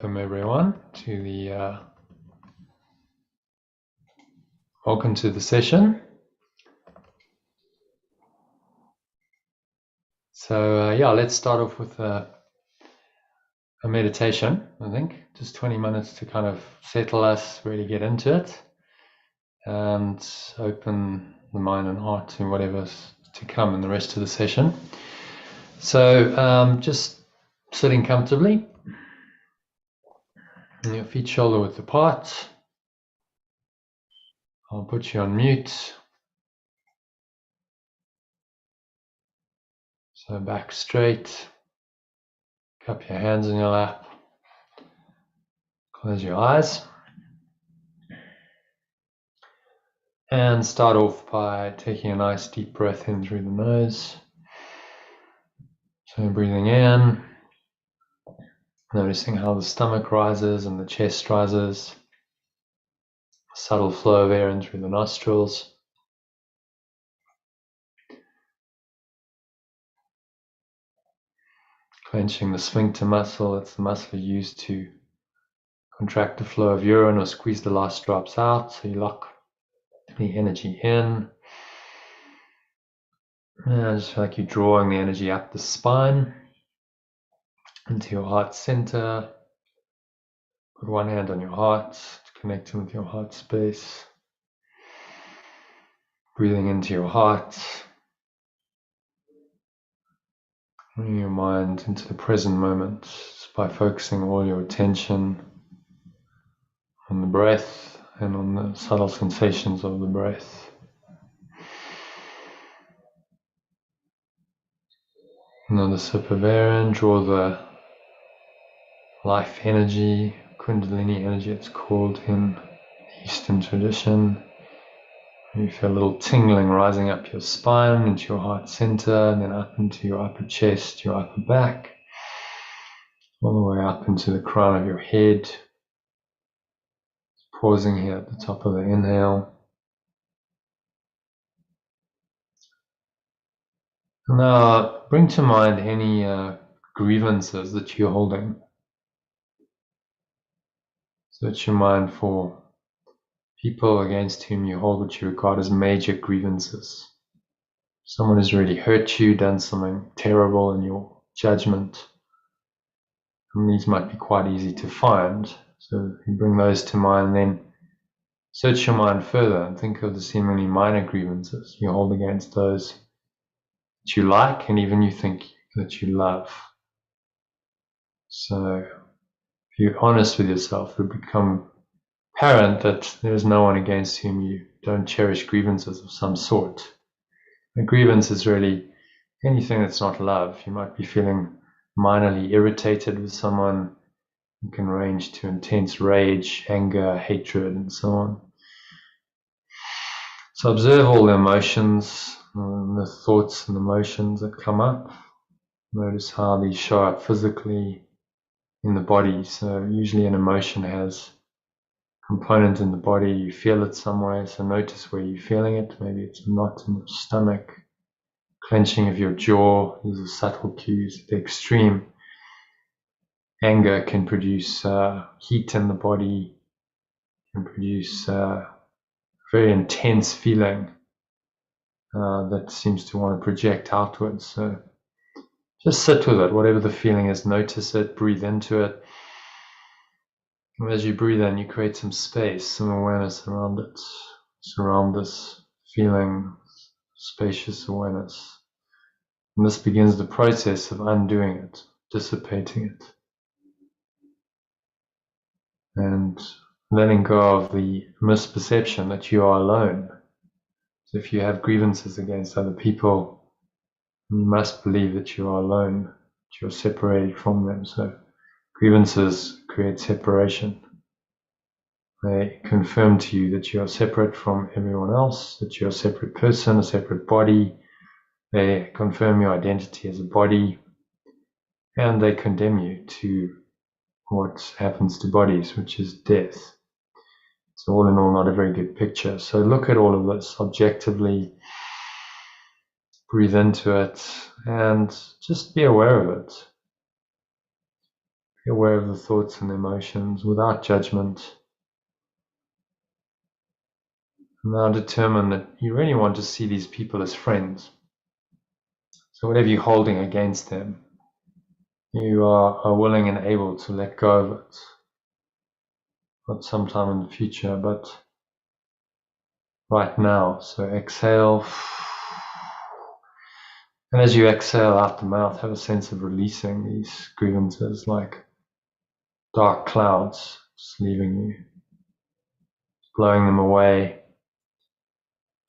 Welcome everyone to welcome to the session. So yeah, let's start off with a meditation. I think just 20 minutes to kind of settle us, really get into it, and open the mind and heart to whatever's to come in the rest of the session. So just sitting comfortably, and your feet shoulder width apart. I'll put you on mute. So back straight, cup your hands in your lap, close your eyes, and start off by taking a nice deep breath in through the nose. So breathing in, noticing how the stomach rises and the chest rises, a subtle flow of air in through the nostrils. Clenching the sphincter muscle, it's the muscle used to contract the flow of urine or squeeze the last drops out, so you lock the energy in. And just like you're drawing the energy up the spine into your heart center. Put one hand on your heart to connect with your heart space. Breathing into your heart. Bring your mind into the present moment just by focusing all your attention on the breath and on the subtle sensations of the breath. Another sip of air in, draw the life energy, Kundalini energy it's called in the Eastern tradition. You feel a little tingling rising up your spine into your heart center, and then up into your upper chest, your upper back, all the way up into the crown of your head. Pausing here at the top of the inhale. Now bring to mind any grievances that you're holding. Search your mind for people against whom you hold what you regard as major grievances. Someone has really hurt you, done something terrible in your judgment. And these might be quite easy to find. So you bring those to mind, then search your mind further and think of the seemingly minor grievances you hold against those that you like and even you think that you love. So if you're honest with yourself, it will become apparent that there is no one against whom you don't cherish grievances of some sort. A grievance is really anything that's not love. You might be feeling minorly irritated with someone. It can range to intense rage, anger, hatred, and so on. So observe all the emotions, the thoughts and emotions that come up. Notice how these show up physically in the body. So usually an emotion has a component in the body. You feel it somewhere, so notice where you're feeling it. Maybe it's a knot in your stomach, clenching of your jaw. These are subtle cues. At the extreme, anger can produce heat in the body, can produce very intense feeling that seems to want to project outwards. So just sit with it, whatever the feeling is, notice it, breathe into it. And as you breathe in, you create some space, some awareness around it. Surround this feeling, spacious awareness. And this begins the process of undoing it, dissipating it. And letting go of the misperception that you are alone. So if you have grievances against other people, you must believe that you are alone, that you're separated from them. So grievances create separation. They confirm to you that you are separate from everyone else, that you're a separate person, a separate body. They confirm your identity as a body, and they condemn you to what happens to bodies, which is death. So all in all, not a very good picture. So look at all of this objectively, breathe into it, and just be aware of it. Be aware of the thoughts and emotions without judgment. Now determine that you really want to see these people as friends. So whatever you're holding against them, you are willing and able to let go of it. Not sometime in the future, but right now. So exhale. And as you exhale out the mouth, have a sense of releasing these grievances like dark clouds just leaving you, blowing them away,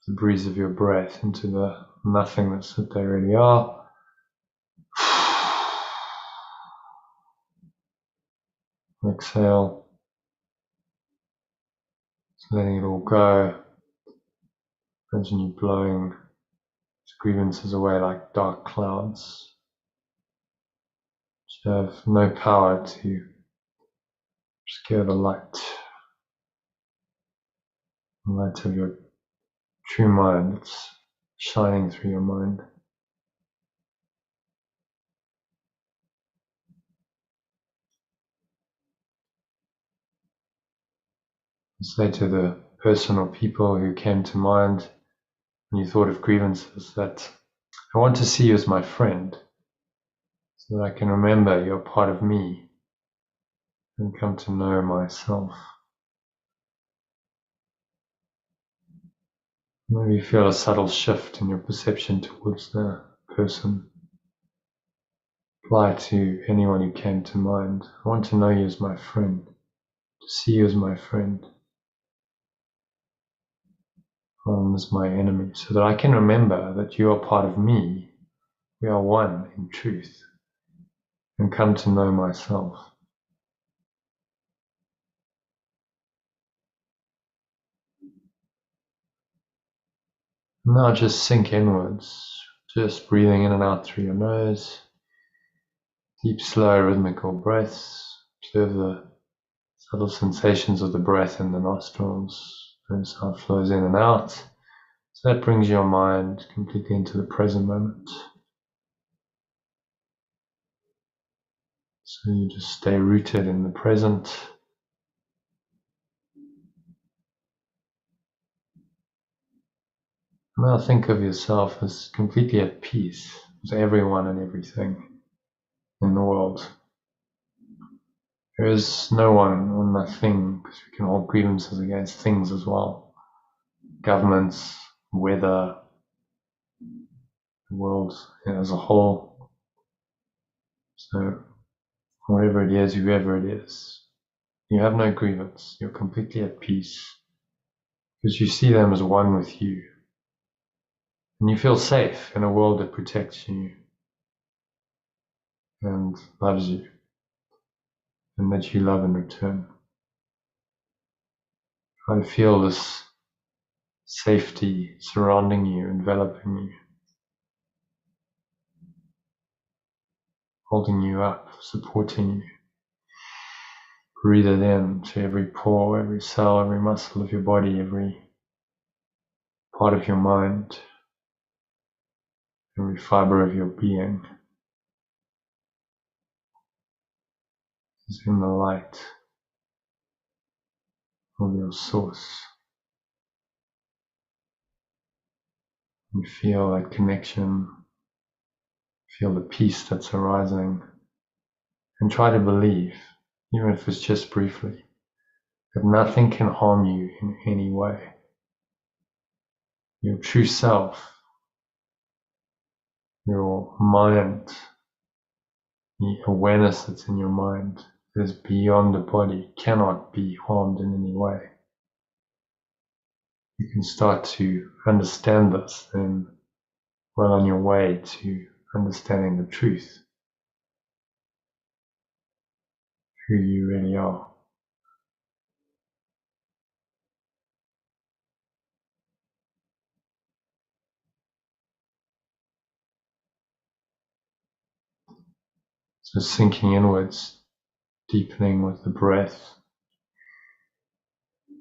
the breeze of your breath into the nothingness that they really are. Exhale, just letting it all go. Imagine you blowing these grievances away like dark clouds. You have no power to scare the light of your true mind that's shining through your mind. Say to the person or people who came to mind when you thought of grievances that I want to see you as my friend so that I can remember you're part of me and come to know myself. Maybe you feel a subtle shift in your perception towards the person. Apply to anyone who came to mind. I want to know you as my friend, to see you as my friend, as my enemy, so that I can remember that you are part of me. We are one in truth, and come to know myself. Now just sink inwards, just breathing in and out through your nose. Deep, slow, rhythmical breaths. Observe the subtle sensations of the breath in the nostrils. Notice how it flows in and out. So that brings your mind completely into the present moment. So you just stay rooted in the present. Now think of yourself as completely at peace with everyone and everything in the world. There is no one or nothing, because we can hold grievances against things as well. Governments, weather, the world as a whole. So whatever it is, whoever it is, you have no grievance. You're completely at peace because you see them as one with you. And you feel safe in a world that protects you and loves you and that you love in return. Try to feel this safety surrounding you, enveloping you, holding you up, supporting you. Breathe it in to every pore, every cell, every muscle of your body, every part of your mind, every fiber of your being is in the light of your source. You feel that connection, feel the peace that's arising, and try to believe, even if it's just briefly, that nothing can harm you in any way. Your true self, your mind, the awareness that's in your mind that is beyond the body cannot be harmed in any way. You can start to understand this and well on your way to understanding the truth, who you really are. So sinking inwards, deepening with the breath,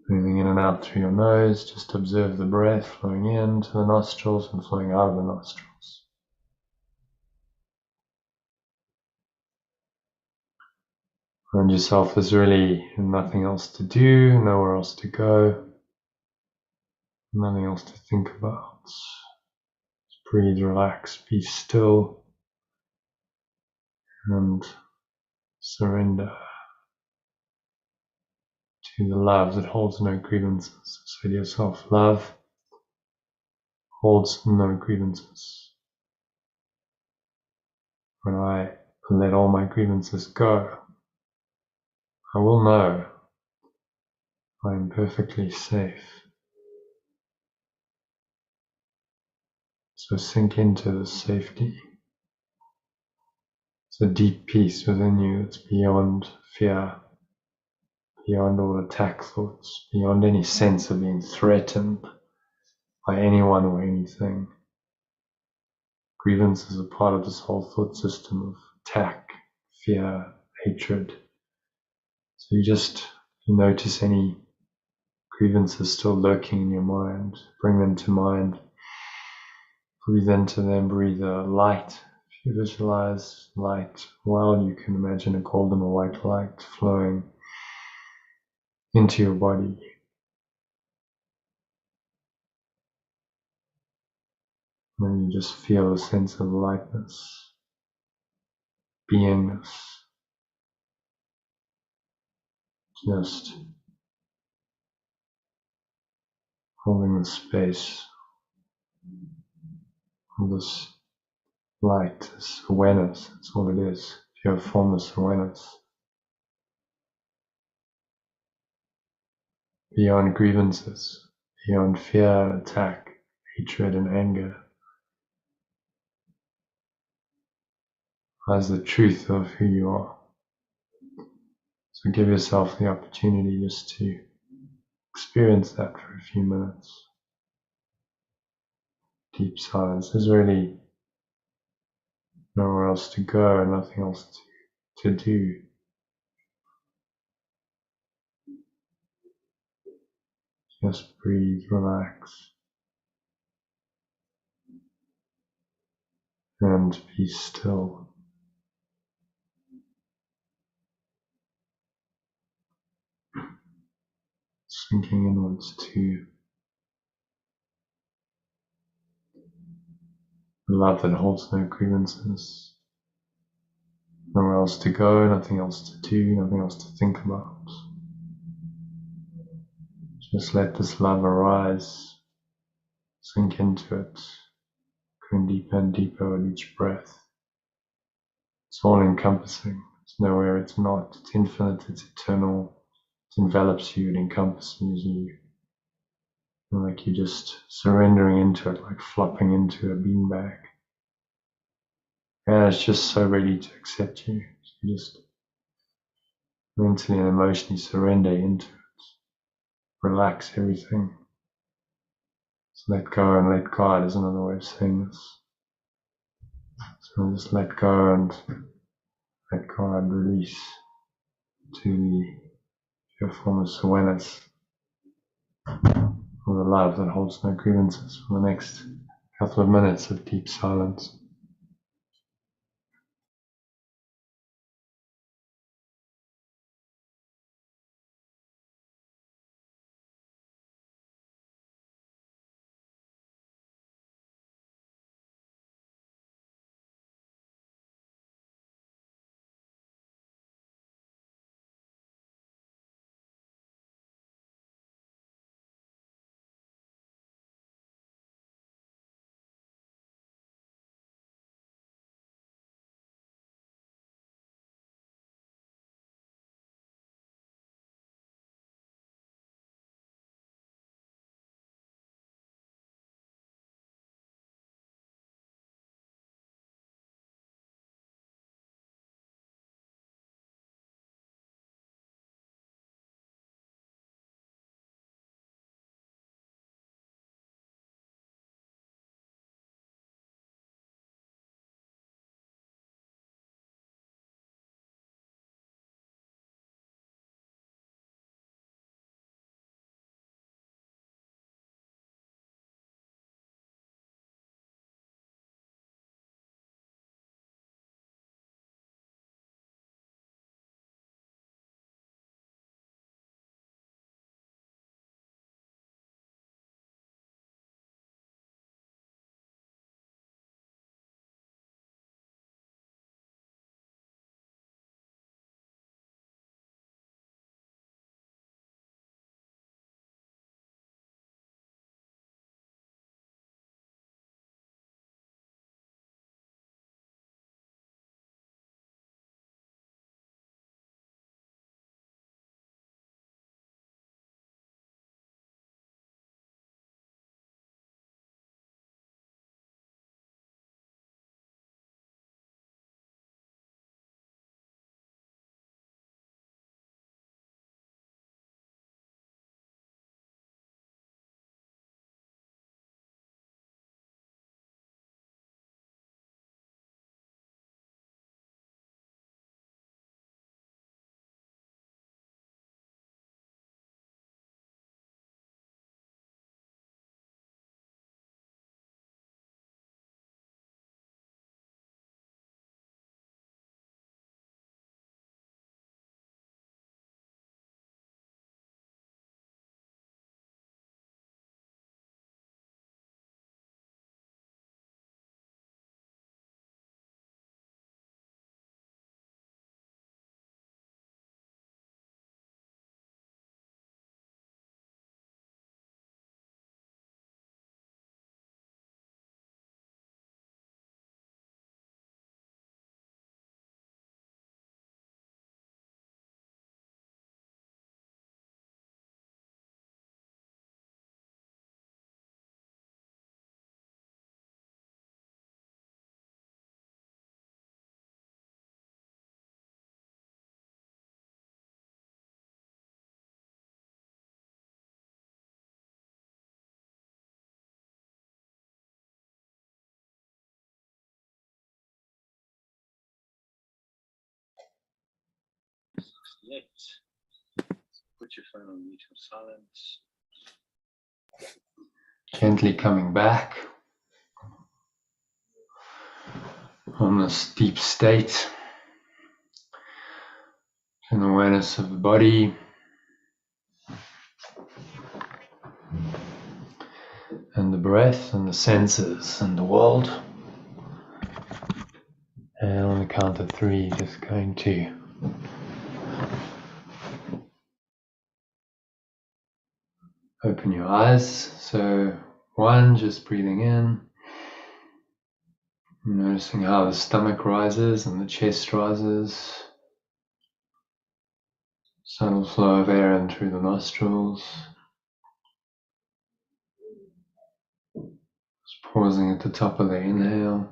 breathing in and out through your nose. Just observe the breath flowing into the nostrils and flowing out of the nostrils. And yourself there's really nothing else to do, nowhere else to go, nothing else to think about. Just breathe, relax, be still, and surrender to the love that holds no grievances. Say to yourself, love holds no grievances. When I let all my grievances go, I will know I am perfectly safe. So sink into the safety. It's a deep peace within you that's beyond fear, beyond all attack thoughts, beyond any sense of being threatened by anyone or anything. Grievance is a part of this whole thought system of attack, fear, hatred. So you notice any grievances still lurking in your mind, bring them to mind, breathe into them, breathe light. If you visualize light well, you can imagine a golden or white light flowing into your body. And you just feel a sense of lightness, beingness, just holding the space of this light, this awareness. That's all it is. Pure formless awareness. Beyond grievances, beyond fear, attack, hatred, and anger, lies the truth of who you are. So give yourself the opportunity just to experience that for a few minutes. Deep silence. There's really nowhere else to go and nothing else to do. Just breathe, relax, and be still. Sinking inwards to the love that holds no grievances. Nowhere else to go, nothing else to do, nothing else to think about. Just let this love arise, sink into it, going deeper and deeper with each breath. It's all encompassing. There's nowhere it's not. It's infinite, it's eternal. It envelops you, it encompasses you. And like you're just surrendering into it, like flopping into a beanbag. And it's just so ready to accept you. You just mentally and emotionally surrender into it. Relax everything. So let go and let God is another way of saying this. So just let go and let God release to the pure formless awareness of the love that holds no grievances for the next couple of minutes of deep silence. yet. Put your phone on mute or silence. Gently coming back on this deep state, an awareness of the body and the breath and the senses and the world. And on the count of 3, just going to open your eyes. So 1, just breathing in, noticing how the stomach rises and the chest rises. Subtle flow of air in through the nostrils. Just pausing at the top of the inhale.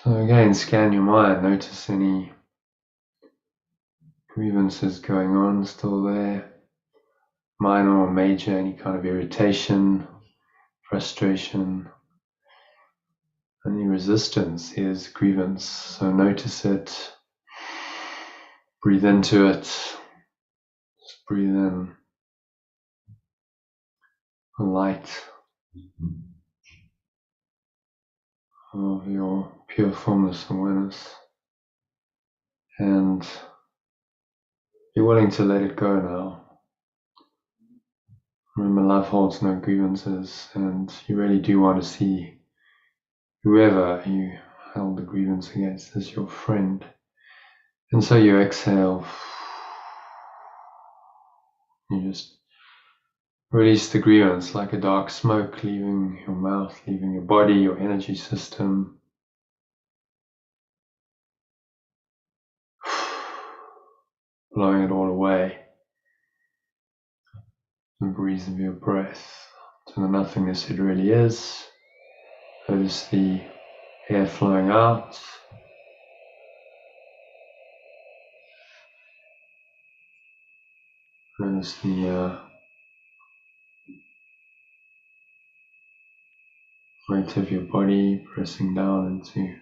So again, scan your mind, notice any grievances going on still there, minor or major, any kind of irritation, frustration, any resistance is grievance. So notice it, breathe into it, just breathe in the light of your pure formless awareness and be willing to let it go now. Remember, love holds no grievances, and you really do want to see whoever you held the grievance against as your friend. And so you exhale, you just release the grievance like a dark smoke leaving your mouth, leaving your body, your energy system. Blowing it all away. The breeze of your breath to the nothingness it really is. Notice the air flowing out. Notice the weight of your body pressing down into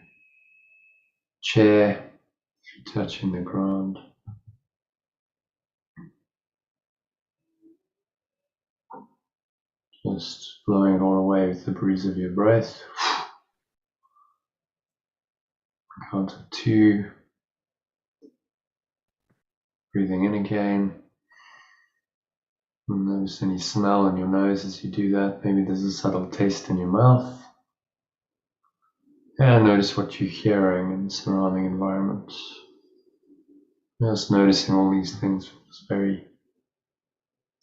chair, touching the ground. Just blowing it all away with the breeze of your breath. Count of 2. Breathing in again. And notice any smell in your nose as you do that. Maybe there's a subtle taste in your mouth. And notice what you're hearing in the surrounding environment. Just noticing all these things from this very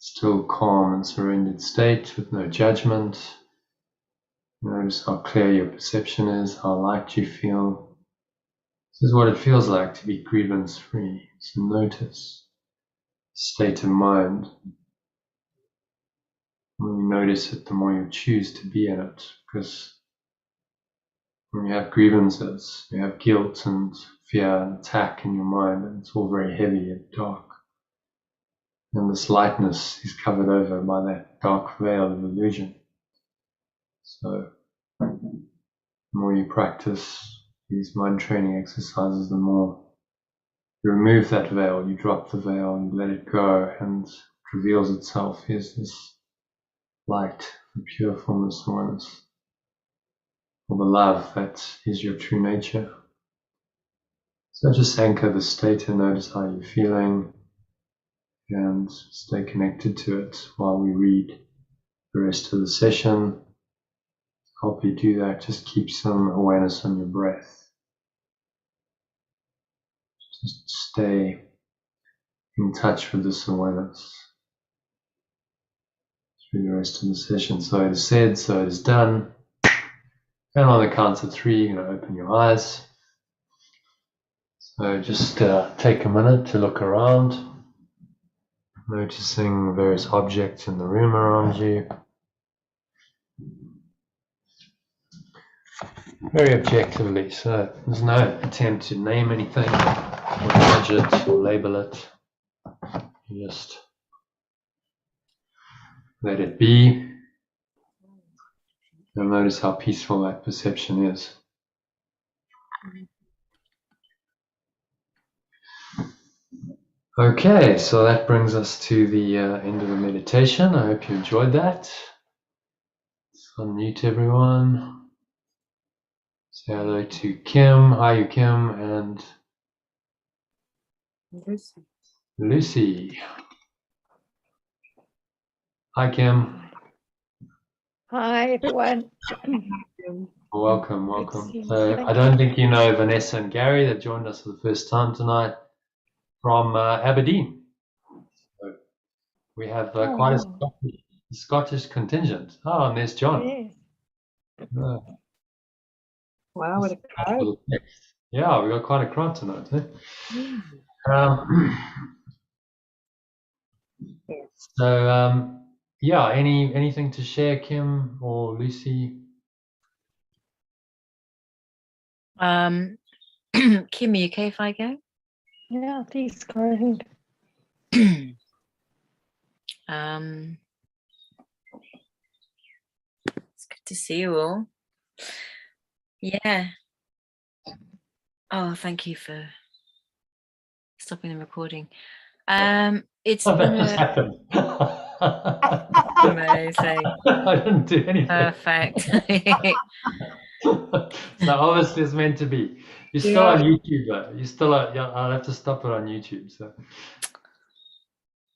still, calm and surrendered state with no judgment. Notice how clear your perception is, how light you feel. This is what it feels like to be grievance-free. So notice the state of mind. When you notice it, the more you choose to be in it. Because when you have grievances, you have guilt and fear and attack in your mind, and it's all very heavy and dark. And this lightness is covered over by that dark veil of illusion. So the more you practice these mind training exercises, the more you remove that veil, you drop the veil, you let it go, and it reveals itself as this light, the pure formless awareness, or the love that is your true nature. So just anchor the state and notice how you're feeling and stay connected to it while we read the rest of the session. To help you do that, just keep some awareness on your breath. Just stay in touch with this awareness through the rest of the session. So it is said, so it is done. And on the count of 3, you're going to open your eyes. So just take a minute to look around, noticing various objects in the room around you. Very objectively, so there's no attempt to name anything, or judge it, or label it. You just let it be. You'll notice how peaceful that perception is. Okay, so that brings us to the end of the meditation. I hope you enjoyed that. Let's unmute everyone. Say hello to Kim. Hi, you Kim, and Lucy. Hi, Kim. Hi, everyone. Welcome, welcome. So I don't think you know Vanessa and Gary that joined us for the first time tonight from Aberdeen. So we have quite a Scottish contingent. Oh, and there's John. Yes. Oh, Wow, what a crowd. yeah, we got quite a crowd tonight. Eh? Mm. Yes. So yeah, anything to share, Kim or Lucy? Kim, are you okay if I go? Yeah, please go ahead. It's good to see you all. Yeah. Oh, thank you for stopping the recording. It's Oh, been that just happened. amazing. I didn't do anything. Perfect. So obviously it's meant to be. You're still on YouTube, though. You're still. I'll have to stop it on YouTube. So.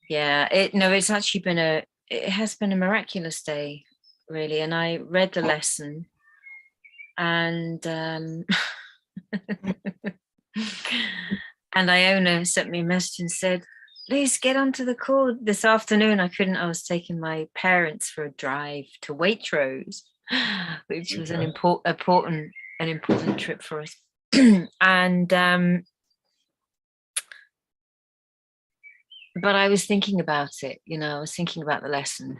Yeah. It's actually been it has been a miraculous day, really. And I read the lesson, and and Iona sent me a message and said, "Please get onto the call this afternoon." I couldn't. I was taking my parents for a drive to Waitrose, which was an important trip for us. And but I was thinking about it. I was thinking about the lesson,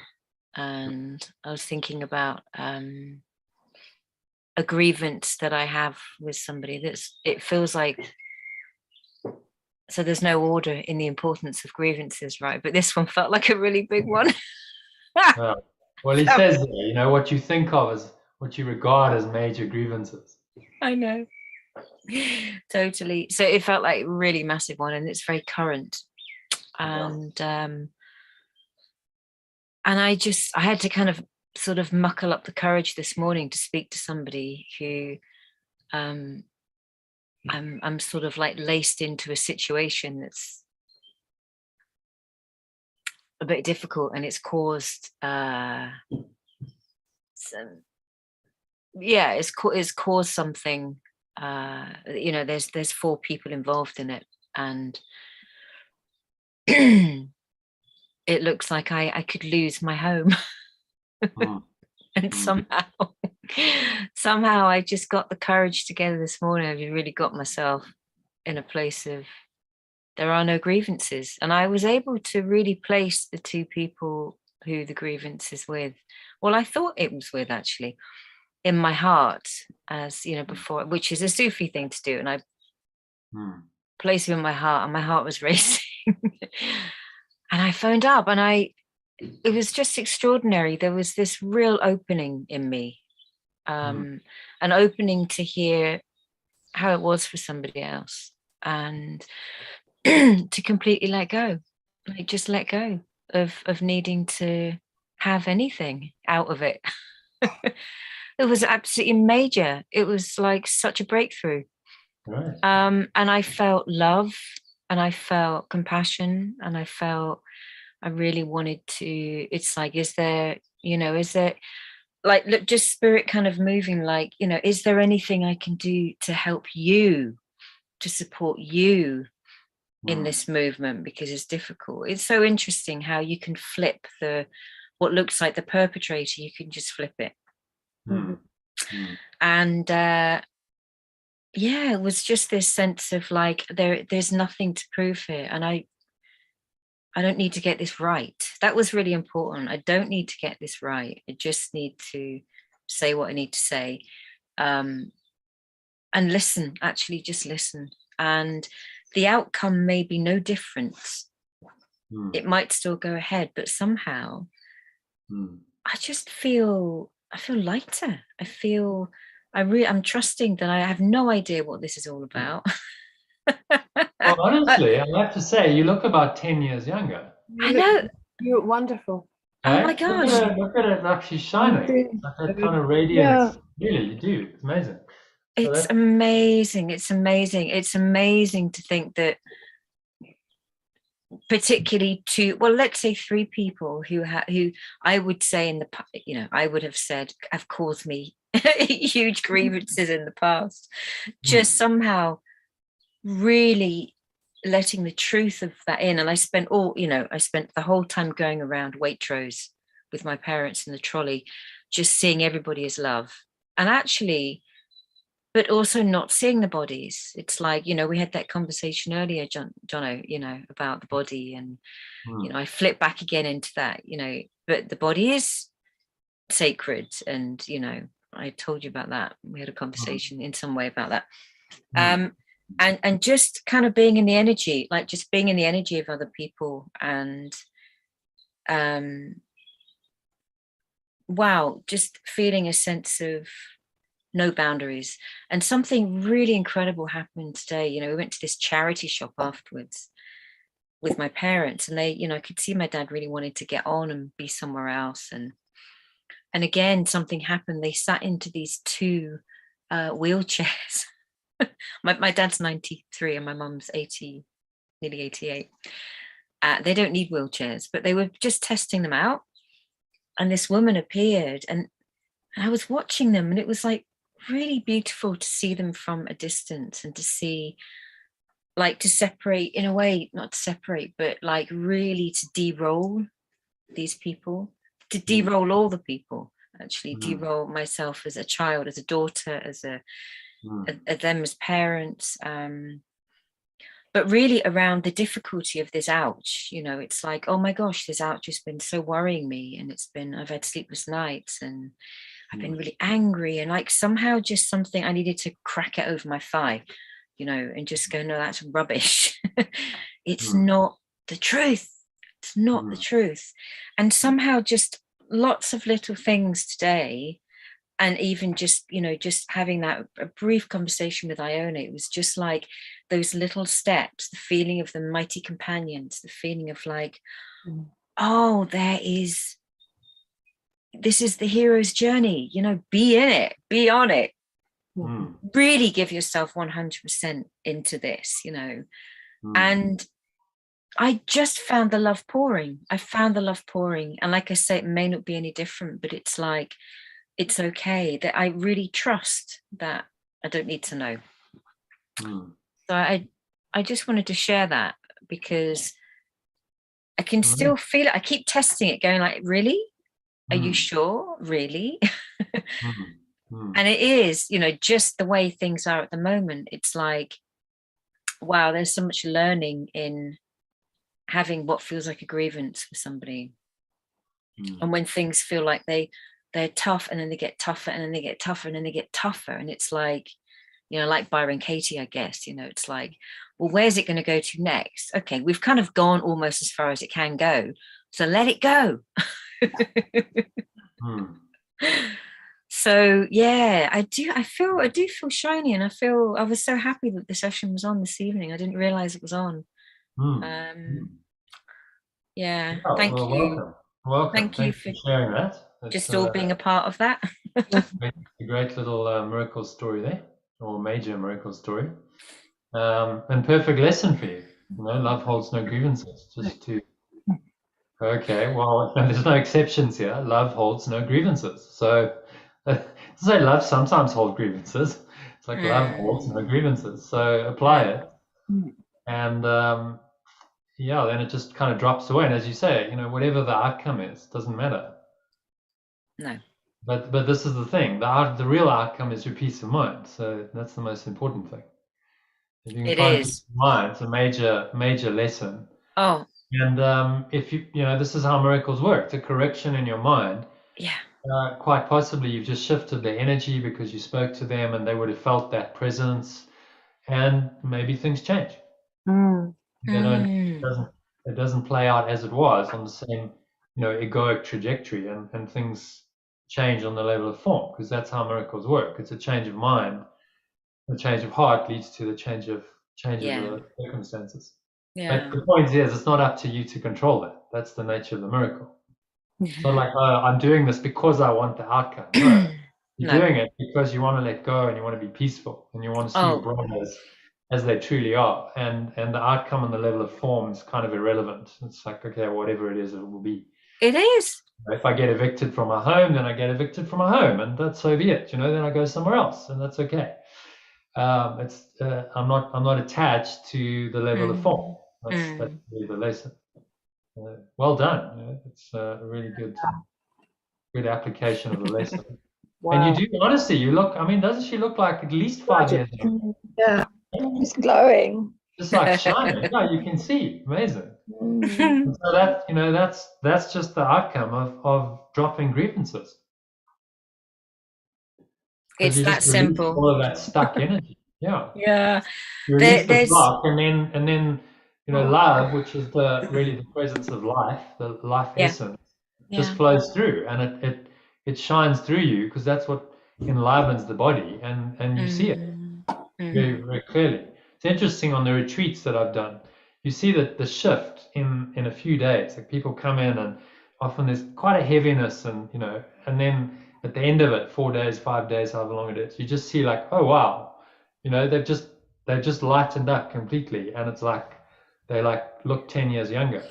and I was thinking about a grievance that I have with somebody. It feels like. So there's no order in the importance of grievances, right? But this one felt like a really big one. Well, he says, what you think of as what you regard as major grievances. I know. Totally. So it felt like a really massive one, and it's very current. And I had to kind of sort of muckle up the courage this morning to speak to somebody who I'm sort of like laced into a situation that's a bit difficult, and it's caused it's caused something. There's 4 people involved in it, and it looks like I could lose my home. And somehow I just got the courage together this morning. I really got myself in a place of there are no grievances, and I was able to really place the 2 people who the grievance is with. Well, I thought it was with, actually, in my heart, as before, which is a Sufi thing to do, and I placed him in my heart, and my heart was racing. And I phoned up, and it was just extraordinary. There was this real opening in me, an opening to hear how it was for somebody else, and to completely let go, like just let go of needing to have anything out of it. It was absolutely major. It was like such a breakthrough. Right. And I felt love, and I felt compassion, and I really wanted to. It's like, is there like, look, just spirit kind of moving, like, is there anything I can do to help you, to support you in this movement, because it's difficult. It's so interesting how you can flip what looks like the perpetrator, you can just flip it. And it was just this sense of like there's nothing to prove here, and I don't need to get this right. That was really important. I don't need to get this right. I just need to say what I need to say, and listen, actually just listen. And the outcome may be no different. It might still go ahead, but somehow I just feel lighter. I'm trusting that I have no idea what this is all about. Well, Honestly, I have to say, you look about 10 years younger. I know. You're wonderful. Oh my Okay? gosh. Look at it, like she's You shining. do. Like that kind of Yeah. radiance. Really, you do. It's amazing. So It's amazing. It's amazing. It's amazing to think that, particularly well, let's say 3 people who I would say in the, I would have said have caused me huge grievances in the past, just somehow really letting the truth of that in. And I spent the whole time going around Waitrose with my parents in the trolley, just seeing everybody as love. And actually, but also not seeing the bodies. It's like, we had that conversation earlier, Jono, about the body. And, I flip back again into that, but the body is sacred. And, I told you about that. We had a conversation in some way about that. And just kind of being in the energy, like just being in the energy of other people. And, wow, just feeling a sense of no boundaries. And something really incredible happened today. We went to this charity shop afterwards with my parents, and they, I could see my dad really wanted to get on and be somewhere else. And again, something happened. They sat into these 2 wheelchairs. my dad's 93 and my mum's 80, nearly 88. They don't need wheelchairs, but they were just testing them out. And this woman appeared, and I was watching them, and it was like really beautiful to see them from a distance, and to see, like, to separate in a way, not to separate, but like really to de-roll these people, to de-roll all the people, actually de-roll myself as a child, as a daughter, as them as parents, but really around the difficulty of this ouch. It's like, oh my gosh, this ouch has been so worrying me, and I've had sleepless nights, and I've been really angry, and like somehow just something I needed to crack it over my thigh, and just go, no, that's rubbish. It's not the truth. It's not the truth. And somehow just lots of little things today, and even just, just having a brief conversation with Iona, it was just like those little steps, the feeling of the mighty companions, the feeling of like, oh, this is the hero's journey, be in it, be on it, really give yourself 100% into this, and I just found the love pouring. And like I say, it may not be any different, but it's like, it's okay, that I really trust that I don't need to know. So I just wanted to share that, because I can still feel it. I keep testing it, going like, really? Are you sure? Really? And it is, just the way things are at the moment. It's like, wow, there's so much learning in having what feels like a grievance for somebody. And when things feel like they're tough, and then they get tougher, and then they get tougher, and then they get tougher. And it's like, like Byron Katie, I guess, it's like, well, where's it going to go to next? Okay, we've kind of gone almost as far as it can go. So let it go. So yeah, I do feel shiny, and I was so happy that the session was on this evening. I didn't realize it was on. Yeah, thank you. Welcome. Thank you for sharing that. Just all being a part of that. A great little miracle story there, or major miracle story, and perfect lesson for you. Love holds no grievances. Okay, well, there's no exceptions here. Love holds no grievances. So, say love sometimes holds grievances. It's like love holds no grievances. So apply it, and then it just kind of drops away. And as you say, whatever the outcome is, doesn't matter. No. But this is the thing. The real outcome is your peace of mind. So that's the most important thing. If you can find peace of mind, it's a major lesson. Oh. And if this is how miracles work. It's a correction in your mind. Yeah. Quite possibly you've just shifted their energy because you spoke to them, and they would have felt that presence, and maybe things change. It doesn't play out as it was on the same egoic trajectory, and things change on the level of form, because that's how miracles work. It's a change of mind. The change of heart leads to the change of changes Yeah. the circumstances. Yeah. But the point is, it's not up to you to control that. That's the nature of the miracle. It's not like, oh, I'm doing this because I want the outcome. No, you're No. doing it because you want to let go and you want to be peaceful and you want to see your Oh, brothers as they truly are. And the outcome and the level of form is kind of irrelevant. It's like, okay, whatever it is, it will be. it is. If I get evicted from my home, then I get evicted from my home, and that's so be it. You know, then I go somewhere else, and that's okay. I'm not attached to the level of form. That's really the lesson. Well done. You know, it's a really good application of the lesson. Wow. And you do, honestly, you look, I mean, doesn't she look like at least 5 years old? Yeah, it's glowing. Just like shining. Yeah, you can see. Amazing. Mm. And so that, you know, that's just the outcome of dropping grievances. It's You that just release simple. all of that stuck energy. Yeah. Yeah. You release the There's block, and then you know, love, which is really the presence of life, the life Yeah. essence, just Yeah. flows through, and it shines through you, because that's what enlivens the body, and you see it very, very clearly. It's interesting on the retreats that I've done. You see that the shift in a few days. Like, people come in, and often there's quite a heaviness, and you know, and then at the end of it, 4 days, 5 days, however long it is, you just see like, oh wow, you know, they've just lightened up completely, and it's like they like look 10 years younger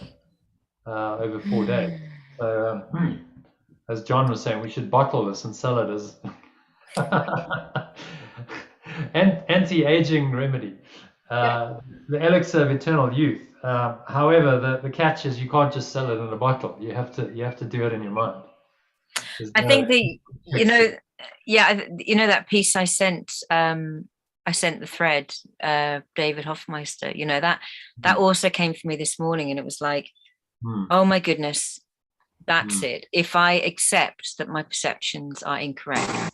over 4 days. So as John was saying, we should bottle this and sell it as anti-aging remedy, the elixir of eternal youth. However, the catch is you can't just sell it in a bottle. You have to do it in your mind. I think that, you know, yeah, you know, that piece I sent the thread, David Hoffmeister, you know, that also came for me this morning, and it was like, oh my goodness, that's it. If I accept that my perceptions are incorrect,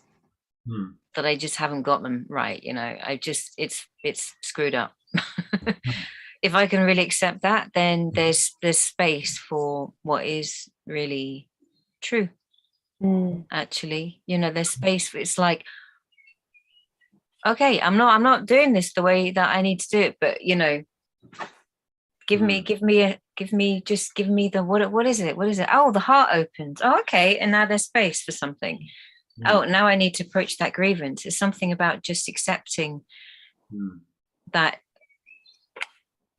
that I just haven't got them right, you know, it's screwed up. If I can really accept that, then there's space for what is really true. Actually, you know, there's space for, it's like, okay, I'm not doing this the way that I need to do it, but you know, give me the what is it? Oh, the heart opens. Oh, okay, and now there's space for something. Oh, now I need to approach that grievance. It's something about just accepting that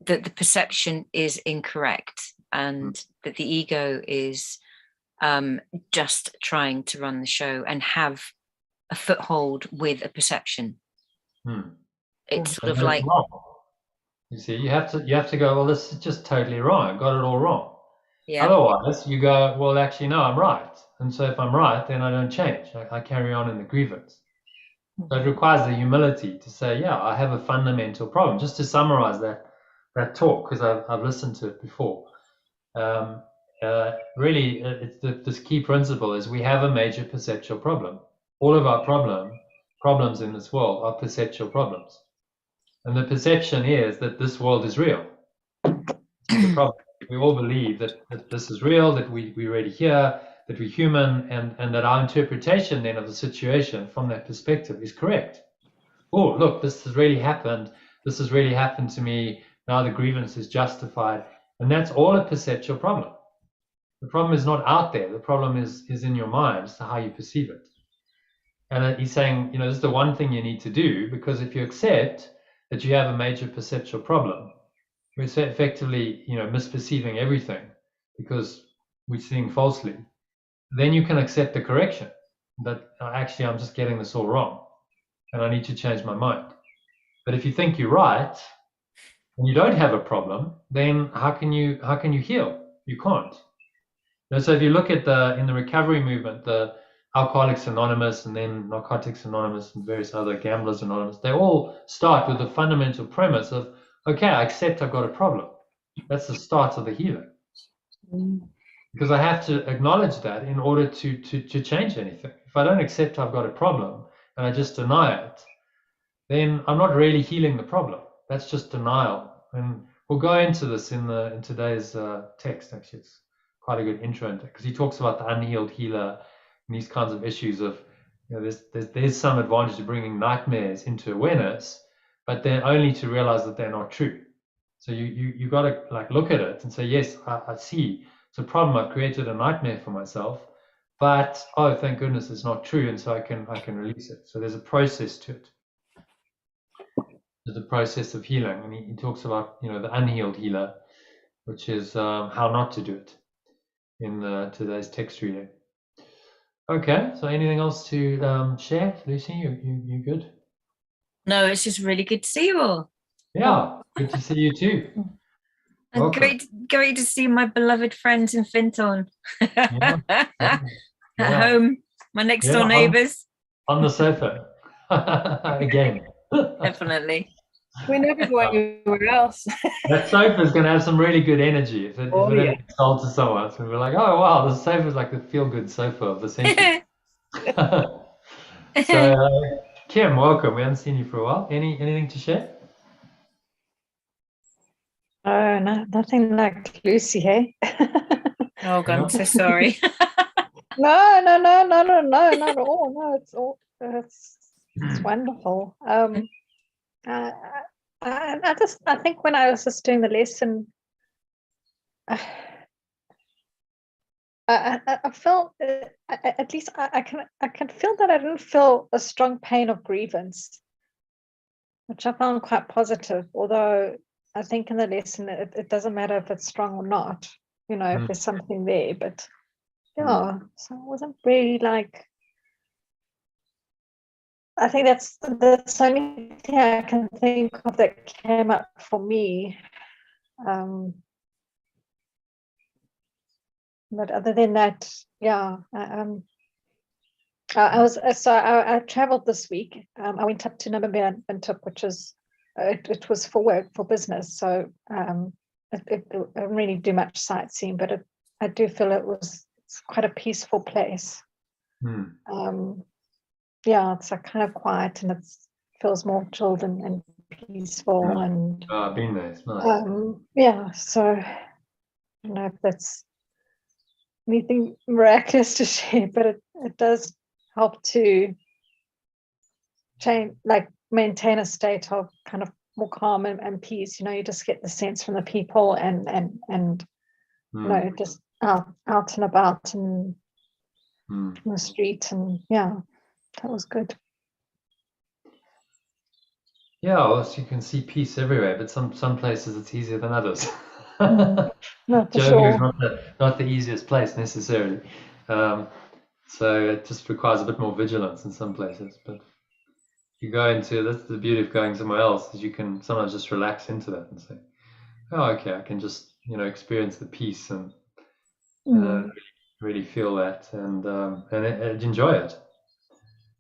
the perception is incorrect, and that the ego is just trying to run the show and have a foothold with a perception. It's sort of like, wrong. You see, you have to go, well, this is just totally wrong. I got it all wrong. yeah. Otherwise, you go, well, actually, no, I'm right. And so if I'm right, then I don't change. I carry on in the grievance. So it requires the humility to say, yeah, I have a fundamental problem. Just to summarize that talk, because I've listened to it before. Really, it's this key principle is we have a major perceptual problem. All of our problems in this world are perceptual problems. And the perception is that this world is real. The problem. We all believe that this is real, that we're already here, that we're human, and that our interpretation then of the situation from that perspective is correct. Oh, look, this has really happened. This has really happened to me. Now the grievance is justified. And that's all a perceptual problem. The problem is not out there. The problem is in your mind, as to how you perceive it. And he's saying, you know, this is the one thing you need to do, because if you accept that you have a major perceptual problem, we're effectively, you know, misperceiving everything because we're seeing falsely, then you can accept the correction that actually I'm just getting this all wrong and I need to change my mind. But if you think you're right and you don't have a problem, then how can you heal? You can't. You know, so if you look at in the recovery movement, the Alcoholics Anonymous and then Narcotics Anonymous and various other Gamblers Anonymous, they all start with the fundamental premise of, okay, I accept I've got a problem. That's the start of the healing. Because I have to acknowledge that in order to change anything. If I don't accept I've got a problem and I just deny it, then I'm not really healing the problem. That's just denial. And we'll go into this in today's text. Actually, it's quite a good intro, because he talks about the unhealed healer and these kinds of issues of, you know, there's some advantage to bringing nightmares into awareness, but then only to realize that they're not true. So you got to like look at it and say, yes, I see it's a problem. I've created a nightmare for myself, but oh, thank goodness it's not true, and so I can release it. So there's a process to it. There's a process of healing, and he talks about the unhealed healer, which is how not to do it in today's text reading. Okay, so anything else to share, Lucy? You good? No, it's just really good to see you all. Yeah, good to see you too. And Welcome. great to see my beloved friends in Finton. Yeah. At Yeah. home, my next door neighbours. On the sofa. Again. Definitely. We never go anywhere else. That sofa is going to have some really good energy if it ever gets sold to someone. It's going to be like, oh wow, the sofa is like the feel-good sofa of the century. So, Kim, welcome. We haven't seen you for a while. Anything to share? Oh, no, nothing like Lucy, hey? Oh God, I'm so sorry. No, not at all. No, it's wonderful. I think when I was just doing the lesson, I felt at least I can feel that I didn't feel a strong pain of grievance, which I found quite positive. Although I think in the lesson it doesn't matter if it's strong or not, if there's something there. But yeah, so it wasn't really like. I think that's the only thing I can think of that came up for me. But other than that, yeah. I traveled this week. I went up to Namibia and Windhoek, which is it was for work, for business. So I didn't really do much sightseeing, but I do feel it's quite a peaceful place. Yeah, it's like kind of quiet and it feels more chilled and peaceful and Been there, it's nice. yeah. So I don't know if that's anything miraculous to share, but it does help to change, like maintain a state of kind of more calm and peace. You just get the sense from the people and just out and about and on the street, and yeah, that was good. Yeah, well, so you can see peace everywhere, but some places it's easier than others. No, for Joburg is sure. not the easiest place necessarily. So it just requires a bit more vigilance in some places. But that's the beauty of going somewhere else, is you can sometimes just relax into that and say, oh, okay, I can just, experience the peace and really feel that and enjoy it.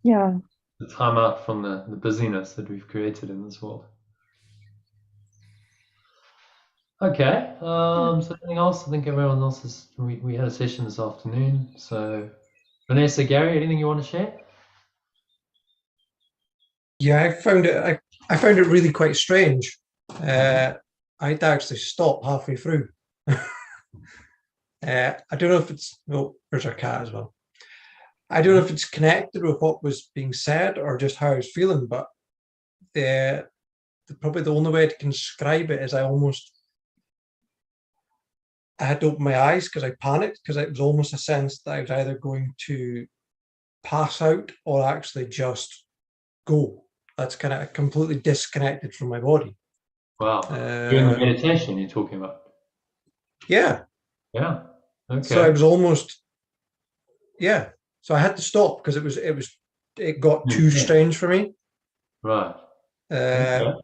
Yeah. The time out from the busyness that we've created in this world. Okay. So anything else? I think everyone else we had a session this afternoon. So Vanessa, Gary, anything you want to share? Yeah, I found it really quite strange. I had to actually stop halfway through. I don't know if there's a cat as well. I don't know if it's connected with what was being said or just how I was feeling, but probably the only way to describe it is I had to open my eyes because I panicked, because it was almost a sense that I was either going to pass out or actually just go. That's kind of completely disconnected from my body. Wow. During the meditation you're talking about? Yeah. Yeah. Okay. So I was almost, yeah. So I had to stop because it got too strange for me. Right. Okay.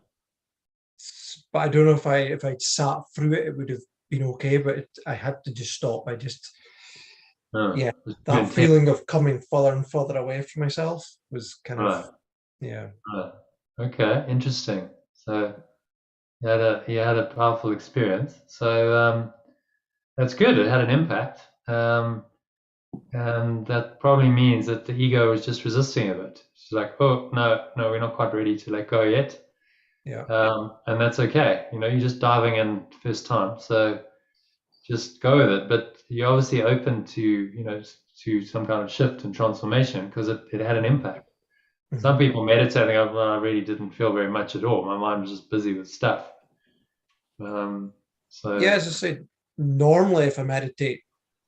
But I don't know if I'd sat through it, it would have been okay. But I had to just stop. That feeling of coming further and further away from myself was kind of, yeah. Right. Okay, interesting. So you had a powerful experience. So that's good. It had an impact, and that probably means that the ego was just resisting a bit. It's like, oh no, we're not quite ready to let go yet. Yeah. And that's okay. You're just diving in first time, so just go with it. But you're obviously open to to some kind of shift and transformation because it had an impact. Some people meditate and go, well, I really didn't feel very much at all. My mind was just busy with stuff. So Yeah, as I said, normally if I meditate,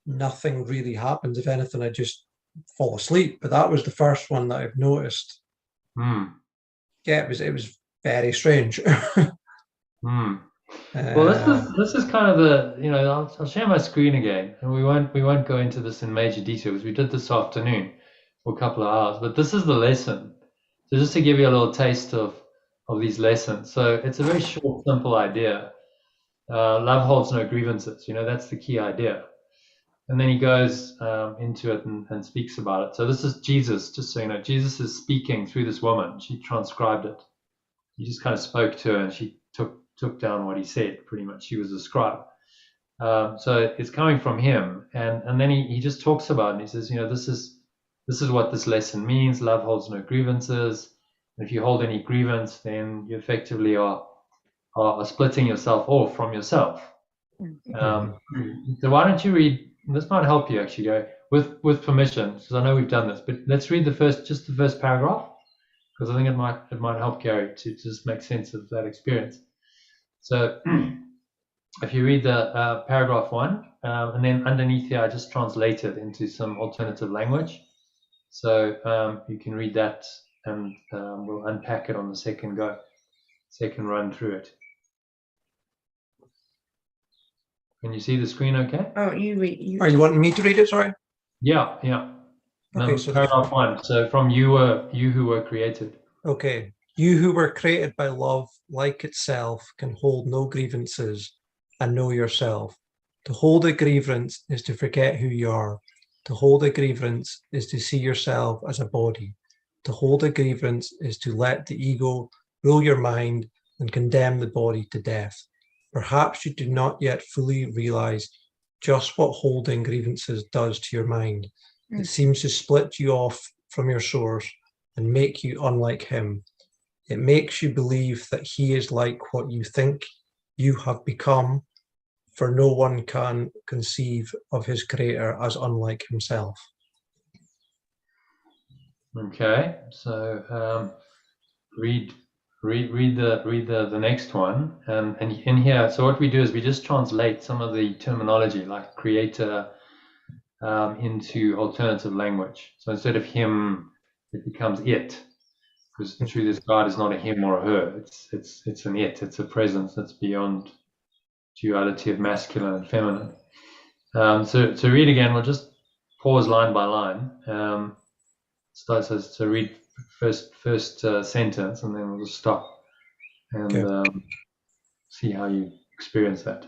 nothing really happens. If anything, I just fall asleep. But that was the first one that I've noticed. Yeah, it was very strange. Well, this is kind of the, I'll share my screen again, and we won't go into this in major detail because we did this afternoon for a couple of hours. But this is the lesson. So just to give you a little taste of these lessons. So it's a very short, simple idea. Love holds no grievances. That's the key idea. And then he goes into it and speaks about it. So this is Jesus, just so you know. Jesus is speaking through this woman. She transcribed it. He just kind of spoke to her, and she took down what he said. Pretty much, she was a scribe. So it's coming from him, and then he just talks about it. And he says, this is what this lesson means. Love holds no grievances. And if you hold any grievance, then you effectively are splitting yourself off from yourself. So why don't you read? This might help you actually, go with permission, because I know we've done this. But let's read the first paragraph, because I think it might help Gary to just make sense of that experience. So if you read the paragraph 1, and then underneath here, I just translate it into some alternative language. So you can read that, and we'll unpack it on the second run through it. Can you see the screen okay? Oh, you read. Are you wanting me to read it? Sorry. Yeah. Okay, so paragraph 1. So from you who were created. Okay. You who were created by love, like itself, can hold no grievances and know yourself. To hold a grievance is to forget who you are. To hold a grievance is to see yourself as a body. To hold a grievance is to let the ego rule your mind and condemn the body to death. Perhaps you do not yet fully realize just what holding grievances does to your mind. It seems to split you off from your source and make you unlike him. It makes you believe that he is like what you think you have become, for no one can conceive of his creator as unlike himself. Okay, so read the next one, and in here. So what we do is we just translate some of the terminology, like creator, into alternative language. So instead of him, it becomes it, because the truth is God is not a him or a her. It's an it. It's a presence that's beyond duality of masculine and feminine. So read again. We'll just pause line by line. So read first sentence, and then we'll just stop and see how you experience that.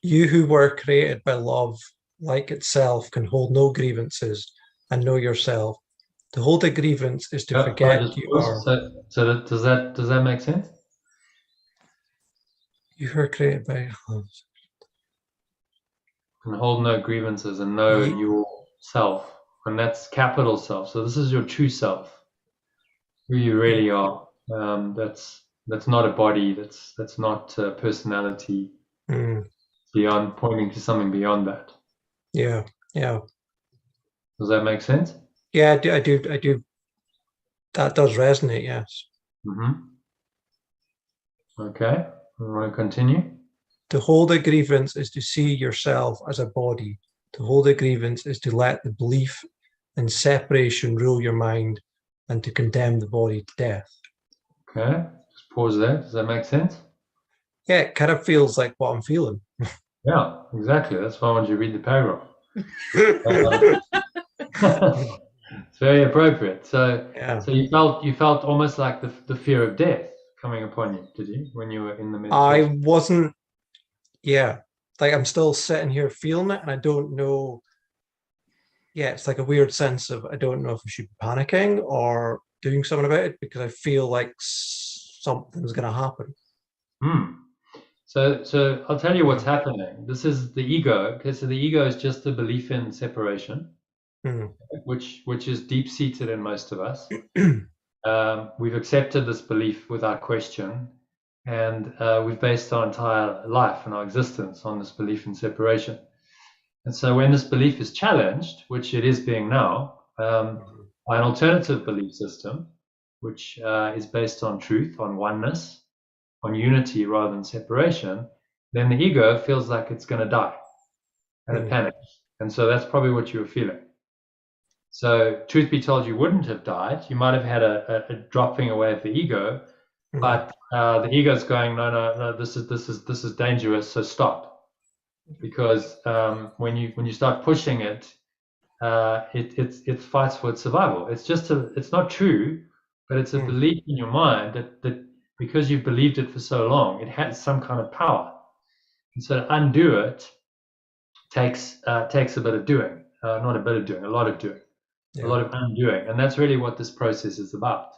You who were created by love, like itself, can hold no grievances and know yourself. To hold a grievance is to forget you are. So does that make sense? You were created by love. Can hold no grievances and know yourself, and that's capital self. So this is your true self, who you really are. That's not a body. That's not a personality. Beyond, pointing to something beyond that. Yeah. Does that make sense? Yeah, I do. That does resonate. Yes. Okay. We want to continue. To hold a grievance is to see yourself as a body. To hold a grievance is to let the belief in separation rule your mind and to condemn the body to death. Okay. Just pause there. Does that make sense? Yeah, it kind of feels like what I'm feeling. Yeah, exactly. That's why I wanted you to read the paragraph. It's very appropriate. So you felt almost like the fear of death coming upon you, did you, when you were in the meditation? I wasn't. Yeah, like I'm still sitting here feeling it, and I don't know. Yeah, it's like a weird sense of I don't know if I should be panicking or doing something about it, because I feel like something's going to happen. So I'll tell you what's happening. This is the ego. Okay, so the ego is just a belief in separation, which is deep seated in most of us. We've accepted this belief without question, and we've based our entire life and our existence on this belief in separation. And so when this belief is challenged, which it is being now, by an alternative belief system, which is based on truth, on oneness, on unity rather than separation, then the ego feels like it's going to die and it panics. And so that's probably what you were feeling. So truth be told, you wouldn't have died. You might have had a dropping away of the ego, but the ego's going, no, this is dangerous, so stop. Because when you start pushing it, it fights for its survival. It's not true, but it's a belief in your mind that because you've believed it for so long, it has some kind of power. And so to undo it takes a bit of doing, not a bit of doing, a lot of doing, a lot of undoing. And that's really what this process is about.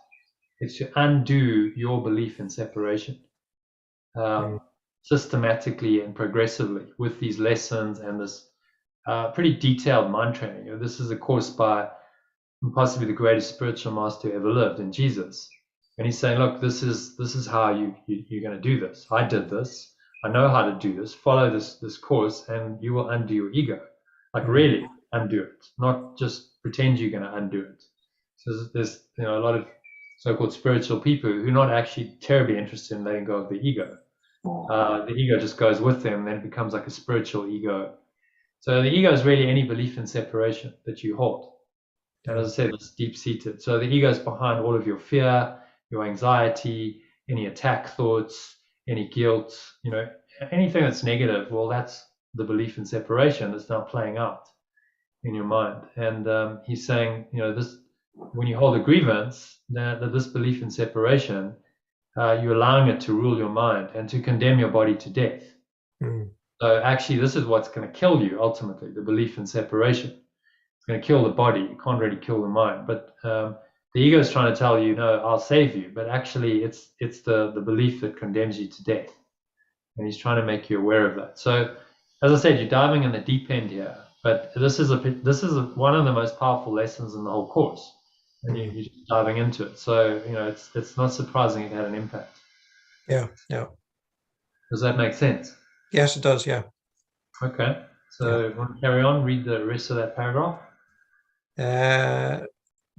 It's to undo your belief in separation systematically and progressively with these lessons and this pretty detailed mind training. You know, this is a course by possibly the greatest spiritual master who ever lived, in Jesus. And he's saying, look, this is how you're going to do this. I did this. I know how to do this. Follow this course, and you will undo your ego. Like really undo it, not just pretend you're going to undo it. So there's a lot of so-called spiritual people who are not actually terribly interested in letting go of the ego. The ego just goes with them, and then it becomes like a spiritual ego. So the ego is really any belief in separation that you hold. And as I said, it's deep-seated. So the ego is behind all of your fear, your anxiety, any attack thoughts, any guilt, anything that's negative. Well, that's the belief in separation that's now playing out in your mind. And he's saying, this, when you hold a grievance, that this belief in separation, you're allowing it to rule your mind and to condemn your body to death. So actually, this is what's going to kill you ultimately, the belief in separation. It's going to kill the body. It can't really kill the mind. But the ego is trying to tell you, no, I'll save you. But actually, it's the belief that condemns you to death. And he's trying to make you aware of that. So, as I said, you're diving in the deep end here. But this is one of the most powerful lessons in the whole course. And you're just diving into it. So, it's not surprising it had an impact. Yeah. Does that make sense? Yes, it does, yeah. Okay. So, want to carry on, read the rest of that paragraph?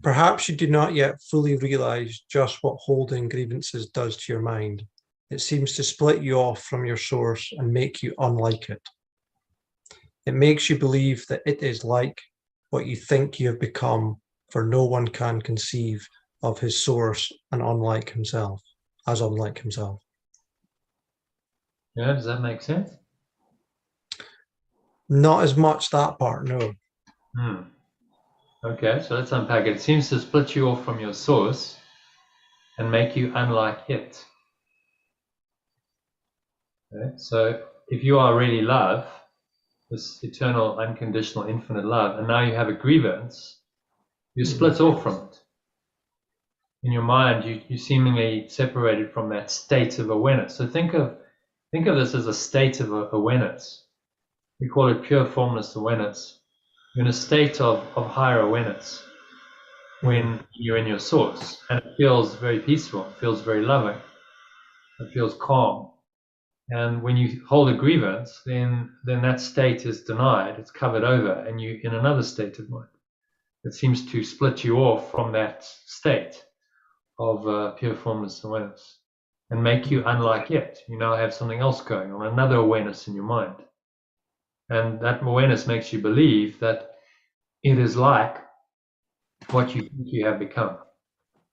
Perhaps you do not yet fully realize just what holding grievances does to your mind. It seems to split you off from your source and make you unlike it. It makes you believe that it is like what you think you have become, for no one can conceive of his source and unlike himself. Yeah, does that make sense? Not as much that part, no. Okay, so let's unpack it. It seems to split you off from your source and make you unlike it. Okay, so if you are really love, this eternal, unconditional, infinite love, and now you have a grievance, you split off from it. In your mind, you seemingly separated from that state of awareness. So think of this as a state of awareness. We call it pure formless awareness. You're in a state of higher awareness when you're in your source, and it feels very peaceful, it feels very loving, it feels calm. And when you hold a grievance, then that state is denied, it's covered over, and you're in another state of mind. It seems to split you off from that state of pure formless awareness and make you unlike it. You now have something else going on, another awareness in your mind. And that awareness makes you believe that it is like what you think you have become.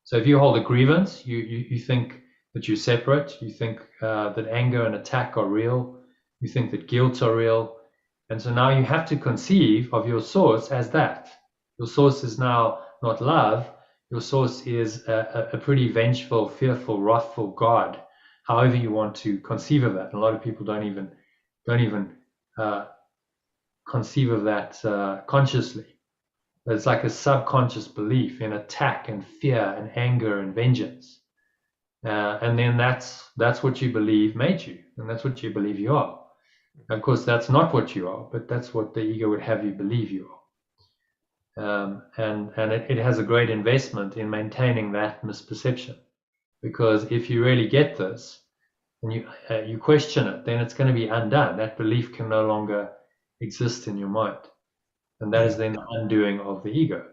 So if you hold a grievance, you think that you're separate, you think that anger and attack are real, you think that guilt are real. And so now you have to conceive of your source as that. Your source is now not love. Your source is a pretty vengeful, fearful, wrathful God, however you want to conceive of that. And a lot of people don't even conceive of that consciously. But it's like a subconscious belief in attack and fear and anger and vengeance. And then that's what you believe made you, and that's what you believe you are. Of course, that's not what you are, but that's what the ego would have you believe you are. And it has a great investment in maintaining that misperception, because if you really get this and you question it, then it's going to be undone. That belief can no longer exist in your mind, and that is then the undoing of the ego,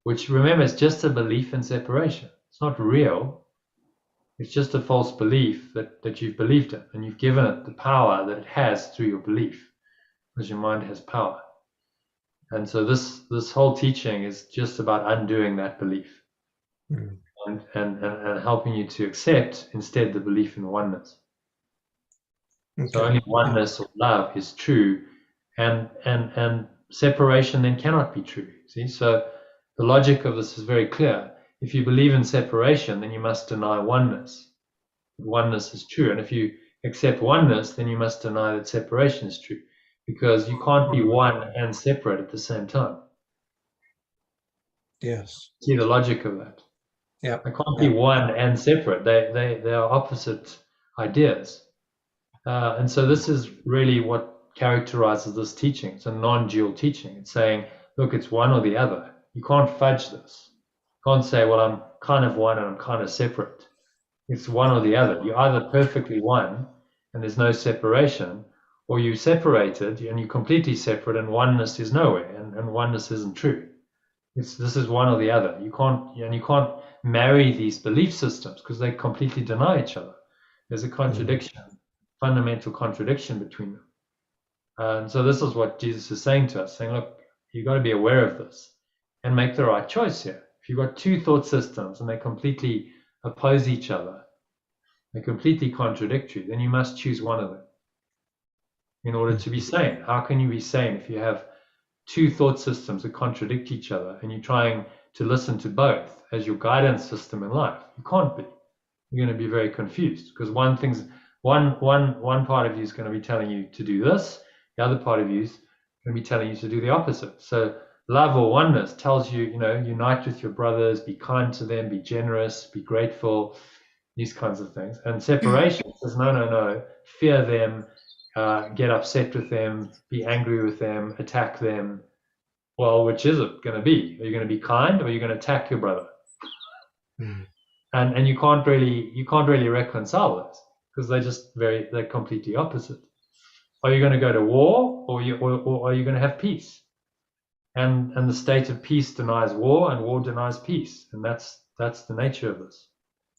which, remember, is just a belief in separation. It's not real. It's just a false belief that you've believed it, and you've given it the power that it has through your belief, because your mind has power. And so this whole teaching is just about undoing that belief, and helping you to accept instead the belief in oneness. So only oneness or love is true, and separation then cannot be true. See, so the logic of this is very clear. If you believe in separation, then you must deny oneness. Oneness is true, and if you accept oneness, then you must deny that separation is true, because you can't be one and separate at the same time. Yes. See the logic of that? Yeah. They can't be one and separate. They are opposite ideas. And so this is really what characterizes this teaching. It's a non-dual teaching. It's saying, look, it's one or the other. You can't fudge this. You can't say, well, I'm kind of one and I'm kind of separate. It's one or the other. You're either perfectly one and there's no separation, or you separated and you're completely separate and oneness is nowhere, and oneness isn't true. This is one or the other. You can't marry these belief systems because they completely deny each other. There's a contradiction, fundamental contradiction between them. And so this is what Jesus is saying to us, saying, look, you've got to be aware of this and make the right choice here. If you've got two thought systems and they completely oppose each other, they're completely contradictory, then you must choose one of them in order to be sane. How can you be sane if you have two thought systems that contradict each other and you're trying to listen to both as your guidance system in life? You can't be. You're going to be very confused, because one part of you is going to be telling you to do this, the other part of you is going to be telling you to do the opposite. So love or oneness tells you, unite with your brothers, be kind to them, be generous, be grateful, these kinds of things. And separation says, no, fear them, get upset with them, be angry with them, attack them. Well, which is it going to be? Are you going to be kind, or are you going to attack your brother? And you can't really reconcile this, because they're completely opposite. Are you going to go to war, or are you going to have peace? And the state of peace denies war, and war denies peace, and that's the nature of this.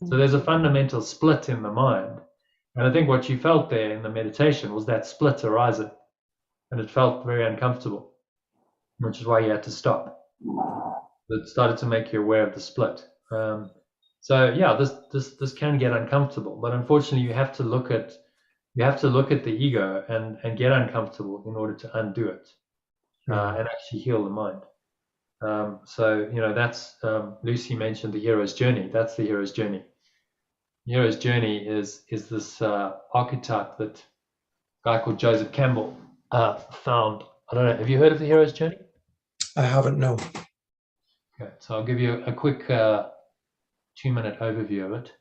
So there's a fundamental split in the mind, and I think what you felt there in the meditation was that split arising, and it felt very uncomfortable, which is why you had to stop. It started to make you aware of the split. So yeah, this can get uncomfortable, but unfortunately, you have to look at the ego and get uncomfortable in order to undo it, and actually heal the mind. So that's Lucy mentioned the hero's journey. That's the hero's journey. The hero's journey is this archetype that a guy called Joseph Campbell found. I don't know. Have you heard of the hero's journey? I haven't, no. Okay, so I'll give you a quick 2-minute overview of it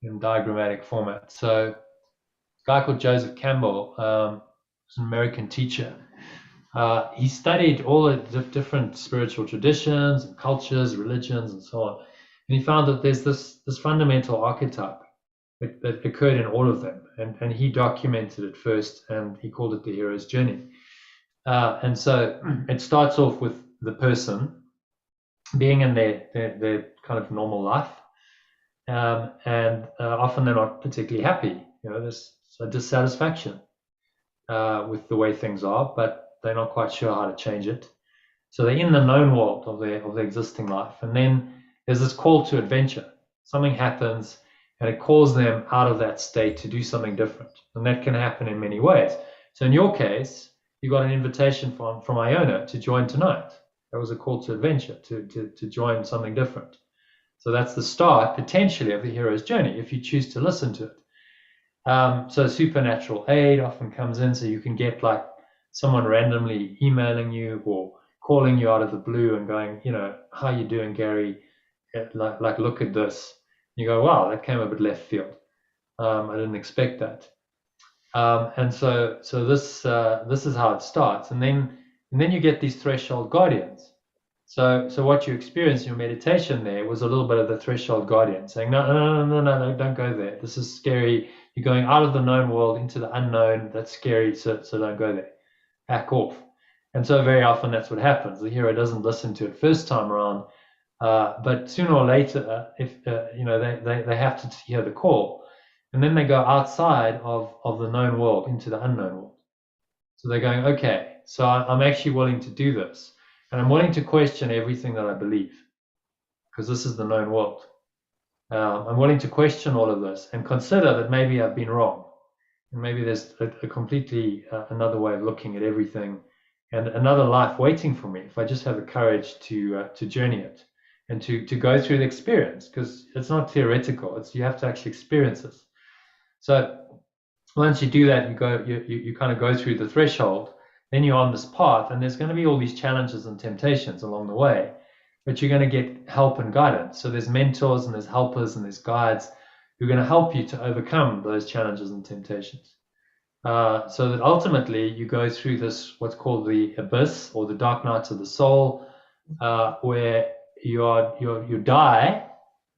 in diagrammatic format. So, a guy called Joseph Campbell was an American teacher. He studied all the different spiritual traditions and cultures, religions, and so on. And he found that there's this fundamental archetype that occurred in all of them. And he documented it first, and he called it the hero's journey. And so it starts off with the person being in their kind of normal life. And often they're not particularly happy. There's a dissatisfaction with the way things are, but they're not quite sure how to change it. So they're in the known world of their existing life. And then there's this call to adventure. Something happens and it calls them out of that state to do something different. And that can happen in many ways. So in your case, you got an invitation from Iona to join tonight. That was a call to adventure, to join something different. So that's the start, potentially, of the hero's journey, if you choose to listen to it. So supernatural aid often comes in, so you can get like someone randomly emailing you or calling you out of the blue and going, how you doing, Gary? Like look at this. You go, wow, that came a bit left field. I didn't expect that. And so this is how it starts, and then you get these threshold guardians. So what you experienced in your meditation there was a little bit of the threshold guardian saying, no, don't go there. This is scary. You're going out of the known world into the unknown. That's scary. So don't go there. Back off. And so very often that's what happens. The hero doesn't listen to it first time around, But sooner or later, if they have to hear the call, and then they go outside of the known world into the unknown world. So they're going, okay, so I'm actually willing to do this, and I'm willing to question everything that I believe, because this is the known world. I'm willing to question all of this and consider that maybe I've been wrong, and maybe there's a completely another way of looking at everything, and another life waiting for me if I just have the courage to journey it and to go through the experience, because it's not theoretical. It's you have to actually experience this. So once you do that, you kind of go through the threshold, then you're on this path, and there's going to be all these challenges and temptations along the way, but you're going to get help and guidance. So there's mentors and there's helpers and there's guides who are going to help you to overcome those challenges and temptations. So that ultimately you go through this, what's called the abyss or the dark nights of the soul, where you die,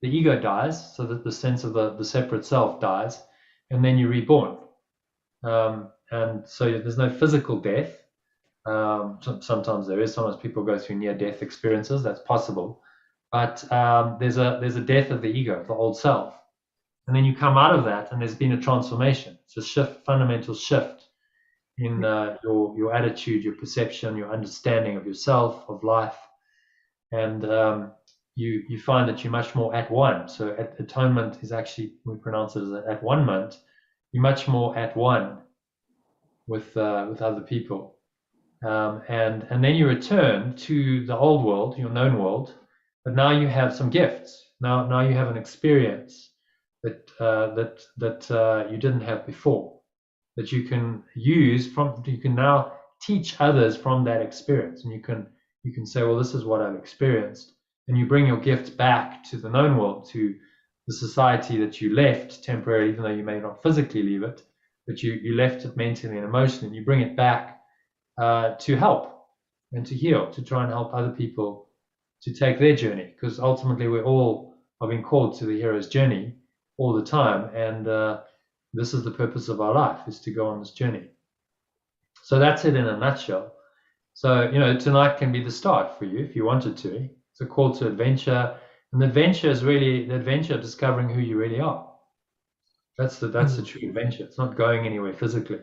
the ego dies, so that the sense of the separate self dies, and then you're reborn. And so there's no physical death. Sometimes there is. Sometimes people go through near-death experiences. That's possible. But there's a death of the ego, the old self. And then you come out of that, and there's been a transformation. It's a shift, fundamental shift in your attitude, your perception, your understanding of yourself, of life, and you find that you're much more at one. So atonement is actually, we pronounce it as at one-ment. You're much more at one with other people, and then you return to the old world, your known world, but now you have some gifts. Now you have an experience that you didn't have before, that you can use from. You can now teach others from that experience, and you can say, well, this is what I've experienced, and you bring your gift back to the known world, to the society that you left temporarily, even though you may not physically leave it, but you left it mentally and emotionally, and you bring it back to help and to heal, to try and help other people to take their journey, because ultimately we all are being called to the hero's journey all the time, and this is the purpose of our life, is to go on this journey. So that's it in a nutshell. So tonight can be the start for you if you wanted to. It's a call to adventure, and the adventure is really the adventure of discovering who you really are. That's the true adventure. It's not going anywhere physically.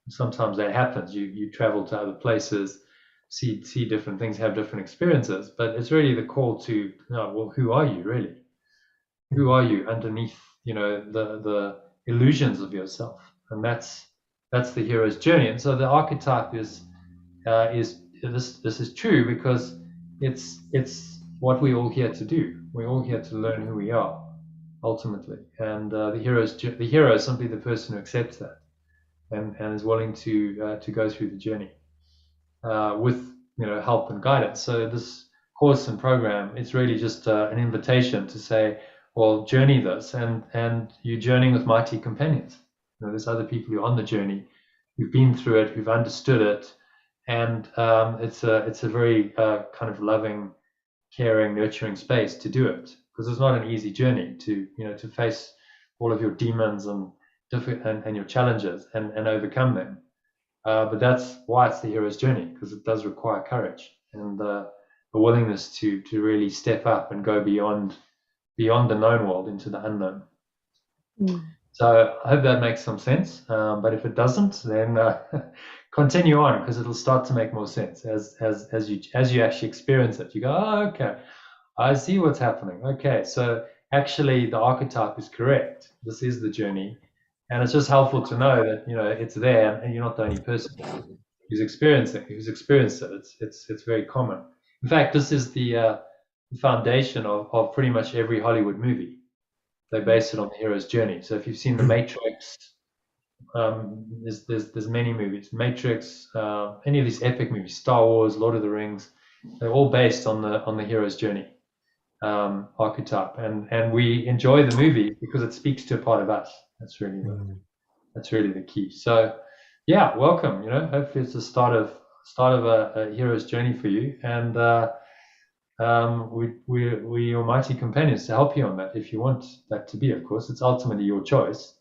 Sometimes that happens. You travel to other places, see different things, have different experiences, but it's really the call to, well, who are you really? Who are you underneath, the illusions of yourself? And that's the hero's journey. And so the archetype is this is true because it's what we're all here to do. We're all here to learn who we are, ultimately. And the hero is simply the person who accepts that and is willing to go through the journey with help and guidance. So this course and program, it's really just an invitation to say, well, journey this, and you're journeying with mighty companions. There's other people who are on the journey, who've been through it, who've understood it, and it's a very kind of loving, caring, nurturing space to do it, because it's not an easy journey to face all of your demons and your challenges and overcome them. But that's why it's the hero's journey, because it does require courage and the willingness to really step up and go beyond the known world into the unknown. So I hope that makes some sense. But if it doesn't, then continue on, because it'll start to make more sense as you actually experience it. You go, oh, okay, I see what's happening. Okay, so actually the archetype is correct. This is the journey. And it's just helpful to know that it's there, and you're not the only person who's experienced it. It's very common. In fact, this is the foundation of pretty much every Hollywood movie. They base it on the hero's journey. So if you've seen The Matrix, there's many movies. Matrix, any of these epic movies, Star Wars, Lord of the Rings, they're all based on the hero's journey archetype, and we enjoy the movie because it speaks to a part of us. That's really the key. So yeah, welcome. Hopefully it's the start of a hero's journey for you, and we're your mighty companions to help you on that, if you want that to be. Of course, it's ultimately your choice,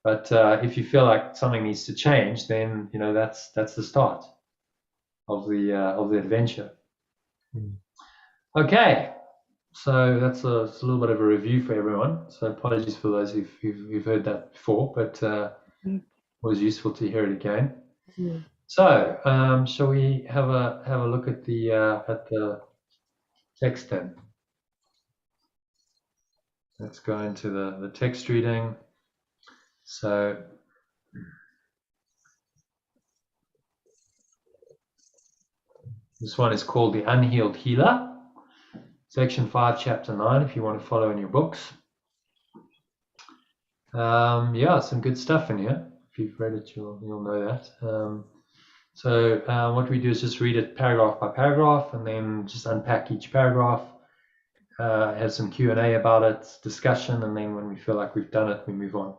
but if you feel like something needs to change, then that's the start of the adventure. Okay. So that's it's a little bit of a review for everyone. So apologies for those who've heard that before, but it was useful to hear it again. So shall we have a look at the text then? Let's go into the text reading. So this one is called The Unhealed Healer, section 5, chapter 9, if you want to follow in your books. Yeah, some good stuff in here. If you've read it, you'll know that. So what we do is just read it paragraph by paragraph and then just unpack each paragraph, have some Q&A about it, discussion, and then when we feel like we've done it, we move on.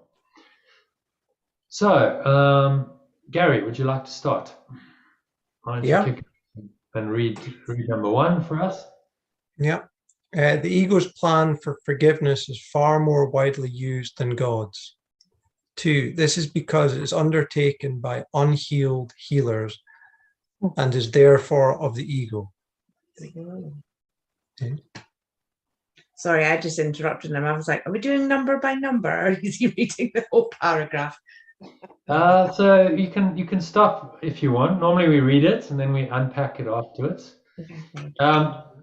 So, Gary, would you like to start? Why don't you kick and read number 1 for us? Yeah. The ego's plan for forgiveness is far more widely used than God's. 2, this is because it is undertaken by unhealed healers and is therefore of the ego. Sorry, I just interrupted him. I was like, are we doing number by number, or is he reading the whole paragraph? So you can stop if you want. Normally we read it and then we unpack it afterwards. Okay.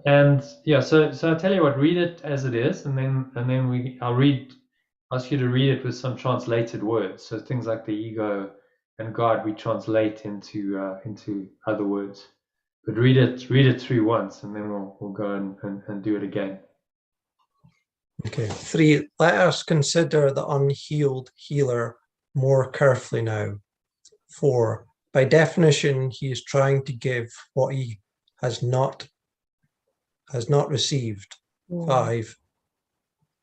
And yeah, so I tell you what, read it as it is, and then I'll ask you to read it with some translated words. So things like the ego and God, we translate into other words. But read it through once, and then we'll go and do it again. Okay. 3, let us consider the unhealed healer more carefully now. 4, by definition, he is trying to give what he has not received. 5,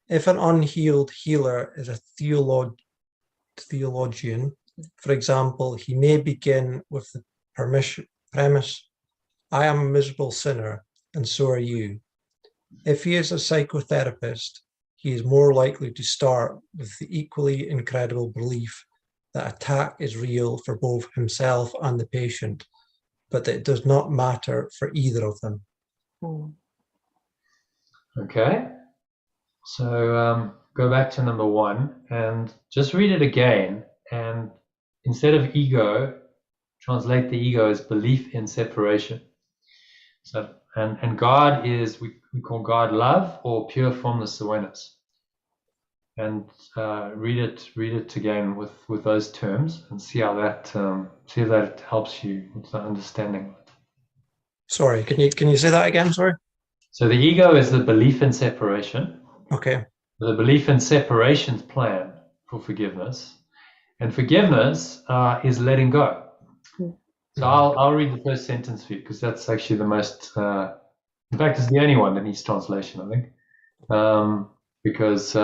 if an unhealed healer is a theologian, for example, he may begin with the premise, I am a miserable sinner, and so are you. If he is a psychotherapist, he is more likely to start with the equally incredible belief that attack is real for both himself and the patient, but that it does not matter for either of them. Okay. So go back to number 1 and just read it again. And instead of ego, translate the ego as belief in separation. So and God is we call God love or pure formless awareness. And read it again with those terms and see how that see if that helps you with the understanding. Sorry, can you say that again? Sorry. So the ego is the belief in separation. Okay. The belief in separation's plan for forgiveness, and forgiveness is letting go. So I'll read the first sentence for you because that's actually the most. In fact, it's the only one that needs translation, I think, because.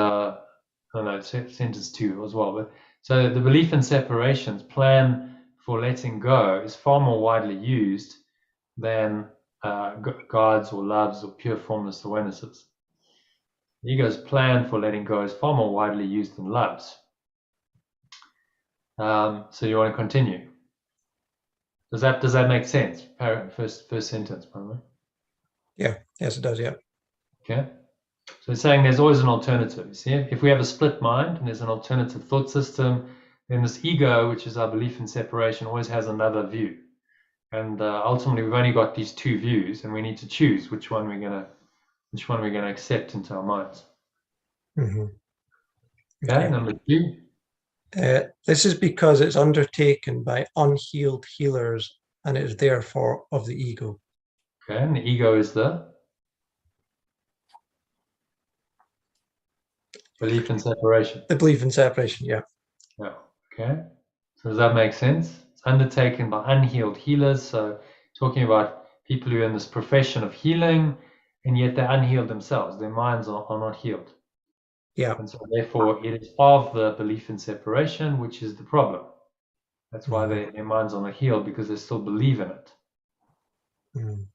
No, sentence 2 as well. But so the belief in separation's plan for letting go is far more widely used than God's or love's or pure formless awarenesses. The ego's plan for letting go is far more widely used than love's. So you want to continue? Does that make sense? First sentence, by the way. Yeah. Yes, it does. Yeah. Okay. So it's saying there's always an alternative. You see, if we have a split mind and there's an alternative thought system, then this ego, which is our belief in separation, always has another view. And ultimately, we've only got these 2 views, and we need to choose which one we're gonna accept into our minds. Mm-hmm. Okay, number 2. This is because it's undertaken by unhealed healers, and it is therefore of the ego. Okay, and the ego is the belief in separation. The belief in separation, yeah. Yeah. Okay. So does that make sense? It's undertaken by unhealed healers. So talking about people who are in this profession of healing, and yet they're unhealed themselves. Their minds are not healed. Yeah. And so therefore it is of the belief in separation, which is the problem. That's why their minds are not healed, because they still believe in it. And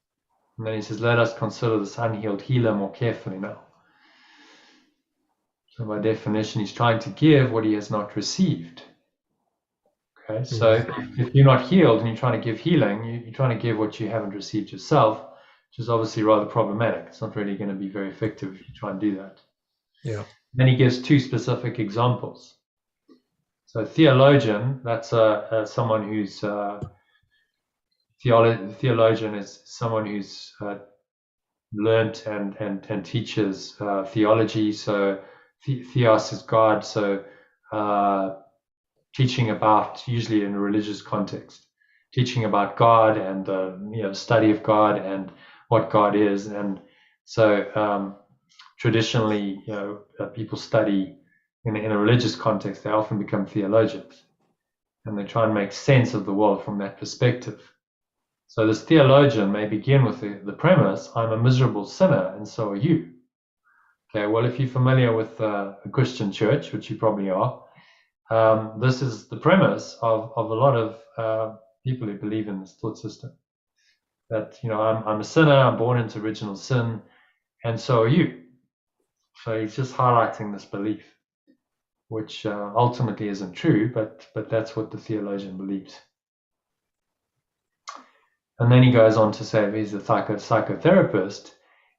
then he says, let us consider this unhealed healer more carefully now. So by definition, he's trying to give what he has not received. Okay, so if you're not healed and you're trying to give healing, you're trying to give what you haven't received yourself, which is obviously rather problematic. It's not really going to be very effective if you try and do that. Yeah. Then he gives two specific examples. So theologian, that's someone who's theologian is someone who's learnt and teaches theology. So theos is God. So teaching about, usually in a religious context, teaching about God and the study of God and what God is. And so traditionally, people study in a religious context. They often become theologians, and they try and make sense of the world from that perspective. So this theologian may begin with the premise, I'm a miserable sinner, and so are you. Okay, well, if you're familiar with a Christian church, which you probably are, this is the premise of a lot of people who believe in this thought system. That, I'm a sinner, I'm born into original sin, and so are you. So he's just highlighting this belief, which ultimately isn't true, but that's what the theologian believes. And then he goes on to say if he's a psychotherapist,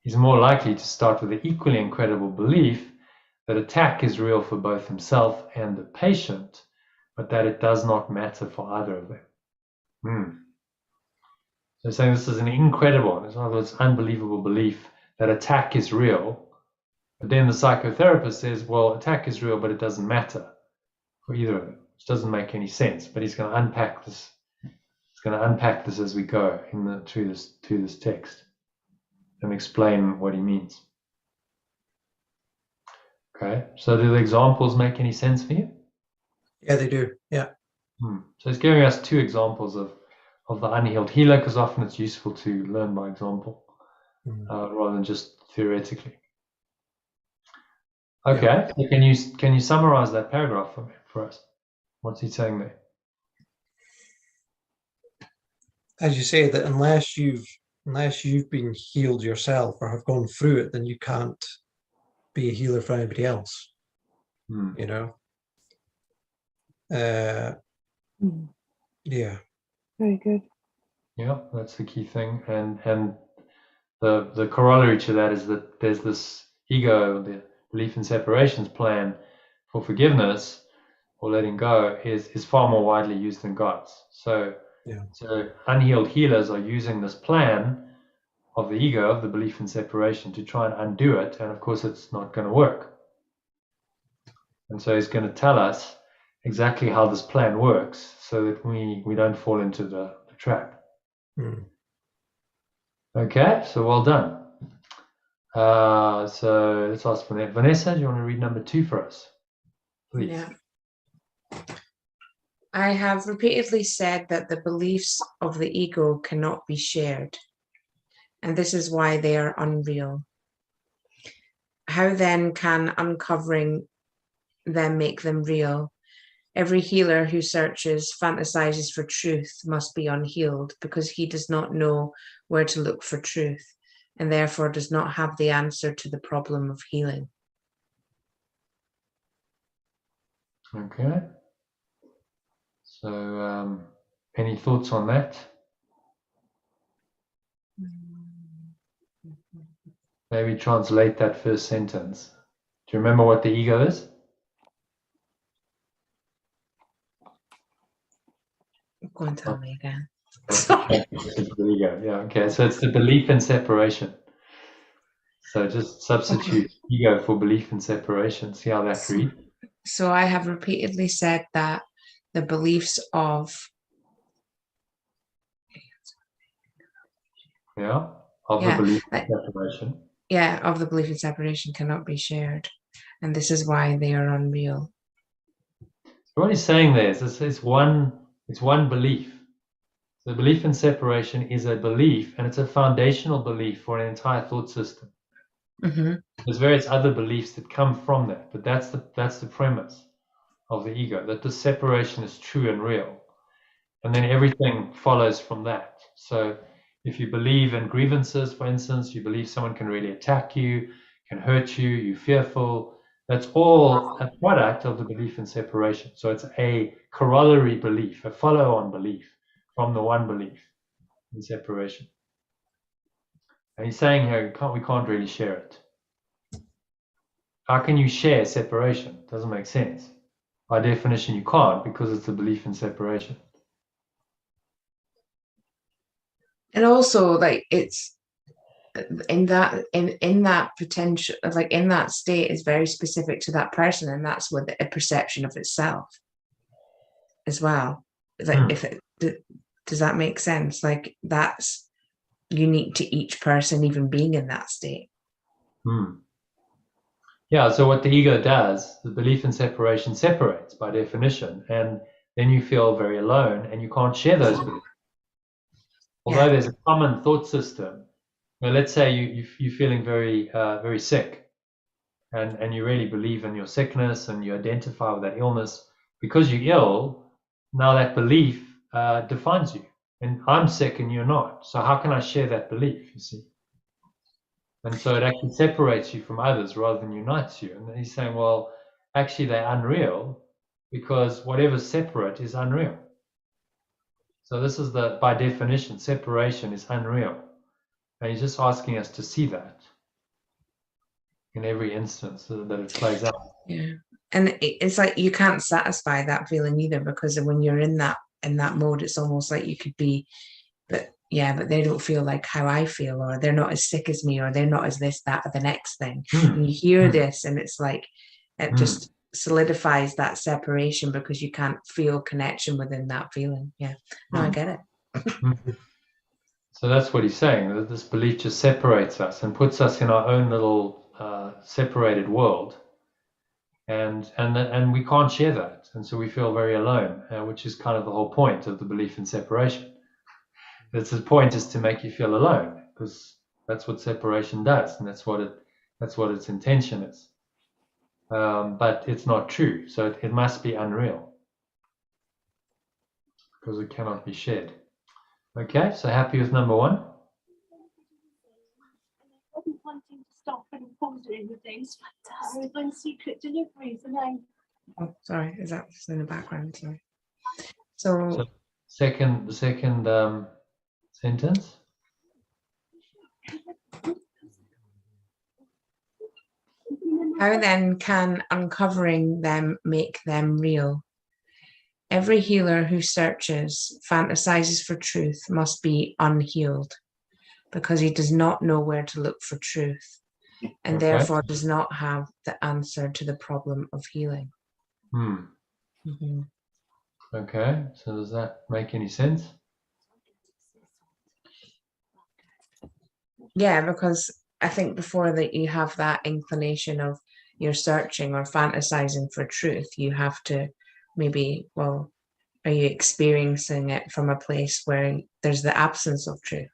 he's more likely to start with the equally incredible belief that attack is real for both himself and the patient, but that it does not matter for either of them. So saying this is an incredible, in other words, unbelievable belief that attack is real. But then the psychotherapist says, well, attack is real, but it doesn't matter for either of them, which doesn't make any sense. But he's going to unpack this. He's going to unpack this as we go through this text and explain what he means. Okay, so do the examples make any sense for you? Yeah, they do. Yeah. So he's giving us two examples of the unhealed healer, because often it's useful to learn by example rather than just theoretically. Okay, Yeah. so can you summarize that paragraph for us? What's he saying there? As you say, that unless you've been healed yourself or have gone through it, then you can't be a healer for anybody else. You know. Yeah. Very good. Yeah, that's the key thing, and the corollary to that is that there's this ego, the belief in separations plan for forgiveness or letting go is far more widely used than God's. So unhealed healers are using this plan of the ego, of the belief in separation, to try and undo it, and of course it's not going to work. And so he's going to tell us exactly how this plan works so that we don't fall into the trap. Okay, so well done. So let's ask Vanessa, do you want to read number 2 for us, please? Yeah. I have repeatedly said that the beliefs of the ego cannot be shared, and this is why they are unreal. How then can uncovering them make them real? Every healer who searches, fantasizes for truth must be unhealed, because he does not know where to look for truth, and therefore does not have the answer to the problem of healing. Okay. So any thoughts on that? Maybe translate that first sentence. Do you remember what the ego is? Go and tell me again. The ego. Yeah, okay. So it's the belief in separation. So just substitute ego for belief in separation. See how that reads? So I have repeatedly said that the beliefs of the belief in separation. Yeah, of the belief in separation cannot be shared, and this is why they are unreal. So what he's saying there is it's one belief. The belief in separation is a belief, and it's a foundational belief for an entire thought system. There's various other beliefs that come from that, but that's the premise of the ego, that the separation is true and real, and then everything follows from that. So if you believe in grievances, for instance, you believe someone can really attack you, can hurt you, you're fearful, that's all a product of the belief in separation. So it's a corollary belief, a follow-on belief from the one belief in separation. And he's saying here, we can't really share it. How can you share separation? Doesn't make sense. By definition, you can't, because it's a belief in separation. And also, like, it's in that potential, like in that state, is very specific to that person, and that's with a perception of itself as well. Like, if it does that make sense? Like, that's unique to each person, even being in that state. Yeah, so what the ego does, the belief in separation separates by definition, and then you feel very alone and you can't share those beliefs. Although there's a common thought system, well, let's say you're feeling very very sick, and you really believe in your sickness and you identify with that illness. Because you're ill, now that belief defines you. And I'm sick and you're not. So how can I share that belief, you see? And so it actually separates you from others rather than unites you. And he's saying, well, actually they're unreal, because whatever's separate is unreal. So this is by definition, separation is unreal. And he's just asking us to see that in every instance so that it plays out. Yeah. And it's like you can't satisfy that feeling either, because when you're in that mode, it's almost like you could be, but they don't feel like how I feel, or they're not as sick as me, or they're not as this, that, or the next thing. And you hear this, and it's like it just solidifies that separation, because you can't feel connection within that feeling. Yeah, no, I get it. So that's what he's saying, that this belief just separates us and puts us in our own little separated world, and we can't share that, and so we feel very alone, which is kind of the whole point of the belief in separation. The point is to make you feel alone, because that's what separation does, and that's what its intention is. But it's not true, so it must be unreal, because it cannot be shared. Okay, so happy with number one? I wasn't wanting to stop and ordering the things, but I was on secret deliveries, and Oh, sorry, is that in the background? Sorry. So the second sentence. How then can uncovering them make them real? Every healer who searches, fantasizes for truth, must be unhealed, because he does not know where to look for truth, and therefore does not have the answer to the problem of healing. Okay, so does that make any sense? Yeah, because I think before that you have that inclination of you're searching or fantasizing for truth, you have to maybe, well, are you experiencing it from a place where there's the absence of truth?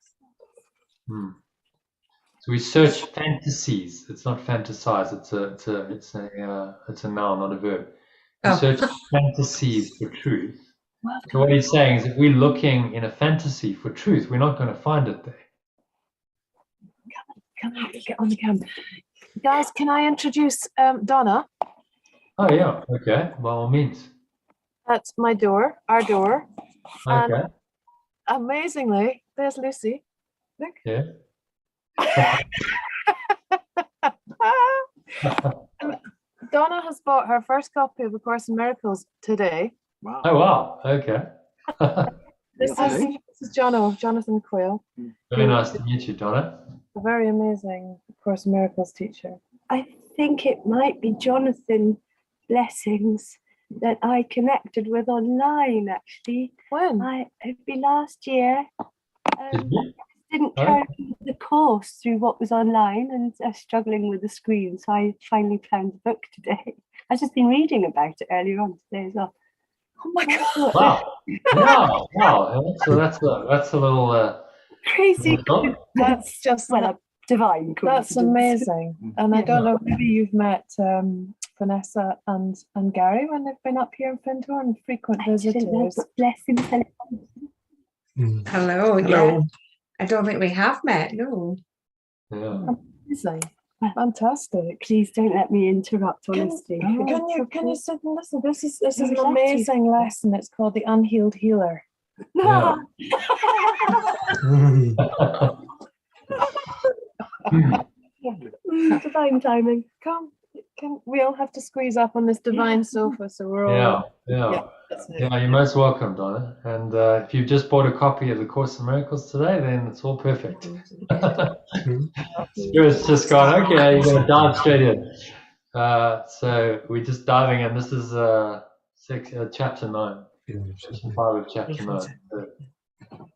So we search fantasies. It's not fantasize. It's a noun, not a verb. We search fantasies for truth. So what he's saying is, if we're looking in a fantasy for truth, we're not going to find it there. come on, get on the camera. Guys, can I introduce Donna? Oh yeah, okay, by all means. That's my door, our door. Okay. And amazingly, there's Lucy. Look. Yeah. Donna has bought her first copy of A Course in Miracles today. Wow. Oh wow, okay. This is Jonathan Quill. Very nice to meet you, Donna. A very amazing Course in Miracles teacher. I think it might be Jonathan Blessings that I connected with online, actually. When? It'd be last year. Didn't carry the course through what was online, and I was struggling with the screen, so I finally found the book today. I've just been reading about it earlier on today as well. Oh my God! Wow! Wow! So that's a little crazy. That's just divine. That's amazing. And I don't know, maybe you've met Vanessa and Gary when they've been up here in Findhorn, frequent visitors. Blessings. Hello. Yeah. I don't think we have met. No. Yeah. Amazing. Fantastic. Please don't let me interrupt, honestly. Can you sit and listen? This is an amazing lesson. It's called The Unhealed Healer. Yeah. Divine timing. Come, can we all have to squeeze up on this divine sofa so we're all. That's it. Yeah, you're most welcome, Donna. And if you've just bought a copy of the Course in Miracles today, then it's all perfect. Spirit's just gone, okay, you're going to dive straight in. So we're just diving in. This is chapter 9, section 5 of chapter 9.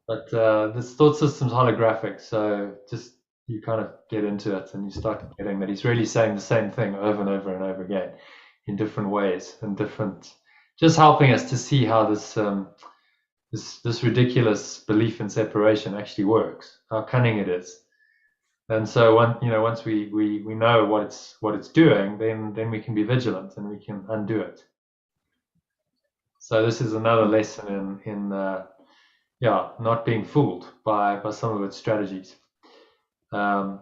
But this thought system's holographic, so just you kind of get into it and you start getting that he's really saying the same thing over and over and over again in different ways and different, just helping us to see how this this ridiculous belief in separation actually works, how cunning it is. And so once we know what it's doing, then we can be vigilant and we can undo it. So this is another lesson in not being fooled by some of its strategies. So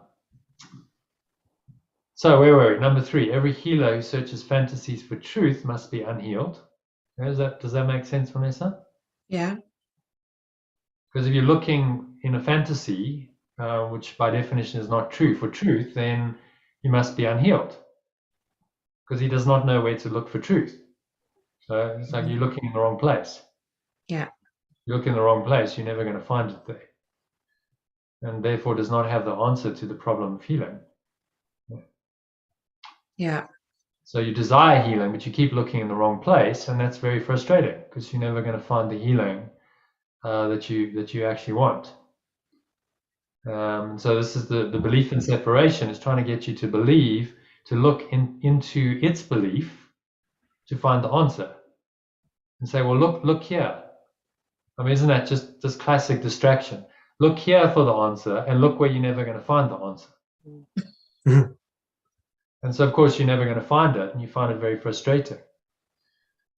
where were we? Number 3, every healer who searches fantasies for truth must be unhealed. Does that make sense, Vanessa? Yeah. Because if you're looking in a fantasy, which by definition is not true, for truth, then you must be unhealed. Because he does not know where to look for truth. So it's like you're looking in the wrong place. Yeah. You look in the wrong place, you're never going to find it there. And therefore does not have the answer to the problem of healing. Yeah. So you desire healing, but you keep looking in the wrong place, and that's very frustrating because you're never going to find the healing that you actually want. So this is the belief in separation is trying to get you to believe, to look into its belief to find the answer, and say, well, look here. I mean, isn't that just this classic distraction? Look here for the answer, and look where you're never going to find the answer. And so, of course, you're never going to find it, and you find it very frustrating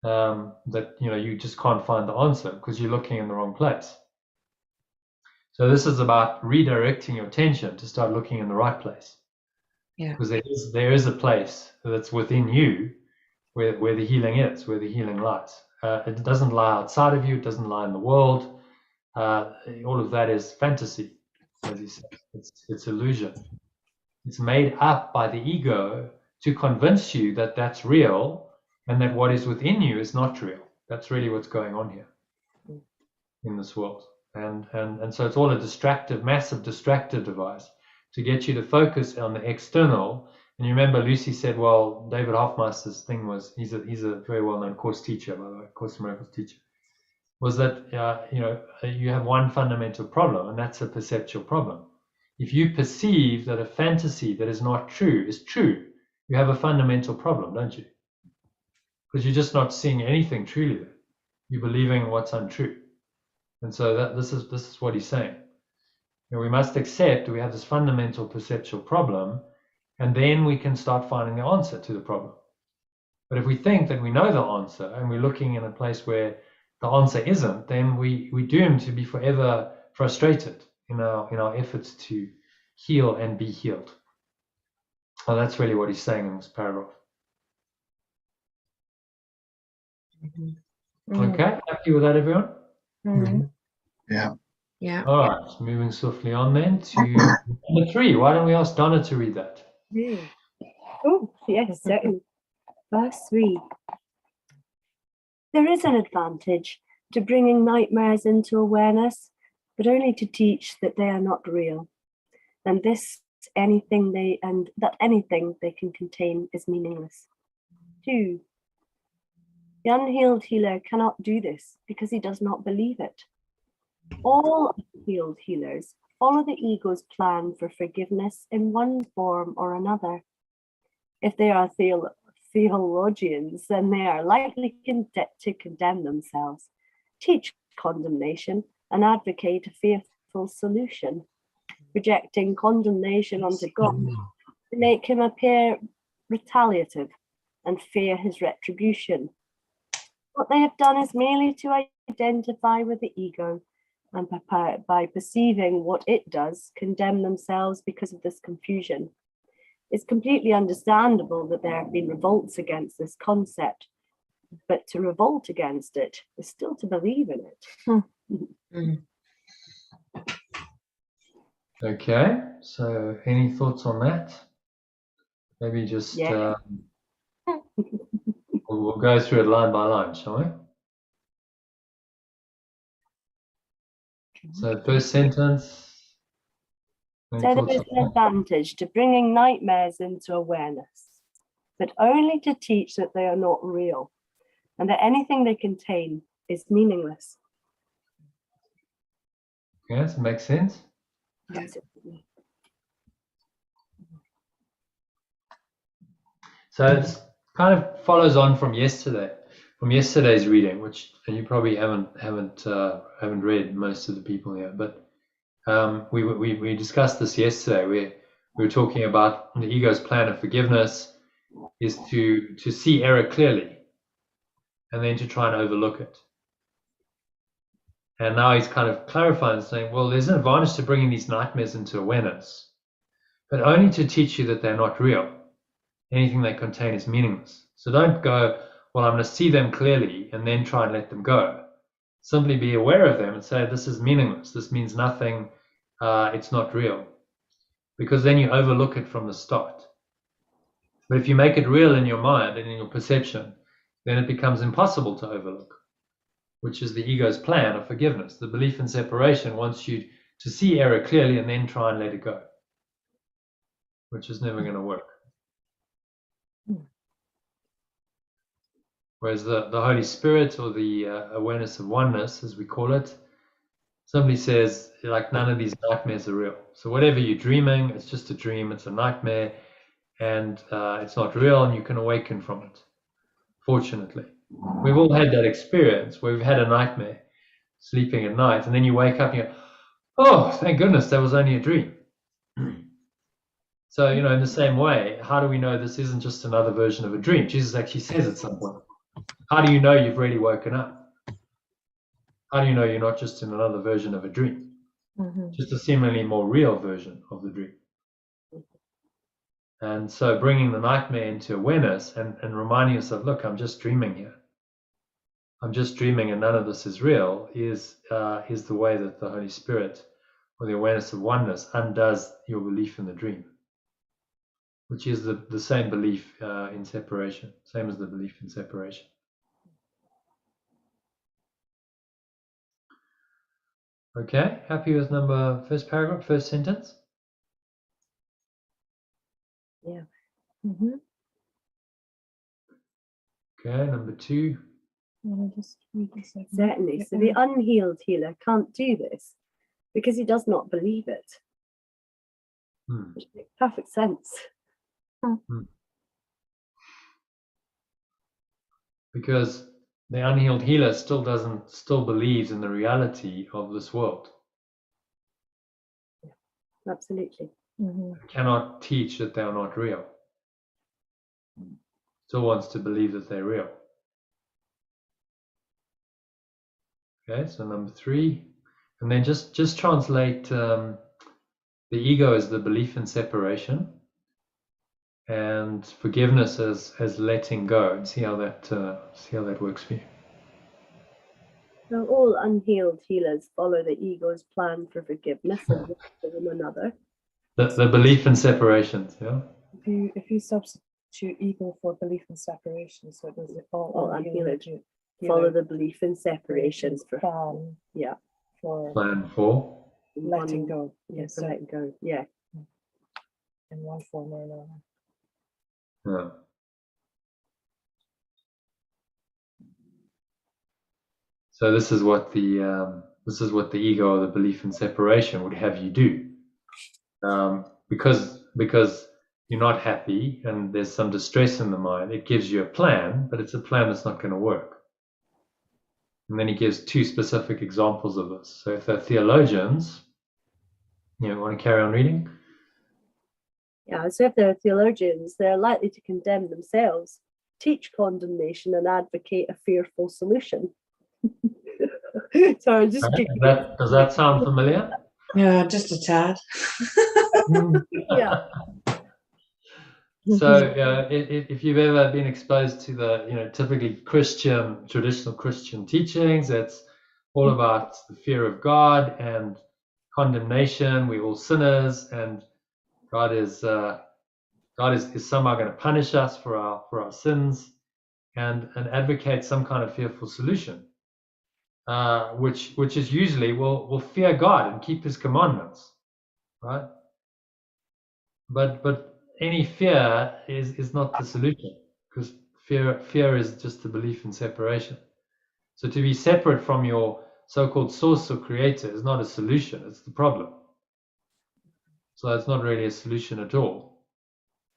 that you just can't find the answer because you're looking in the wrong place. So this is about redirecting your attention to start looking in the right place. Yeah. Because there is a place that's within you where the healing is, where the healing lies. It doesn't lie outside of you. It doesn't lie in the world. All of that is fantasy, as he said. It's illusion. It's made up by the ego to convince you that that's real and that what is within you is not real. That's really what's going on here in this world. And so it's all a massive distractive device to get you to focus on the external. And you remember Lucy said, well, David Hoffmeister's thing was, he's a very well-known Course teacher, by the way, Course in Miracles teacher, was that you have one fundamental problem, and that's a perceptual problem. If you perceive that a fantasy that is not true is true, you have a fundamental problem, don't you? Because you're just not seeing anything truly there. You're believing what's untrue. And so this is what he's saying. We must accept we have this fundamental perceptual problem, and then we can start finding the answer to the problem. But if we think that we know the answer and we're looking in a place where the answer isn't, then we're doomed to be forever frustrated in our efforts to heal and be healed. Well, that's really what he's saying in this paragraph. Okay, happy with that, everyone? Yeah. Yeah. All right, moving swiftly on then to number 3. Why don't we ask Donna to read that? Oh, yes, certainly. Verse 3. There is an advantage to bringing nightmares into awareness, but only to teach that they are not real, and anything they can contain is meaningless. 2. The unhealed healer cannot do this because he does not believe it. All healed healers follow the ego's plan for forgiveness in one form or another. If they are theologians, then they are likely to condemn themselves, teach condemnation, and advocate a fearful solution, projecting condemnation onto God to make him appear retaliative and fear his retribution. What they have done is merely to identify with the ego, and by perceiving what it does, condemn themselves because of this confusion. It's completely understandable that there have been revolts against this concept, but to revolt against it is still to believe in it. Okay, So any thoughts on that? Maybe just Yeah. we'll go through it line by line, shall we? So first sentence. Any So there thoughts is on an advantage to bringing nightmares into awareness, but only to teach that they are not real and that anything they contain is meaningless. that? Yes, it makes sense. Absolutely. So it kind of follows on from yesterday's reading, which and you probably haven't read, most of the people here, but we discussed this yesterday. We were talking about the ego's plan of forgiveness is to see error clearly, and then to try and overlook it. And now he's kind of clarifying, saying, well, there's an advantage to bringing these nightmares into awareness, but only to teach you that they're not real. Anything they contain is meaningless. So don't go, well, I'm going to see them clearly and then try and let them go. Simply be aware of them and say, this is meaningless. This means nothing. It's not real. Because then you overlook it from the start. But if you make it real in your mind and in your perception, then it becomes impossible to overlook, which is the ego's plan of forgiveness. The belief in separation wants you to see error clearly and then try and let it go, which is never going to work. Whereas the Holy Spirit, or the awareness of oneness, as we call it, simply says, like, none of these nightmares are real. So whatever you're dreaming, it's just a dream, it's a nightmare, and it's not real, and you can awaken from it. Fortunately, we've all had that experience where we've had a nightmare, sleeping at night, and then you wake up and you go, oh, thank goodness, that was only a dream. So, in the same way, how do we know this isn't just another version of a dream? Jesus actually says at some point, how do you know you've really woken up? How do you know you're not just in another version of a dream? Just a seemingly more real version of the dream. And so bringing the nightmare into awareness and reminding yourself, look, I'm just dreaming here. I'm just dreaming and none of this is real is the way that the Holy Spirit, or the awareness of oneness, undoes your belief in the dream, which is the same belief in separation, same as the belief in separation. Okay, happy with first paragraph, first sentence? Yeah. Okay, number 2. Just read this second. Certainly. So the unhealed healer can't do this because he does not believe it. Which makes perfect sense. Because the unhealed healer still believes in the reality of this world. Absolutely. Cannot teach that they are not real. Still wants to believe that they're real. Okay, so number 3, and then just translate the ego as the belief in separation, and forgiveness as letting go, and see how that works for you. So all unhealed healers follow the ego's plan for forgiveness and for one another. The belief in separations, yeah. If you substitute ego for belief in separation, so does it all unhealed follow the belief in separation for plan? Yeah. For plan for letting go. Yes, for letting go. Yeah. In one form or another. Yeah. So this is what the ego, or the belief in separation, would have you do, because you're not happy and there's some distress in the mind. It gives you a plan, but it's a plan that's not going to work. And then he gives 2 specific examples of this. So if they're theologians, want to carry on reading? Yeah, so if they're theologians, they're likely to condemn themselves, teach condemnation, and advocate a fearful solution. So just does that sound familiar? Yeah, just a tad. Yeah. So if you've ever been exposed to the typically traditional Christian teachings, that's all about the fear of God and condemnation. We're all sinners, and God is somehow going to punish us for our sins, and advocate some kind of fearful solution, which is usually will fear God and keep His commandments, right? But any fear is not the solution, because fear is just a belief in separation. So to be separate from your so-called source or creator is not a solution, it's the problem. So it's not really a solution at all.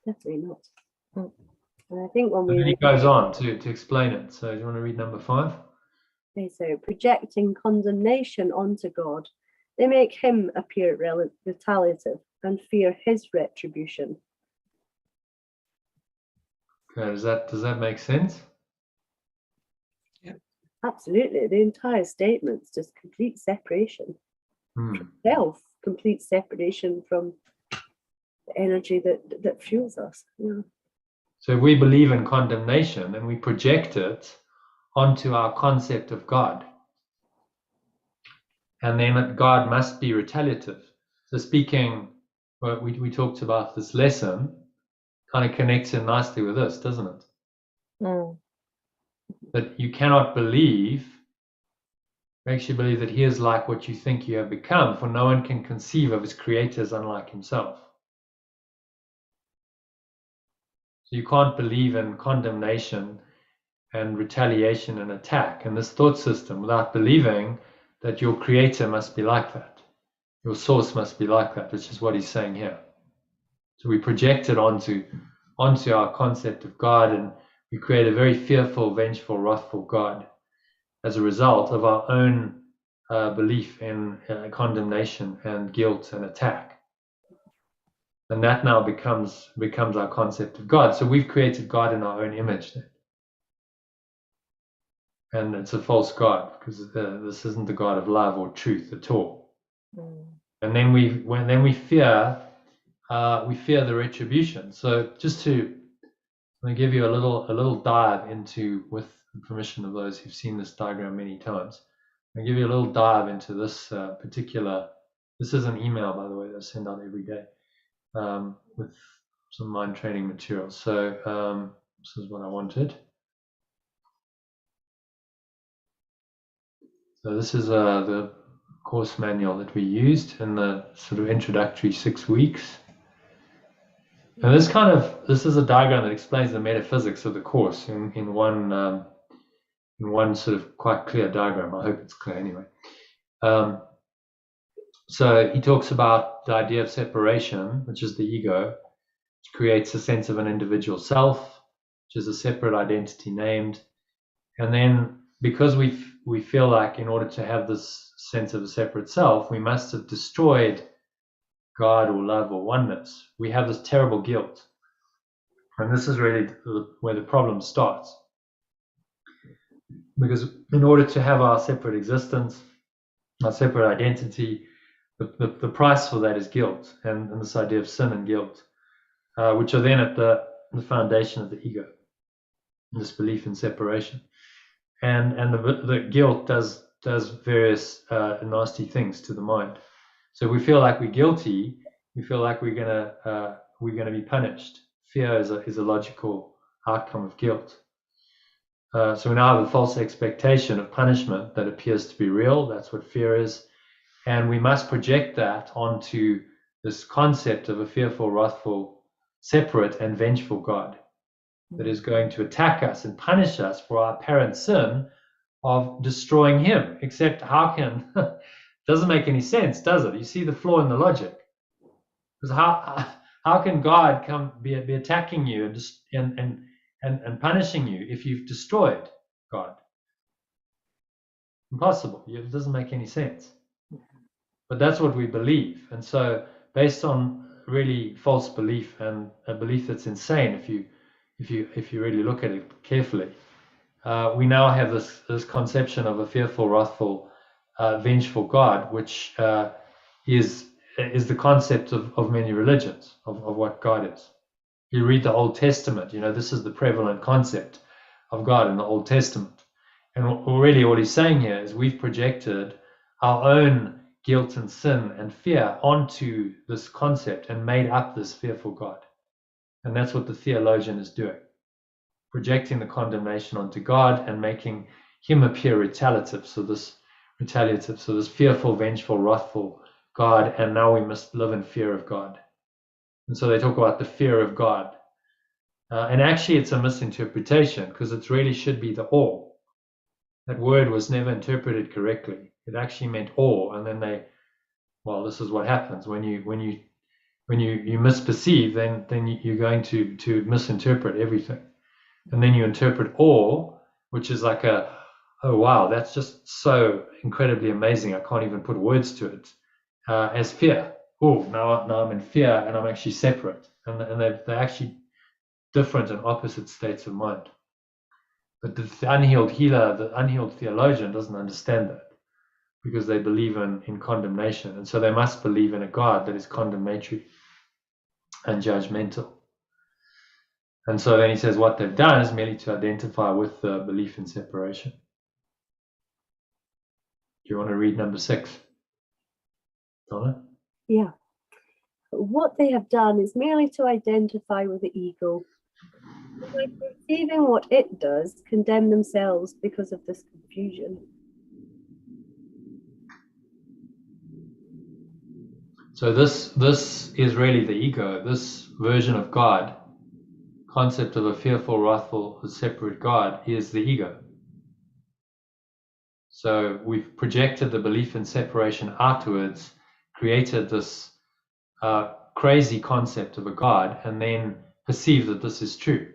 Definitely not. And I think when And then we he goes on to explain it. So do you want to read number 5? okay, so projecting condemnation onto God, they make Him appear retaliative and fear His retribution. Okay, does that make sense? Absolutely, the entire statement's just complete separation. Self, complete separation from the energy that fuels us. Yeah. So if we believe in condemnation and we project it onto our concept of God, and then God must be retaliative. So speaking, well, we talked about this lesson, kind of connects in nicely with this, doesn't it? That you cannot believe, makes you believe that He is like what you think you have become, for no one can conceive of his creator as unlike himself. So you can't believe in condemnation and retaliation and attack and this thought system without believing that your creator must be like that. Your source must be like that, which is what he's saying here. So we project it onto our concept of God, and we create a very fearful, vengeful, wrathful God as a result of our own belief in condemnation and guilt and attack. And that now becomes our concept of God. So we've created God in our own image then. And it's a false God, because this isn't the God of love or truth at all. And then we fear the retribution. So just I'm going to give you a little dive into, with the permission of those who've seen this diagram many times, I'm going to give you a little dive into this particular. This is an email, by the way, that I send out every day with some mind training material. So this is what I wanted. So this is the course manual that we used in the sort of introductory 6 weeks. And this is a diagram that explains the metaphysics of the course in one sort of quite clear diagram. I hope it's clear anyway. So he talks about the idea of separation, which is the ego, which creates a sense of an individual self, which is a separate identity named. And then because we feel like in order to have this sense of a separate self, we must have destroyed God or love or oneness. We have this terrible guilt. And this is really where the problem starts. Because in order to have our separate existence, our separate identity, the price for that is guilt and this idea of sin and guilt, which are then at the foundation of the ego, this belief in separation. And the guilt does various nasty things to the mind. So we feel like we're guilty. We feel like we're gonna be punished. Fear is a logical outcome of guilt. So we now have a false expectation of punishment that appears to be real. That's what fear is, and we must project that onto this concept of a fearful, wrathful, separate, and vengeful God that is going to attack us and punish us for our apparent sin of destroying Him. Except doesn't make any sense, does it? You see the flaw in the logic. Because how can God come be attacking you and punishing you if you've destroyed God? Impossible. It doesn't make any sense. But that's what we believe. And so based on really false belief, and a belief that's insane if you really look at it carefully, we now have this conception of a fearful, wrathful, vengeful God, which is the concept of many religions of what God is. You read the Old Testament, this is the prevalent concept of God in the Old Testament. And really what he's saying here is we've projected our own guilt and sin and fear onto this concept and made up this fearful God. And that's what the theologian is doing, projecting the condemnation onto God and making him appear retaliative. So this fearful, vengeful, wrathful God, and now we must live in fear of God. And so they talk about the fear of God. And actually it's a misinterpretation, because it really should be the awe. That word was never interpreted correctly. It actually meant awe, and then this is what happens when you misperceive, then you're going to misinterpret everything. And then you interpret awe, which is like oh wow, that's just so incredibly amazing, I can't even put words to it, as fear. Oh, now I'm in fear and I'm actually separate. And they're actually different and opposite states of mind. But the unhealed healer, the unhealed theologian doesn't understand that, because they believe in condemnation. And so they must believe in a God that is condemnatory and judgmental. And so then he says what they've done is merely to identify with the belief in separation. Do you want to read number 6? Donna? Yeah. What they have done is merely to identify with the ego. By perceiving what it does, condemn themselves because of this confusion. So this is really the ego, this version of God, concept of a fearful, wrathful, separate God, is the ego. So we've projected the belief in separation outwards, created this crazy concept of a God, and then perceive that this is true,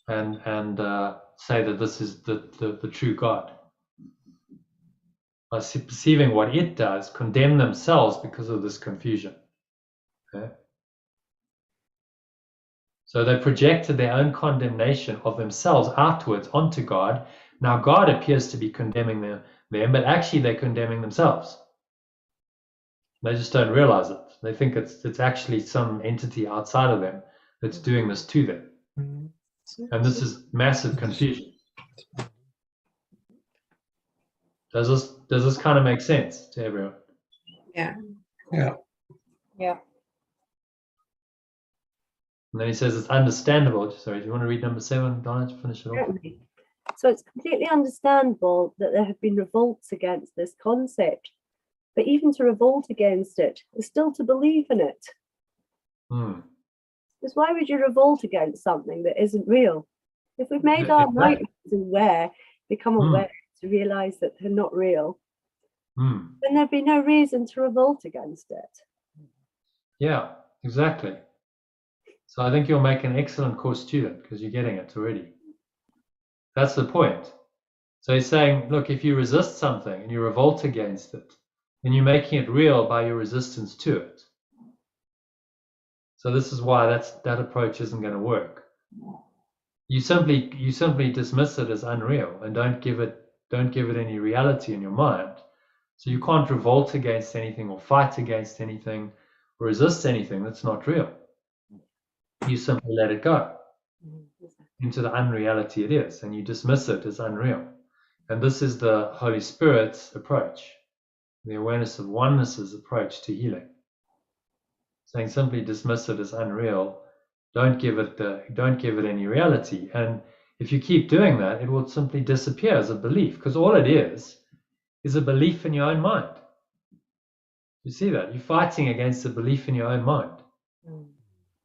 and say that this is the true God. By perceiving what it does, condemn themselves because of this confusion. Okay? So they projected their own condemnation of themselves outwards onto God. Now God appears to be condemning them, but actually they're condemning themselves. They just don't realize it. They think it's actually some entity outside of them that's doing this to them. And this is massive confusion. Does this kind of make sense to everyone? Yeah. Yeah. Yeah. And then he says it's understandable. Sorry, do you want to read number 7, Donna, to finish it off? Certainly. So it's completely understandable that there have been revolts against this concept. But even to revolt against it is still to believe in it. Because why would you revolt against something that isn't real? If we've made our mind aware, become aware to realize that they're not real, then there'd be no reason to revolt against it. Yeah, exactly. So I think you'll make an excellent course student, because you're getting it already. That's the point. So he's saying, look, if you resist something and you revolt against it, then you're making it real by your resistance to it. So this is why that approach isn't going to work. You simply dismiss it as unreal and don't give it any reality in your mind. So you can't revolt against anything or fight against anything or resist anything that's not real. You simply let it go into the unreality it is, and you dismiss it as unreal. And this is the Holy Spirit's approach, the awareness of oneness's approach to healing. Saying simply dismiss it as unreal, don't give it any reality. And if you keep doing that, it will simply disappear as a belief, because all it is a belief in your own mind. You see that? You're fighting against a belief in your own mind.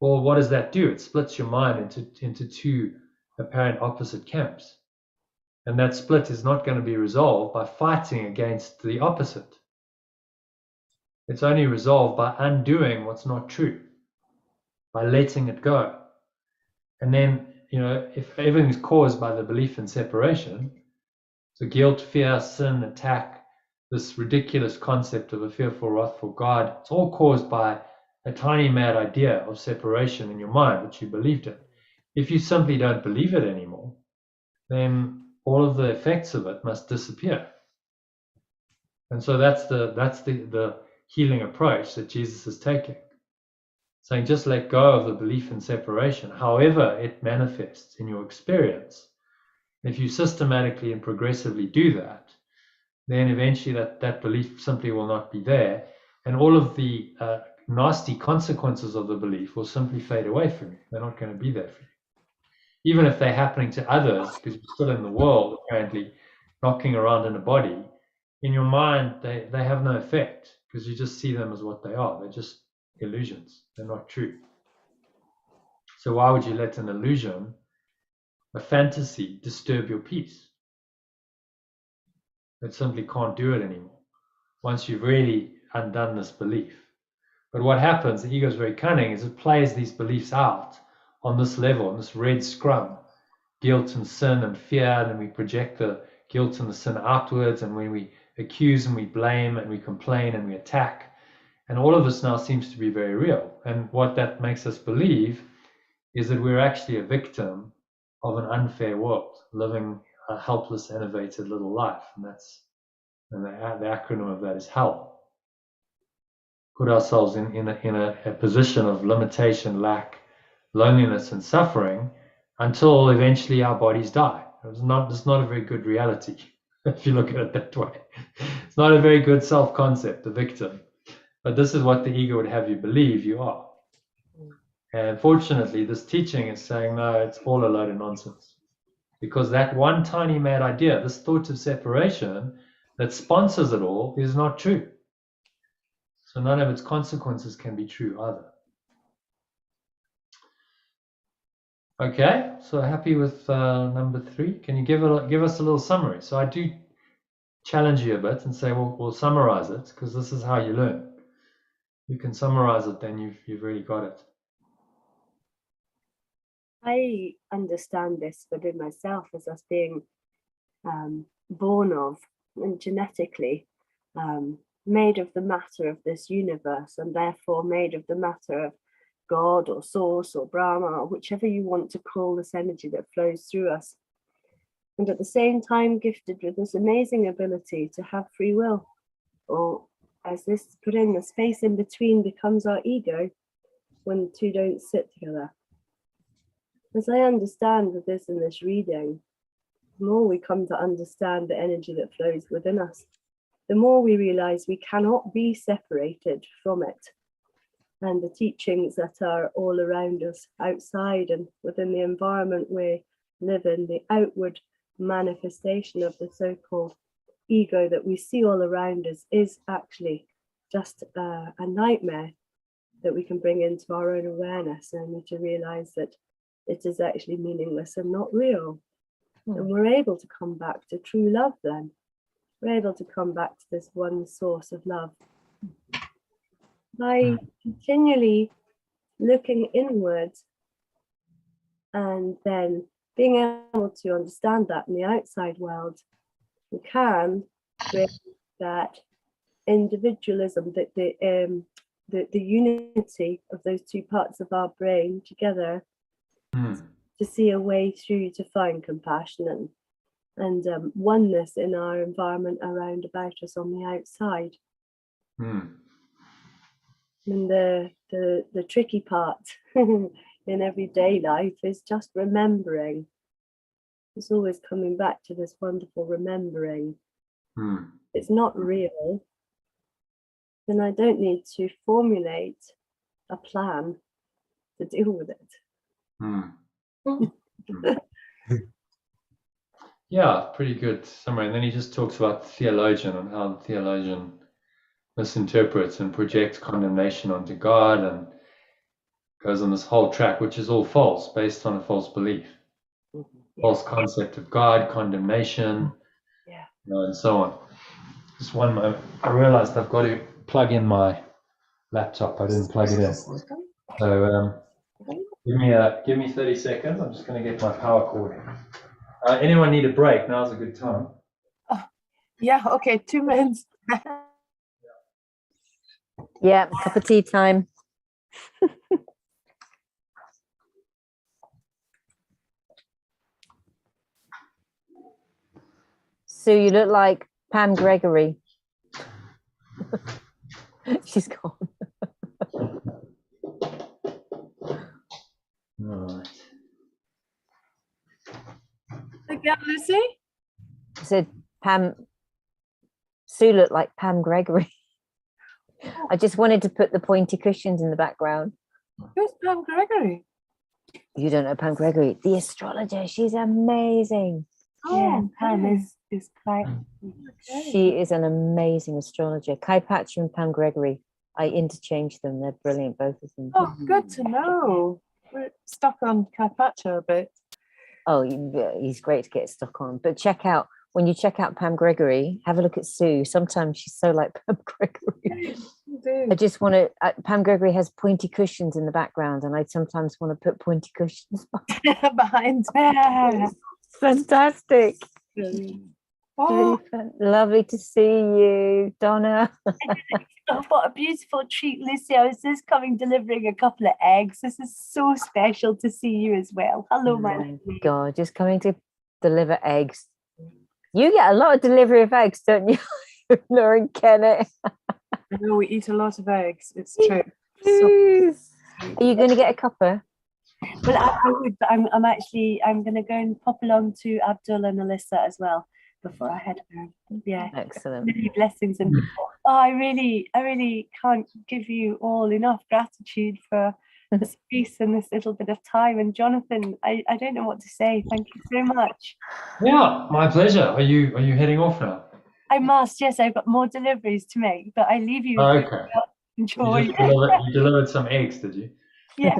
Well, what does that do? It splits your mind into two apparent opposite camps. And that split is not going to be resolved by fighting against the opposite. It's only resolved by undoing what's not true, by letting it go. And then, if everything's caused by the belief in separation, so guilt, fear, sin, attack, this ridiculous concept of a fearful, wrathful God, it's all caused by a tiny mad idea of separation in your mind, which you believed in. If you simply don't believe it anymore, then all of the effects of it must disappear. And so that's the healing approach that Jesus is taking. Saying just let go of the belief in separation, however it manifests in your experience. If you systematically and progressively do that, then eventually that belief simply will not be there, and all of the nasty consequences of the belief will simply fade away from you. They're not going to be there for you. Even if they're happening to others, because you're still in the world, apparently, knocking around in a body, in your mind, they have no effect, because you just see them as what they are. They're just illusions. They're not true. So why would you let an illusion, a fantasy, disturb your peace? It simply can't do it anymore once you've really undone this belief. But what happens, the ego is very cunning, is it plays these beliefs out on this level, on this red scrum, guilt and sin and fear, and then we project the guilt and the sin outwards, and when we accuse and we blame and we complain and we attack, and all of this now seems to be very real. And what that makes us believe is that we're actually a victim of an unfair world, living a helpless, enervated little life, and the acronym of that is hell. Put ourselves in a position of limitation, lack, loneliness, and suffering until eventually our bodies die. It's not a very good reality if you look at it that way. It's not a very good self-concept, the victim. But this is what the ego would have you believe you are. And fortunately, this teaching is saying, no, it's all a load of nonsense. Because that one tiny mad idea, this thought of separation that sponsors it all, is not true. So none of its consequences can be true either. Okay, so happy with number 3. Can you give us a little summary? So I do challenge you a bit and say, well, we'll summarize it, because this is how you learn. You can summarize it, then you've really got it. I understand this within myself as us being born of and genetically made of the matter of this universe, and therefore made of the matter of God or Source or Brahma, or whichever you want to call this energy that flows through us. And at the same time gifted with this amazing ability to have free will, or as this put in, the space in between becomes our ego when the two don't sit together. As I understand with this in this reading, the more we come to understand the energy that flows within us, the more we realize we cannot be separated from it. And the teachings that are all around us, outside and within the environment we live in, the outward manifestation of the so-called ego that we see all around us, is actually just a nightmare that we can bring into our own awareness, and to realize that it is actually meaningless and not real. And we're able to come back to true love then. We're able to come back to this one source of love. By continually looking inwards and then being able to understand that in the outside world, we can create that individualism, that the unity of those two parts of our brain together, to see a way through to find compassion and oneness in our environment around about us on the outside. And the tricky part in everyday life is just remembering. It's always coming back to this wonderful remembering. It's not real, then I don't need to formulate a plan to deal with it. Yeah, pretty good summary. And then he just talks about the theologian and how the theologian misinterprets and projects condemnation onto God, and goes on this whole track, which is all false, based on a false belief. False concept of God, condemnation, and so on. Just one moment. I realized I've got to plug in my laptop. I didn't plug it in. So give me 30 seconds. I'm just going to get my power cord. Anyone need a break? Now's a good time. Yeah, okay, 2 minutes. Yeah, cup of tea time. Sue, you look like Pam Gregory. She's gone. All right. Again, Lucy? I said Pam Sue looked like Pam Gregory. I just wanted to put the pointy cushions in the background. Who's Pam Gregory? You don't know Pam Gregory, the astrologer. She's amazing. Oh, Yeah, Pam is quite. She is an amazing astrologer. Kai Patcher and Pam Gregory. I interchange them. They're brilliant, both of them. Oh, good to know. We're stuck on Carpaccio a bit. Oh, he's great to get stuck on. But when you check out Pam Gregory, have a look at Sue. Sometimes she's so like Pam Gregory. I just want to. Pam Gregory has pointy cushions in the background, and I sometimes want to put pointy cushions behind. Fantastic. Oh, Lovely to see you, Donna. Oh, what a beautiful treat, Lucy. I was just coming delivering a couple of eggs. This is so special to see you as well. Hello, my lovely. God, just coming to deliver eggs. You get a lot of delivery of eggs, don't you, Laura and Kenneth? I know we eat a lot of eggs. It's true. Are you going to get a cuppa? Well, I would, but I'm going to go and pop along to Abdul and Alyssa as well before I head home. Yeah. Excellent. Many blessings, and I really can't give you all enough gratitude for the space and this little bit of time. And Jonathan, I don't know what to say. Thank you so much. Yeah, my pleasure. Are you heading off now? I must. Yes, I've got more deliveries to make, but I leave you. Oh, with okay. Enjoy. You delivered some eggs, did you? Yeah.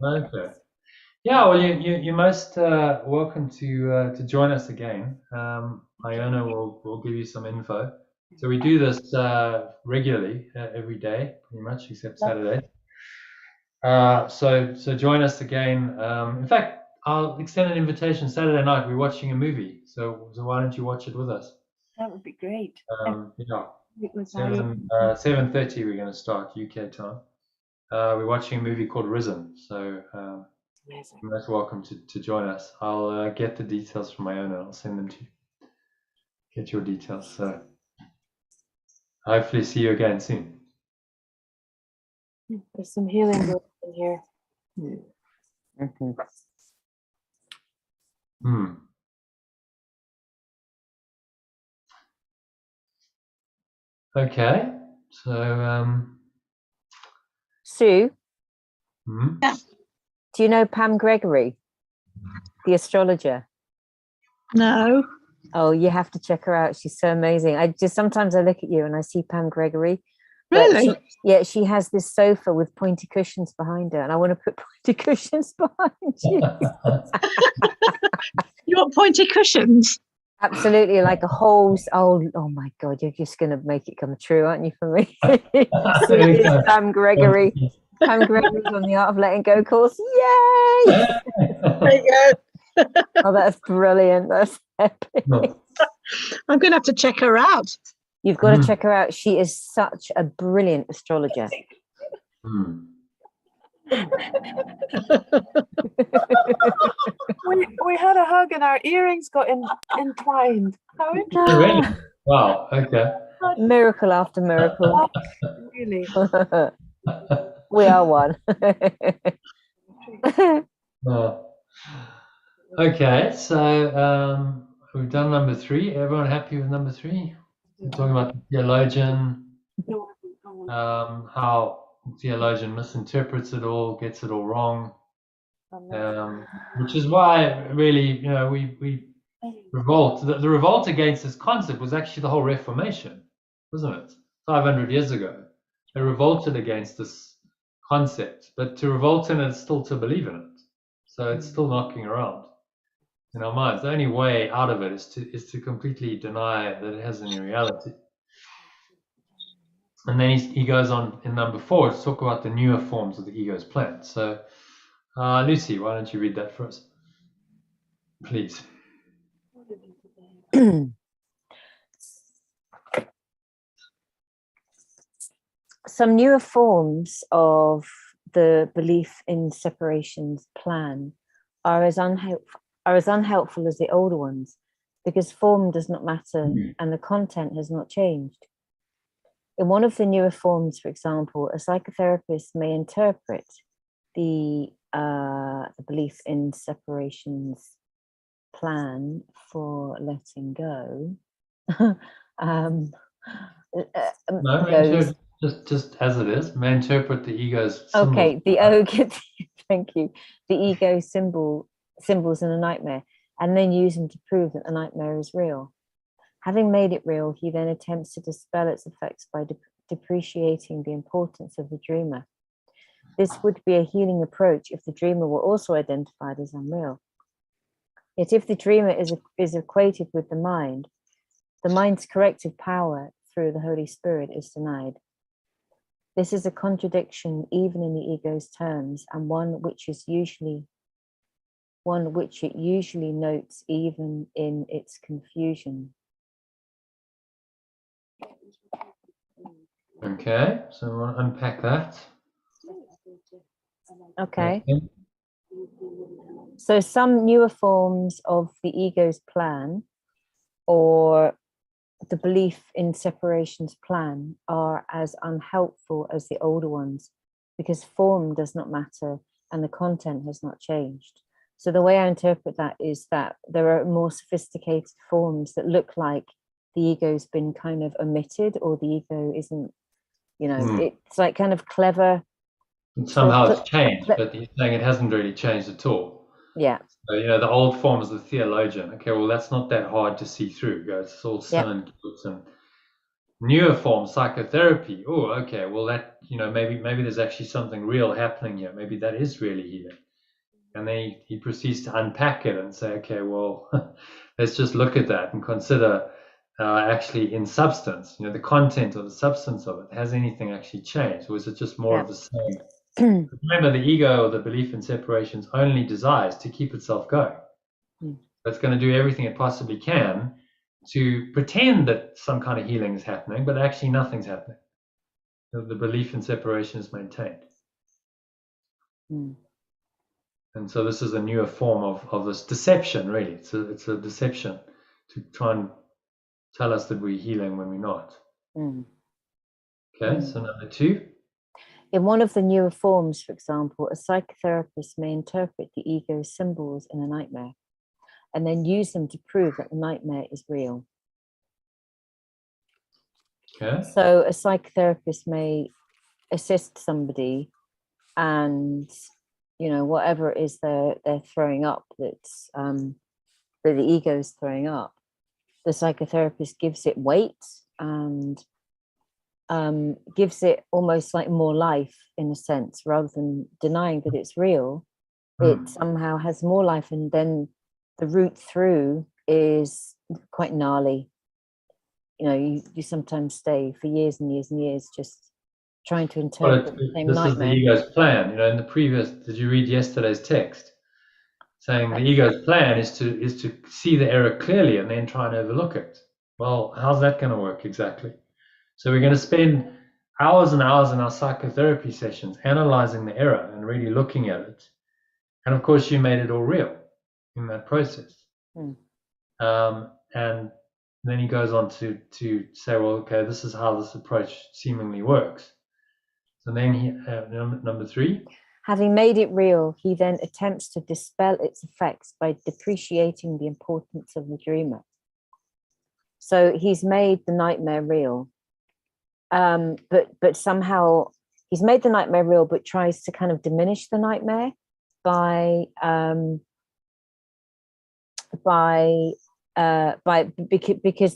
Okay. Yeah, well, you're most welcome to join us again. Iona will give you some info. So we do this regularly every day, pretty much, except Saturday. So join us again. In fact, I'll extend an invitation. Saturday night we're watching a movie. So why don't you watch it with us? That would be great. Yeah. It was 7:30 we're going to start UK time. We're watching a movie called Risen. So. You're most welcome to join us. I'll get the details from my own and I'll send them to you. Get your details. So hopefully see you again soon. There's some healing going on here. Okay. So Sue, Yeah. do you know Pam Gregory, the astrologer? No. Oh, you have to check her out. She's so amazing. Sometimes I look at you and I see Pam Gregory. Really? She has this sofa with pointy cushions behind her, and I want to put pointy cushions behind you. You want pointy cushions? Absolutely, like a whole. Oh my God, you're just going to make it come true, aren't you, for me? It's Pam Gregory. Pam Gregory's on the Art of Letting Go course. Yay! There you go. Oh, that's brilliant. That's epic. I'm going to have to check her out. You've got to check her out. She is such a brilliant astrologer. We had a hug and our earrings got entwined. How interesting. Really? Wow. Okay. Miracle after miracle. Really? We are one. Okay. So we've done number 3. Everyone happy with number 3? We're talking about the theologian, how the theologian misinterprets it all, gets it all wrong, which is why really, we revolt. The revolt against this concept was actually the whole Reformation, wasn't it? 500 years ago, they revolted against this concept, but to revolt in it is still to believe in it. So it's still knocking around in our minds. The only way out of it is to completely deny that it has any reality. And then he goes on in number 4 to talk about the newer forms of the ego's plan. So, Lucy, why don't you read that for us, please? Some newer forms of the belief in separations plan are as unhelpful as the older ones, because form does not matter and the content has not changed. In one of the newer forms, for example, a psychotherapist may interpret the belief in separations plan for letting go No, goes. just as it is. May interpret the ego's symbols. Okay, the ogre. Thank you. The ego symbols in a nightmare, and then use them to prove that the nightmare is real. Having made it real, he then attempts to dispel its effects by depreciating the importance of the dreamer. This would be a healing approach if the dreamer were also identified as unreal. Yet if the dreamer is equated with the mind's corrective power through the Holy Spirit is denied. This is a contradiction even in the ego's terms, and one which it usually notes even in its confusion. Okay, so I want to unpack that. Okay. So some newer forms of the ego's plan or the belief in separation's plan are as unhelpful as the older ones because form does not matter and the content has not changed. So the way I interpret that is that there are more sophisticated forms that look like the ego's been kind of omitted, or the ego isn't, it's like kind of clever. Somehow it's changed, but he's saying it hasn't really changed at all. Yeah. So, the old form is the theologian. Okay, well, that's not that hard to see through. It's all sin and guilt. And newer form, psychotherapy. Oh, okay, well, that, maybe there's actually something real happening here. Maybe that is really healing. And then he proceeds to unpack it and say, okay, well, let's just look at that and consider actually in substance, the content or the substance of it. Has anything actually changed? Or is it just more of the same? Remember, the ego or the belief in separations only desires to keep itself going. So it's going to do everything it possibly can to pretend that some kind of healing is happening, but actually nothing's happening. The belief in separation is maintained. And so this is a newer form of this deception, really. It's a deception to try and tell us that we're healing when we're not. Okay, so number 2. In one of the newer forms, for example, a psychotherapist may interpret the ego's symbols in a nightmare and then use them to prove that the nightmare is real. Okay. So a psychotherapist may assist somebody and, whatever it is they're throwing up that's that the ego is throwing up, the psychotherapist gives it weight and gives it almost like more life in a sense, rather than denying that it's real. It somehow has more life, and then the route through is quite gnarly. You sometimes stay for years and years and years just trying to interpret the same nightmare. This is the ego's plan. In the previous, did you read yesterday's text? Saying the ego's plan is to see the error clearly and then try and overlook it. Well, how's that going to work exactly? So we're going to spend hours and hours in our psychotherapy sessions analyzing the error and really looking at it. And of course, you made it all real in that process. And then he goes on to say, well, okay, this is how this approach seemingly works. So then number 3. Having made it real, he then attempts to dispel its effects by depreciating the importance of the dreamer. So he's made the nightmare real, but somehow he's made the nightmare real, but tries to kind of diminish the nightmare because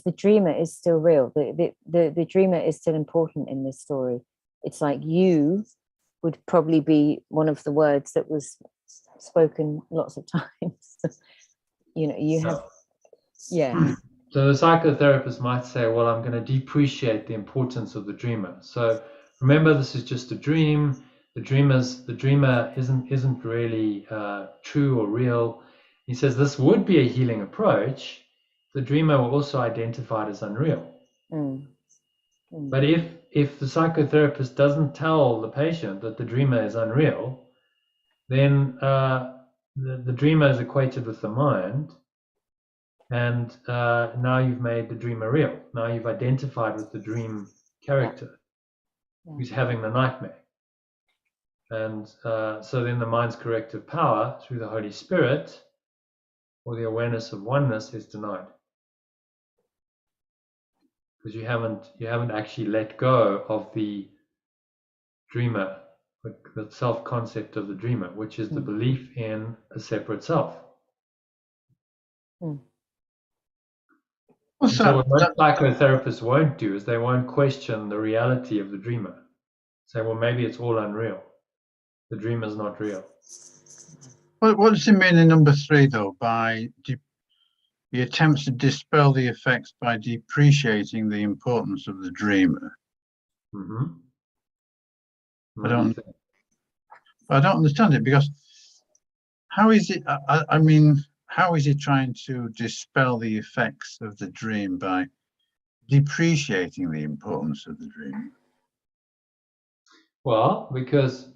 the dreamer is still real. The dreamer is still important in this story. It's like you would probably be one of the words that was spoken lots of times. So the psychotherapist might say, well, I'm going to depreciate the importance of the dreamer. So remember, this is just a dream. The dreamer isn't really true or real. He says this would be a healing approach. The dreamer were also identified as unreal. But if the psychotherapist doesn't tell the patient that the dreamer is unreal, then the dreamer is equated with the mind, and now you've made the dreamer real. Now you've identified with the dream character who's having the nightmare. And so then the mind's corrective power through the Holy Spirit, or the awareness of oneness, is denied. because you haven't actually let go of the dreamer, the self concept of the dreamer, which is the belief in a separate self. What's So that? what most psychotherapists won't do is they won't question the reality of the dreamer. Say, well, maybe it's all unreal. The dreamer's not real. What does it mean in number 3, though, by he attempts to dispel the effects by depreciating the importance of the dreamer? Mm-hmm. I don't understand it, because how is it, I mean, how is he trying to dispel the effects of the dream by depreciating the importance of the dream? Well, because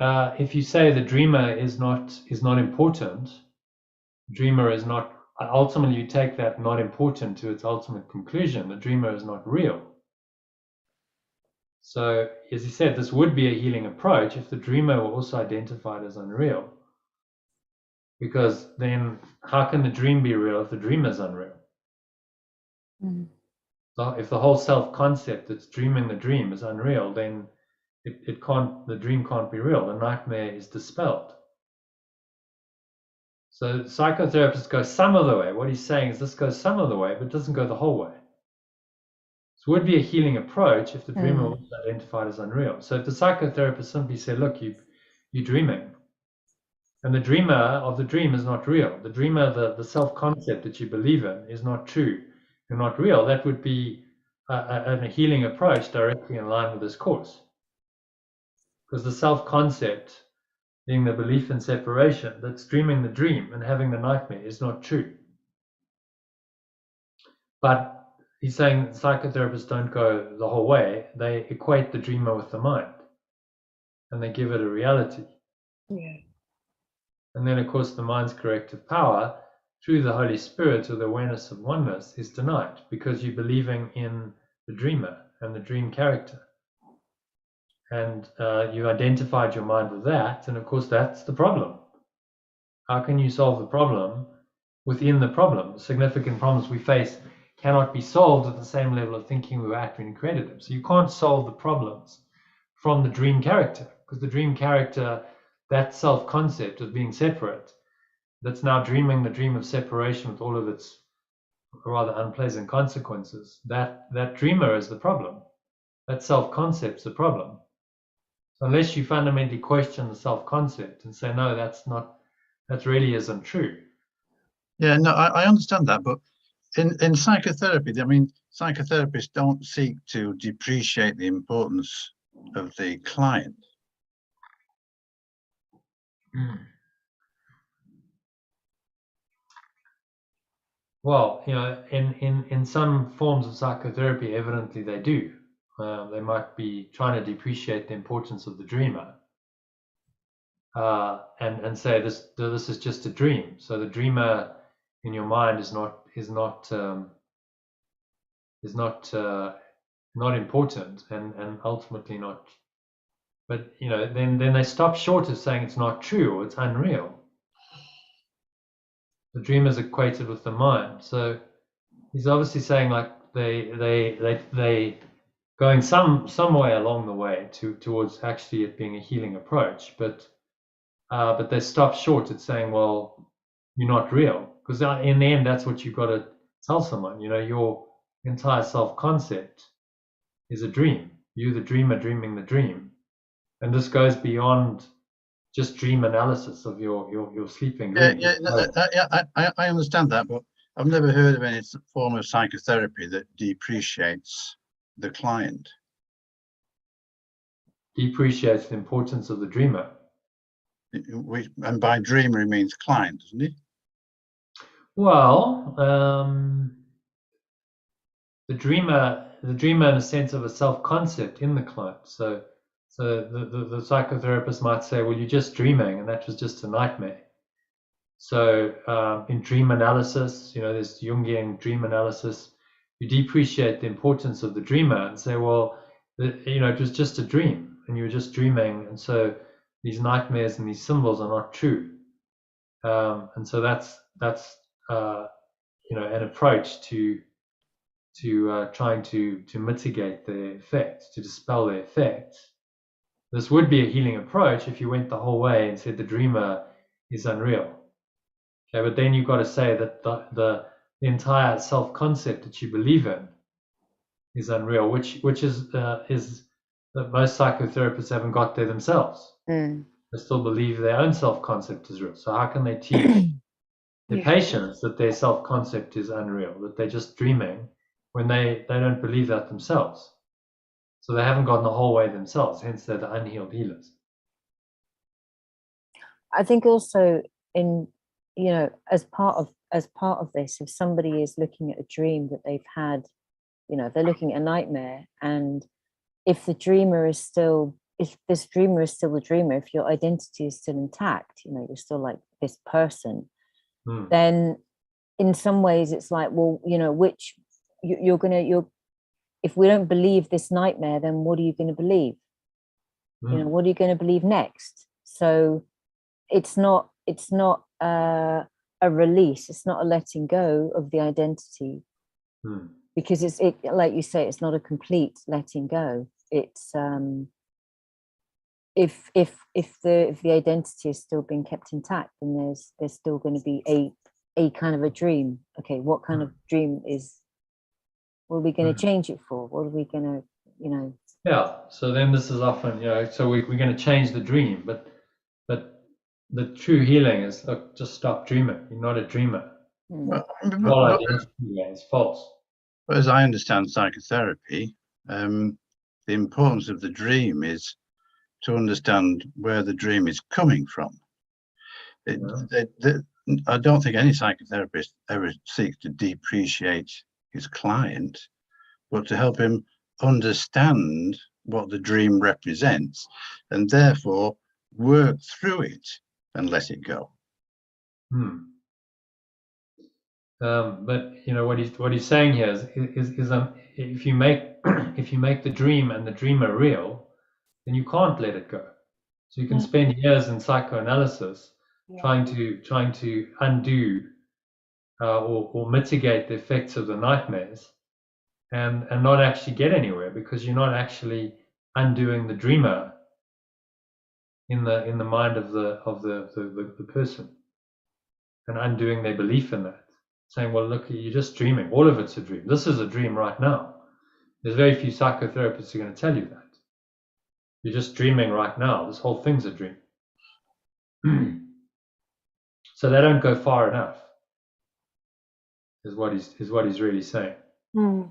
if you say the dreamer is not important, dreamer is not, ultimately you take that not important to its ultimate conclusion. The dreamer is not real. So, as he said, this would be a healing approach if the dreamer were also identified as unreal. Because then how can the dream be real if the dream is unreal? So if the whole self-concept that's dreaming the dream is unreal, then it can't, the dream can't be real. The nightmare is dispelled. So psychotherapists go some of the way. What he's saying is this goes some of the way, but it doesn't go the whole way. So it would be a healing approach if the dreamer was identified as unreal. So if the psychotherapist simply said, look, you're dreaming, and the dreamer of the dream is not real. The dreamer, the self-concept that you believe in is not true. You're not real. That would be a healing approach directly in line with this course. Because the self-concept, being the belief in separation, that's dreaming the dream and having the nightmare, is not true. But he's saying psychotherapists don't go the whole way. They equate the dreamer with the mind, and they give it a reality. Yeah. And then, of course, the mind's corrective power through the Holy Spirit or the awareness of oneness is denied because you're believing in the dreamer and the dream character. And you've identified your mind with that. And of course, that's the problem. How can you solve the problem within the problem? The significant problems we face cannot be solved at the same level of thinking we were at when we created them. So you can't solve the problems from the dream character, because the dream character, that self-concept of being separate, that's now dreaming the dream of separation with all of its rather unpleasant consequences, that dreamer is the problem. That self-concept's the problem. So unless you fundamentally question the self-concept and say, no, that really isn't true. Yeah, no, I understand that, but in psychotherapy, I mean, psychotherapists don't seek to depreciate the importance of the client. Well, in some forms of psychotherapy, evidently they do. They might be trying to depreciate the importance of the dreamer and say this is just a dream. So the dreamer in your mind is not important and ultimately not. But then they stop short of saying it's not true or it's unreal. The dream is equated with the mind. So he's obviously saying like they going some way along the way towards actually it being a healing approach, but they stop short at saying, well, you're not real, because in the end that's what you've got to tell someone. Your entire self-concept is a dream. You're the dreamer dreaming the dream, and this goes beyond just dream analysis of your sleeping dream. I understand that, but I've never heard of any form of psychotherapy that depreciates the client. Depreciates the importance of the dreamer. And by dreamer, he means client, doesn't he? Well, the dreamer in a sense of a self-concept in the client. So the psychotherapist might say, well, you're just dreaming, and that was just a nightmare. So in dream analysis, there's Jungian dream analysis, you depreciate the importance of the dreamer and say, well, it was just a dream, and you were just dreaming, and so these nightmares and these symbols are not true. And so that's an approach to trying to mitigate the effects, to dispel the effects. This would be a healing approach if you went the whole way and said the dreamer is unreal. Okay, but then you've got to say that the entire self-concept that you believe in is unreal, which is that most psychotherapists haven't got there themselves. Mm. They still believe their own self-concept is real. So how can they teach their patients that their self-concept is unreal, that they're just dreaming, when they don't believe that themselves? So they haven't gotten the whole way themselves, hence they're the unhealed healers. I think also as part of this, if somebody is looking at a dream that they've had, they're looking at a nightmare, and if this dreamer is still the dreamer, if your identity is still intact, you're still like this person, then in some ways it's like, well, if we don't believe this nightmare, then what are you going to believe? What are you going to believe next? So it's not a release, it's not a letting go of the identity, because it's like you say, it's not a complete letting go. It's if the identity is still being kept intact, then there's still going to be a kind of a dream. Okay, what kind of dream what are we going to change it for? What are we going to, Yeah, so then this is often, so we're going to change the dream, but the true healing is, look, just stop dreaming. You're not a dreamer. Well, All identity is false. but as I understand psychotherapy, the importance of the dream is to understand where the dream is coming from. I don't think any psychotherapist ever seeks to depreciate his client, but to help him understand what the dream represents, and therefore work through it and let it go. But what he's saying here is if you make the dream and the dreamer real, then you can't let it go. So you can spend years in psychoanalysis trying to undo or mitigate the effects of the nightmares, and not actually get anywhere, because you're not actually undoing the dreamer in the mind of the person, and undoing their belief in that. Saying, well, look, you're just dreaming. All of it's a dream. This is a dream right now. There's very few psychotherapists who are going to tell you that. You're just dreaming right now. This whole thing's a dream. So they don't go far enough, is what he's really saying.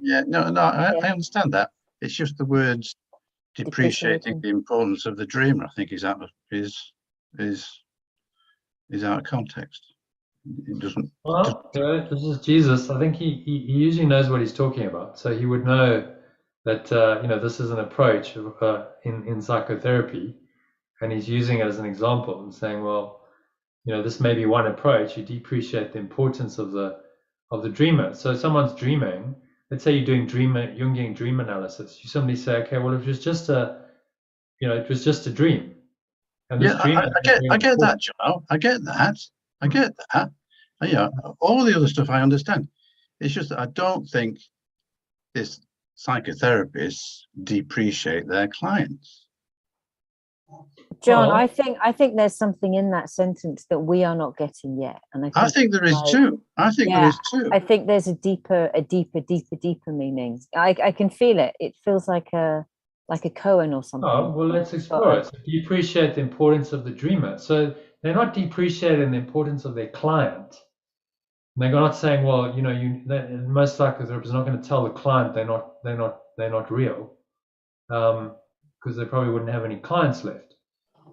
Yeah, no, I understand that. It's just the words depreciating the importance of the dreamer, I think, is out of context. It doesn't. Well, this is Jesus. I think he usually knows what he's talking about, so he would know that this is an approach in psychotherapy, and he's using it as an example and saying, well, this may be one approach. You depreciate the importance of the dreamer. So if someone's dreaming, let's say you're doing Jungian dream analysis. You suddenly say, okay, well, it was just a dream. And this dream, I get that, Joe. I get that. And, all the other stuff I understand. It's just that I don't think this psychotherapists depreciate their clients. John, I think there's something in that sentence that we are not getting yet, and I think there is too. I think there's a deeper meaning. I can feel it. It feels like a koan or something. Oh, well, let's explore it. So depreciate the importance of the dreamer. So they're not depreciating the importance of their client. They're not saying, well, most psychotherapists are not going to tell the client they're not real, because they probably wouldn't have any clients left.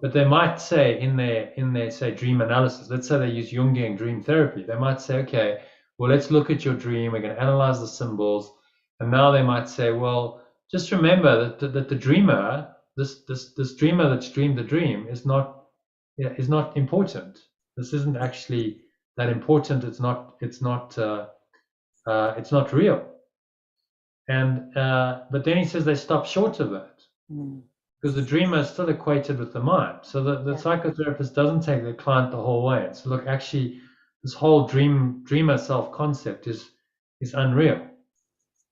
But they might say in their say dream analysis, let's say they use Jungian dream therapy, they might say, okay, well, let's look at your dream. We're going to analyze the symbols, and now they might say, well, just remember that the dreamer, this dreamer that's dreamed the dream, is not important. This isn't actually that important. It's not real. And but then he says they stop short of that, because the dreamer is still equated with the mind. So the psychotherapist doesn't take the client the whole way. So look, actually, this whole dreamer self concept is unreal.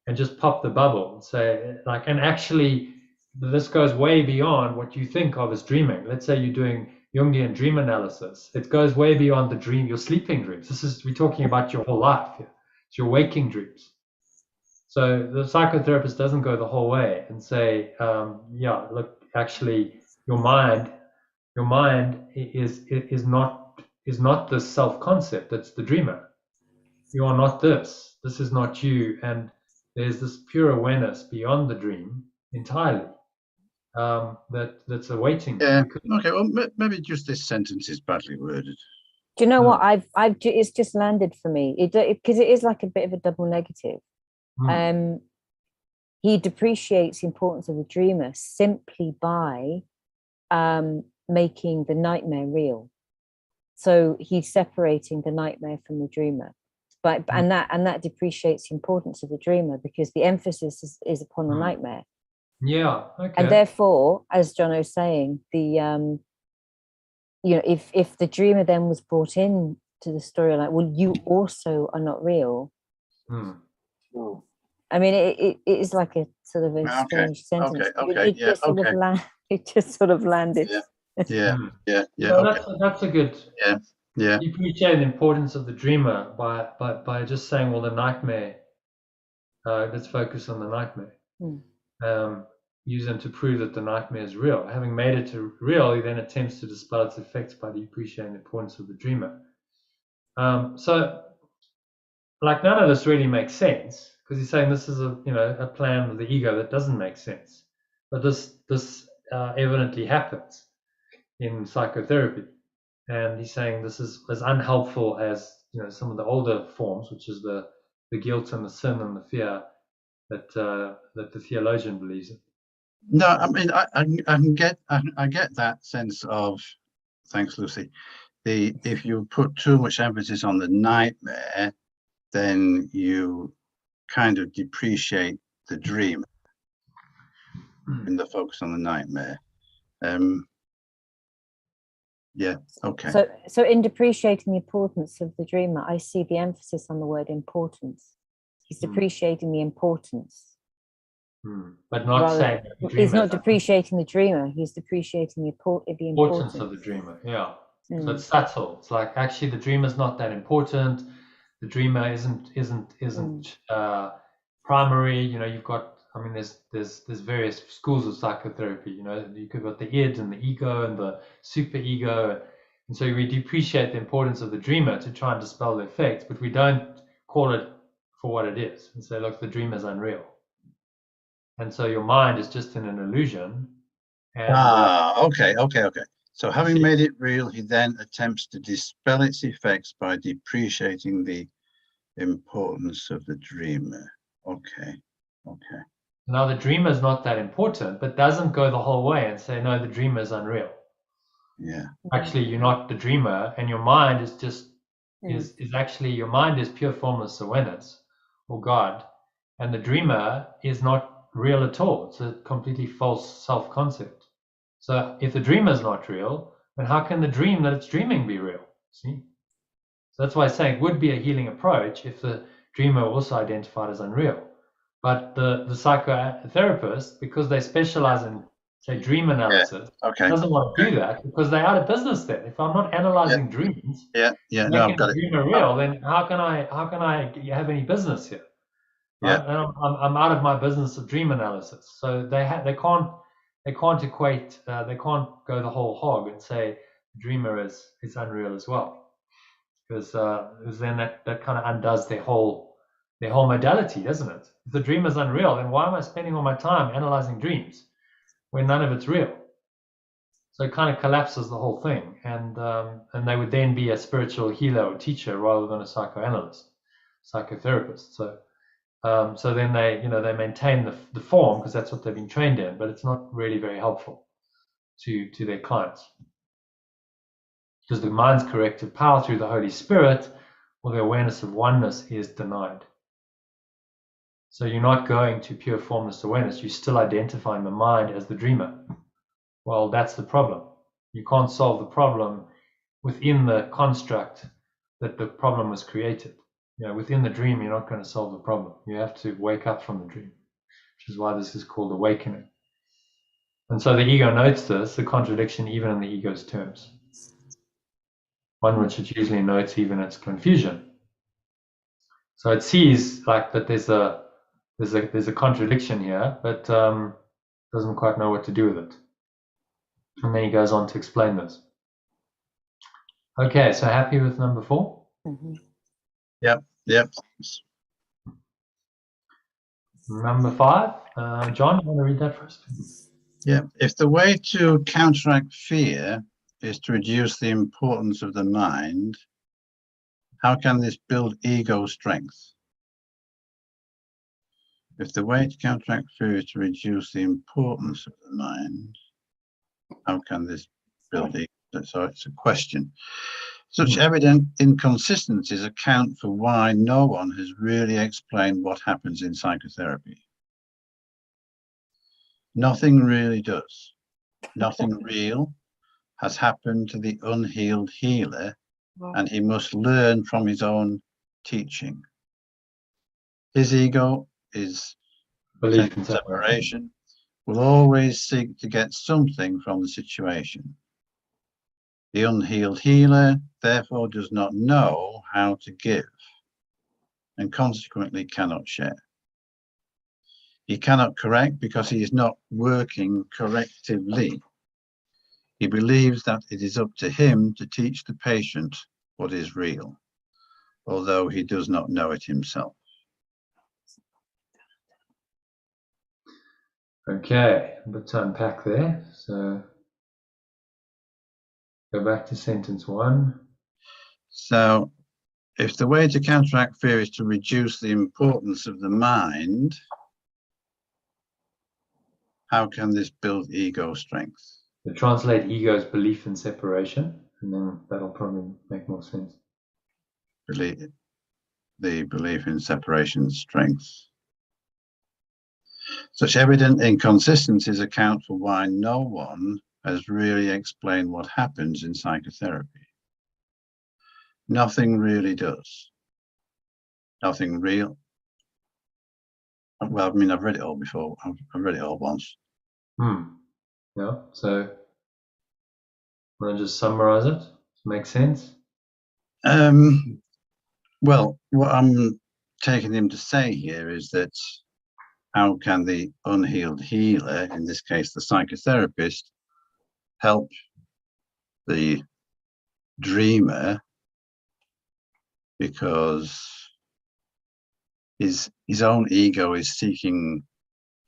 and just pop the bubble and say, like, and actually, this goes way beyond what you think of as dreaming. Let's say you're doing Jungian dream analysis. It goes way beyond the dream, your sleeping dreams. We're talking about your whole life here. It's your waking dreams. So the psychotherapist doesn't go the whole way and say, yeah, look, actually, your mind is not the self-concept. That's the dreamer. You are not this. This is not you. And there's this pure awareness beyond the dream entirely. That's awaiting. Yeah. Okay. Well, maybe just this sentence is badly worded. Do you know what? It's just landed for me. Because it is like a bit of a double negative. He depreciates the importance of the dreamer simply by making the nightmare real. So he's separating the nightmare from the dreamer. And that depreciates the importance of the dreamer, because the emphasis is upon the nightmare. Yeah. Okay. And therefore, as Jono's saying, the if the dreamer then was brought in to the storyline, well, you also are not real. I mean, it is like a sort of a strange sentence. It just sort of landed. Yeah. Well, that's a good. Yeah. You appreciate the importance of the dreamer by just saying, well, the nightmare. Let's focus on the nightmare. Use them to prove that the nightmare is real. Having made it real, he then attempts to dispel its effects by appreciating the importance of the dreamer. So, like, none of this really makes sense, because he's saying this is a plan of the ego that doesn't make sense. But this evidently happens in psychotherapy, and he's saying this is as unhelpful as some of the older forms, which is the guilt and the sin and the fear that the theologian believes in. No, I mean, I get that sense of, thanks, Lucy. If you put too much emphasis on the nightmare, then you kind of depreciate the dream and the focus on the nightmare. Yeah. Okay. So in depreciating the importance of the dreamer, I see the emphasis on the word importance. He's depreciating the importance. But not saying he's not depreciating the dreamer. He's depreciating the importance of the dreamer. Yeah. So it's subtle. It's like, actually, the dreamer's not that important. The dreamer isn't primary. You've got. I mean, there's various schools of psychotherapy. You've got the id and the ego and the super ego, and so we depreciate the importance of the dreamer to try and dispel the effects, but we don't call it for what it is and say, look, the dream is unreal. And so your mind is just in an illusion. And, okay. So having made it real, he then attempts to dispel its effects by depreciating the importance of the dreamer. Okay. Now the dreamer is not that important, but doesn't go the whole way and say, no, the dreamer is unreal. Yeah. Actually, you're not the dreamer, and your mind is just is actually, your mind is pure formless awareness or God, and the dreamer is not real at all. It's a completely false self-concept. So if the dream is not real, then how can the dream that it's dreaming be real? See? So that's why I say it would be a healing approach if the dreamer also identified as unreal. But the psychotherapist, because they specialize in, say, dream analysis, doesn't want to do that, because they're out of business then. If I'm not analyzing dreams, making the dreamer real, then how can I have any business here? Right? And I'm out of my business of dream analysis. So they can't equate, they can't go the whole hog and say the dreamer is unreal as well, because then that kind of undoes their whole modality, doesn't it? If the dream is unreal, then why am I spending all my time analyzing dreams when none of it's real? So it kind of collapses the whole thing, and they would then be a spiritual healer or teacher rather than a psychoanalyst, psychotherapist. So then they maintain the form because that's what they've been trained in, but it's not really very helpful to their clients, because the mind's corrective power through the Holy Spirit or the awareness of oneness is denied. So you're not going to pure formless awareness. You're still identifying the mind as the dreamer. Well, that's the problem. You can't solve the problem within the construct that the problem was created. within the dream, you're not going to solve the problem. You have to wake up from the dream, which is why this is called awakening. And so the ego notes this, the contradiction, even in the ego's terms. One which it usually notes even its confusion. So it sees like that there's a contradiction here, but doesn't quite know what to do with it. And then he goes on to explain this. Okay, so happy with number 4? Mhm. Yep. Number 5, John, you want to read that first? Yeah. If the way to counteract fear is to reduce the importance of the mind, how can this build ego strength? If the way to counteract fear is to reduce the importance of the mind, how can this build ego? So it's a question. Such evident inconsistencies account for why no one has really explained what happens in psychotherapy. Nothing really does. Nothing real has happened to the unhealed healer, and he must learn from his own teaching. His ego is Belief in separation, will always seek to get something from the situation. The unhealed healer, therefore, does not know how to give, and consequently cannot share. He cannot correct because he is not working correctively. He believes that it is up to him to teach the patient what is real, although he does not know it himself. Okay, but to unpack there. So go back to sentence 1. So, if the way to counteract fear is to reduce the importance of the mind, how can this build ego strength? So translate ego's belief in separation, and then that'll probably make more sense. The belief in separation strength. Such evident inconsistencies account for why no one has really explained what happens in psychotherapy. Nothing really does. Nothing real. Well, I mean, I've read it all before. I've read it all once. Yeah, so want to just summarize it? Make sense? Well, what I'm taking him to say here is that how can the unhealed healer, in this case the psychotherapist, help the dreamer, because his own ego is seeking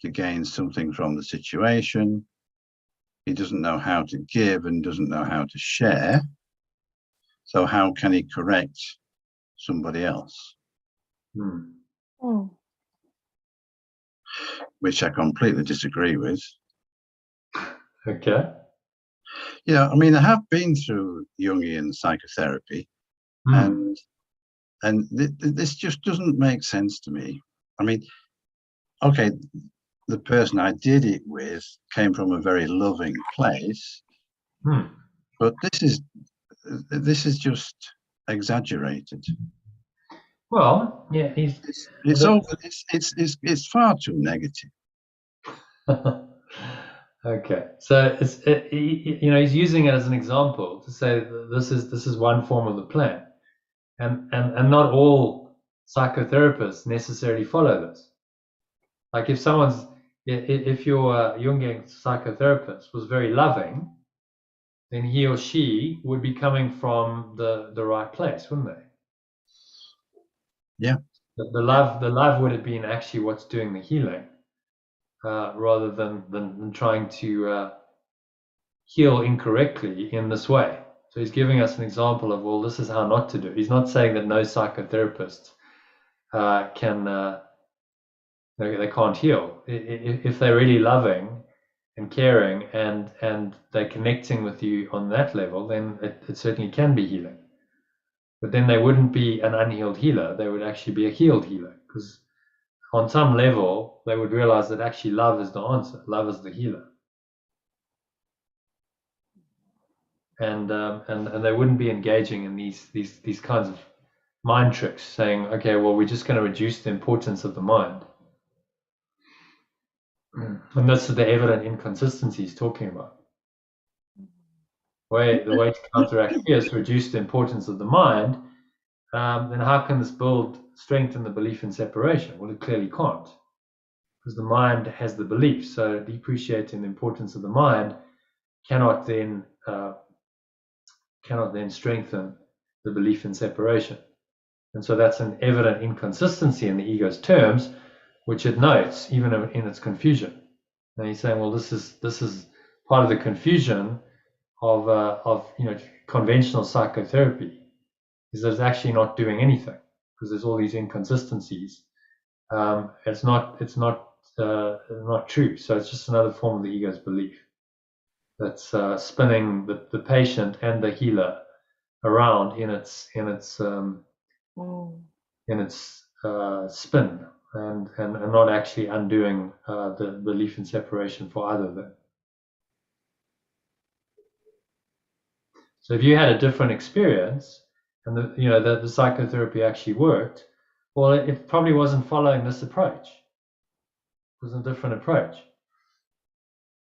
to gain something from the situation. He doesn't know how to give and doesn't know how to share. So how can he correct somebody else? Which I completely disagree with. Okay. Yeah, I mean, I have been through Jungian psychotherapy, and this just doesn't make sense to me. I mean, okay, the person I did it with came from a very loving place, but this is just exaggerated. Well, yeah, it's far too negative. Okay, so he's using it as an example to say that this is one form of the plan, and not all psychotherapists necessarily follow this. Like if your Jungian psychotherapist was very loving, then he or she would be coming from the right place, wouldn't they? Yeah. The love would have been actually what's doing the healing, rather than trying to heal incorrectly in this way. So he's giving us an example of, well, this is how not to do it. He's not saying that no psychotherapist they can't heal. If they're really loving and caring and they're connecting with you on that level, then it certainly can be healing. But then they wouldn't be an unhealed healer. They would actually be a healed healer, because on some level they would realize that actually love is the answer. Love is the healer. And they wouldn't be engaging in these kinds of mind tricks, saying, okay, well, we're just going to reduce the importance of the mind. And this is the evident inconsistency he's talking about. The way to counteract fear is to reduce the importance of the mind. Then how can this build strength in the belief in separation? Well, it clearly can't, because the mind has the belief. So depreciating the importance of the mind cannot then strengthen the belief in separation. And so that's an evident inconsistency in the ego's terms, which it notes even in its confusion. And he's saying, well, this is part of the confusion of conventional psychotherapy, is that it's actually not doing anything, because there's all these inconsistencies. It's not true. So it's just another form of the ego's belief that's spinning the patient and the healer around in its spin, and not actually undoing the belief in separation for either of them. So if you had a different experience, and the psychotherapy actually worked, well, it probably wasn't following this approach. It was a different approach,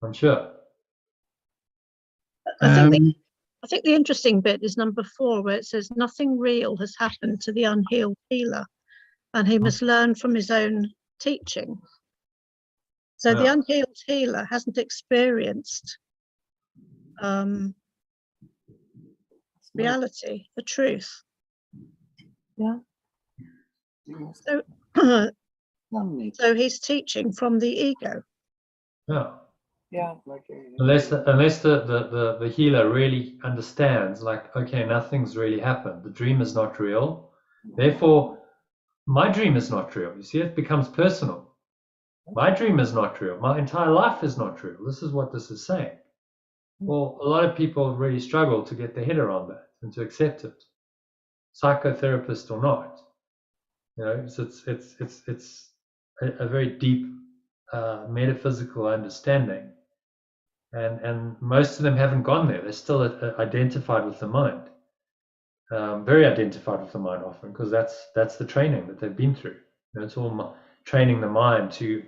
I'm sure. I think the interesting bit is number 4, where it says nothing real has happened to the unhealed healer, and he must learn from his own teaching. So the unhealed healer hasn't experienced reality, the truth. Yeah. So, so he's teaching from the ego. Yeah. Yeah. Unless the healer really understands, like, okay, nothing's really happened. The dream is not real. Therefore, my dream is not real. You see, it becomes personal. My dream is not real. My entire life is not real. This is what this is saying. Well, a lot of people really struggle to get their head around that and to accept it, psychotherapist or not. It's a very deep metaphysical understanding, and most of them haven't gone there. They're still identified with the mind, very identified with the mind often, because that's the training that they've been through. It's all training the mind to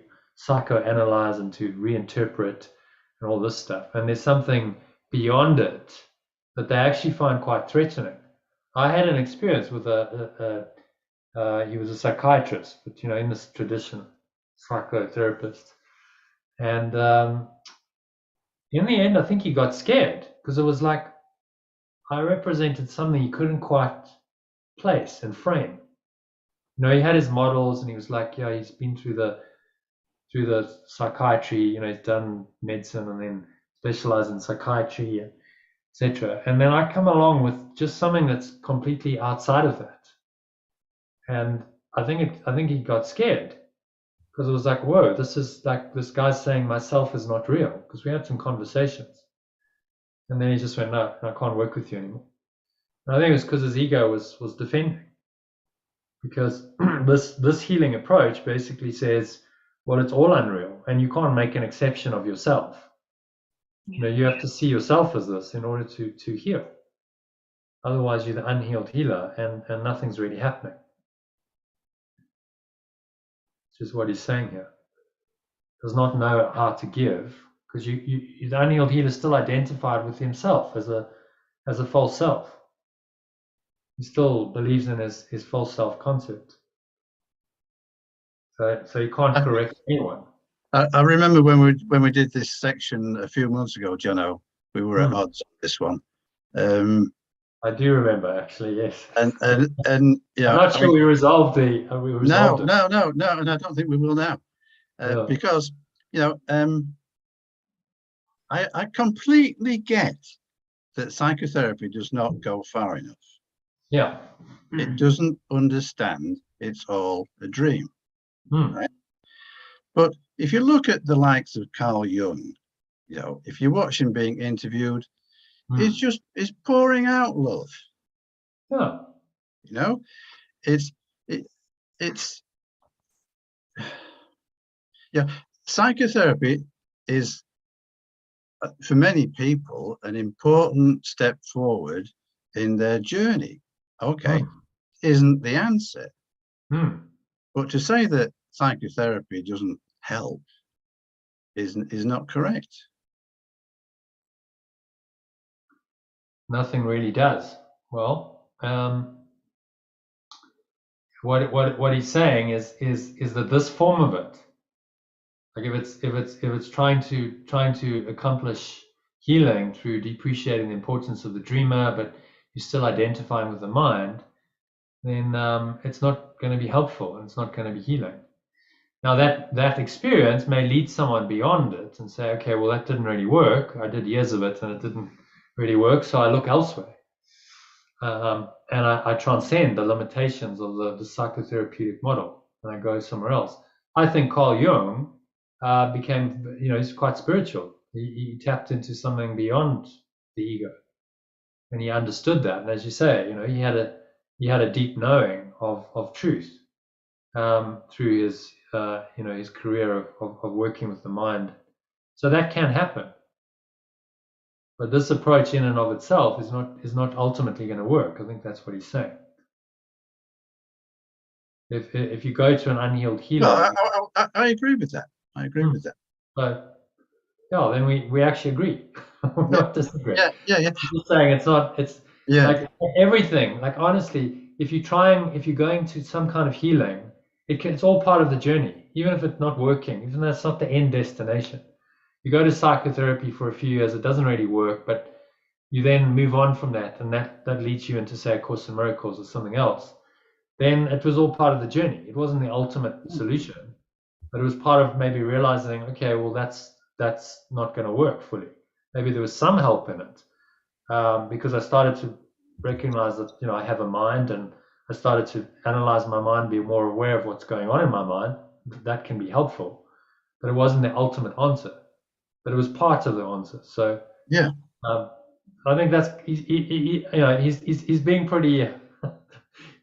psychoanalyze and to reinterpret and all this stuff. And there's something beyond it that they actually find quite threatening. I had an experience with he was a psychiatrist, but in this tradition, psychotherapist. And in the end, I think he got scared, because it was like I represented something he couldn't quite place and frame. He had his models, and he was like, yeah, he's been through the psychiatry, he's done medicine and then specialized in psychiatry, etc. And then I come along with just something that's completely outside of that. And I think he got scared, because it was like, whoa, this is like this guy's saying myself is not real, because we had some conversations. And then he just went, no, I can't work with you anymore. And I think it was because his ego was defending, because this healing approach basically says, well, it's all unreal, and you can't make an exception of yourself. You have to see yourself as this in order to heal. Otherwise, you're the unhealed healer, and nothing's really happening. Which is what he's saying here. Does not know how to give, because the unhealed healer is still identified with himself as a false self. He still believes in his false self concept. So you can't correct anyone. I remember when we did this section a few months ago, Jono, we were at odds on this one. I do remember, actually, yes. And I'm not sure we resolved it. No, and I don't think we will now, because I completely get that psychotherapy does not go far enough. Yeah, it doesn't understand it's all a dream, right? But if you look at the likes of Carl Jung, if you watch him being interviewed, it's pouring out love. Yeah. It's psychotherapy is, for many people, an important step forward in their journey. Okay, isn't the answer. Hmm. But to say that psychotherapy doesn't help is not correct. Nothing really does. Well, what he's saying is that this form of it, like if it's trying to accomplish healing through depreciating the importance of the dreamer, but you're still identifying with the mind, then it's not going to be helpful and it's not going to be healing. Now that experience may lead someone beyond it and say, okay, well, that didn't really work. I did years of it and it didn't really work, so I look elsewhere. And I transcend the limitations of the psychotherapeutic model and I go somewhere else. I think Carl Jung became, he's quite spiritual. He tapped into something beyond the ego, and he understood that. And as you say, he had a deep knowing of truth through his his career of working with the mind. So that can happen. But this approach in and of itself is not ultimately going to work. I think that's what he's saying. If you go to an unhealed healer, No, I agree with that. I agree with that. But yeah, then we actually agree. We're not disagreeing. Yeah. I'm just saying it's like everything. Like honestly, if you're going to some kind of healing, it's all part of the journey, even if it's not working, even though it's not the end destination. You go to psychotherapy for a few years, it doesn't really work, but you then move on from that, and that leads you into, say, A Course in Miracles or something else. Then it was all part of the journey. It wasn't the ultimate solution, but it was part of maybe realizing, okay, well, that's not going to work fully. Maybe there was some help in it, because I started to recognize that I have a mind, and I started to analyze my mind, be more aware of what's going on in my mind. That can be helpful, but it wasn't the ultimate answer. But it was part of the answer. So yeah, I think that's he's being pretty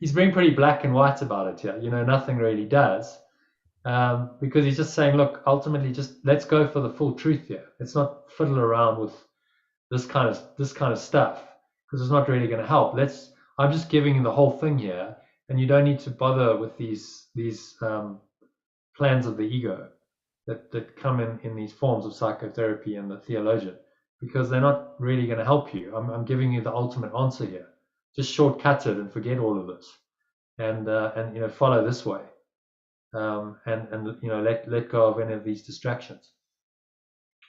he's being pretty black and white about it here. Nothing really does, because he's just saying, look, ultimately, just let's go for the full truth here. Let's not fiddle around with this kind of stuff, because it's not really going to help. I'm just giving you the whole thing here, and you don't need to bother with these plans of the ego that come in these forms of psychotherapy and the theologian, because they're not really going to help you. I'm giving you the ultimate answer here. Just shortcut it and forget all of this, and follow this way, and let go of any of these distractions.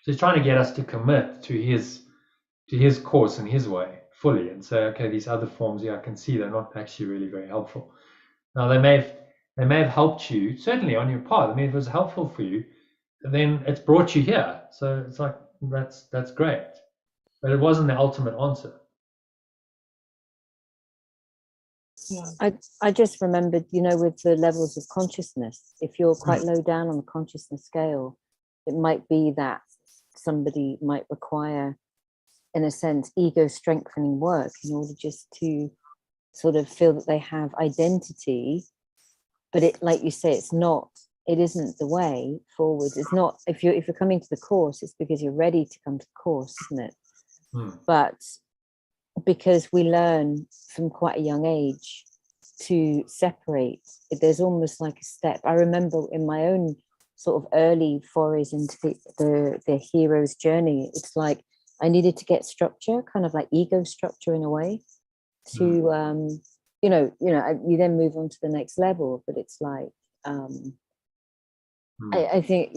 So he's trying to get us to commit to his course and his way fully, and say, okay, these other forms, I can see they're not actually really very helpful. Now they may have helped you certainly on your path. I mean, if it was helpful for you, then it's brought you here. So it's like that's great, but it wasn't the ultimate answer. I just remembered, with the levels of consciousness, if you're quite low down on the consciousness scale, it might be that somebody might require, in a sense, ego strengthening work in order just to sort of feel that they have identity. But it, like you say, it isn't the way forward. It's not, if you're coming to the course, it's because you're ready to come to the course, isn't it? But because we learn from quite a young age to separate, there's almost like a step. I remember in my own sort of early forays into the hero's journey, it's like I needed to get structure, kind of like ego structure in a way, to you then move on to the next level. But it's like I think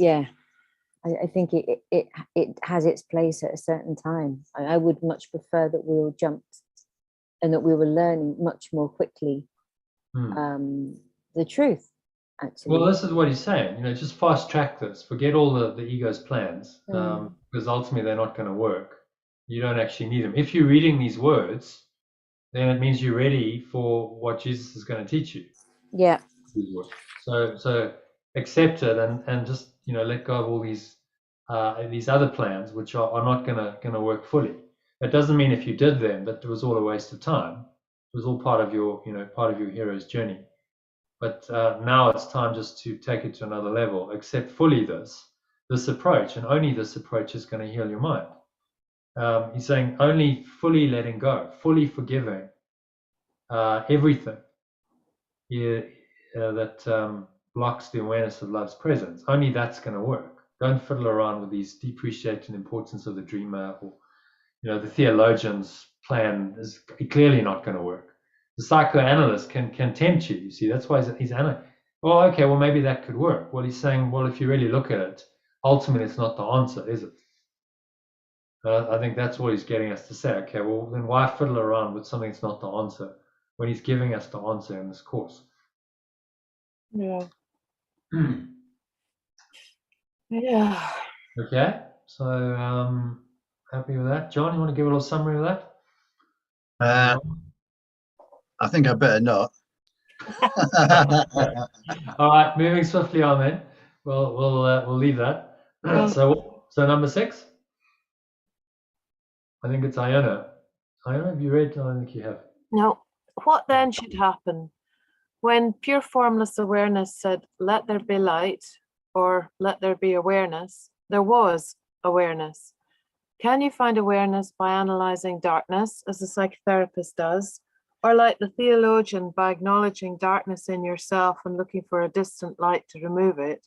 I think it has its place at a certain time. I would much prefer that we all jumped and that we were learning much more quickly the truth, actually. Well, this is what he's saying. Just fast track this. Forget all the ego's plans, because ultimately they're not going to work. You don't actually need them. If you're reading these words, then it means you're ready for what Jesus is going to teach you. Yeah. So accept it and just let go of all these other plans which are not gonna work fully. That doesn't mean if you did them that it was all a waste of time. It was all part of your hero's journey. But now it's time just to take it to another level. Accept fully this approach, and only this approach is going to heal your mind. He's saying only fully letting go, fully forgiving everything, blocks the awareness of love's presence. Only that's going to work. Don't fiddle around with these depreciating importance of the dreamer, or the theologian's plan is clearly not going to work. The psychoanalyst can tempt you. You see, that's why he's well, okay, well maybe that could work. Well, he's saying, well, if you really look at it, ultimately it's not the answer, is it? I think that's what he's getting us to say. Okay, well then why fiddle around with something that's not the answer when he's giving us the answer in this course? Yeah. Yeah. Okay, so happy with that. John, you want to give a little summary of that? I think I better not. All right, moving swiftly on then. We'll leave that. So number 6. I think it's Iona. Iona, have you read? I don't think you have. No. What then should happen when pure formless awareness said, "Let there be light," or "Let there be awareness"? There was awareness. Can you find awareness by analyzing darkness, as the psychotherapist does, or like the theologian by acknowledging darkness in yourself and looking for a distant light to remove it,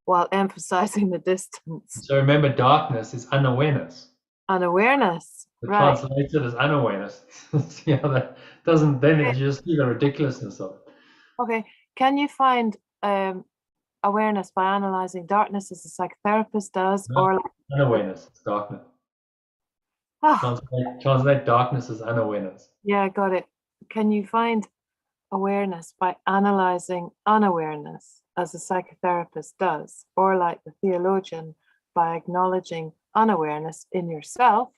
while emphasizing the distance? So remember, darkness is unawareness. Unawareness, right? Translated as unawareness. See how that doesn't? Then you just see the ridiculousness of it. Okay, can you find awareness by analyzing darkness, as the psychotherapist does, or unawareness? It's darkness. Translate darkness as unawareness. Yeah, got it. Can you find awareness by analyzing unawareness, as a psychotherapist does, or like the theologian, by acknowledging unawareness in yourself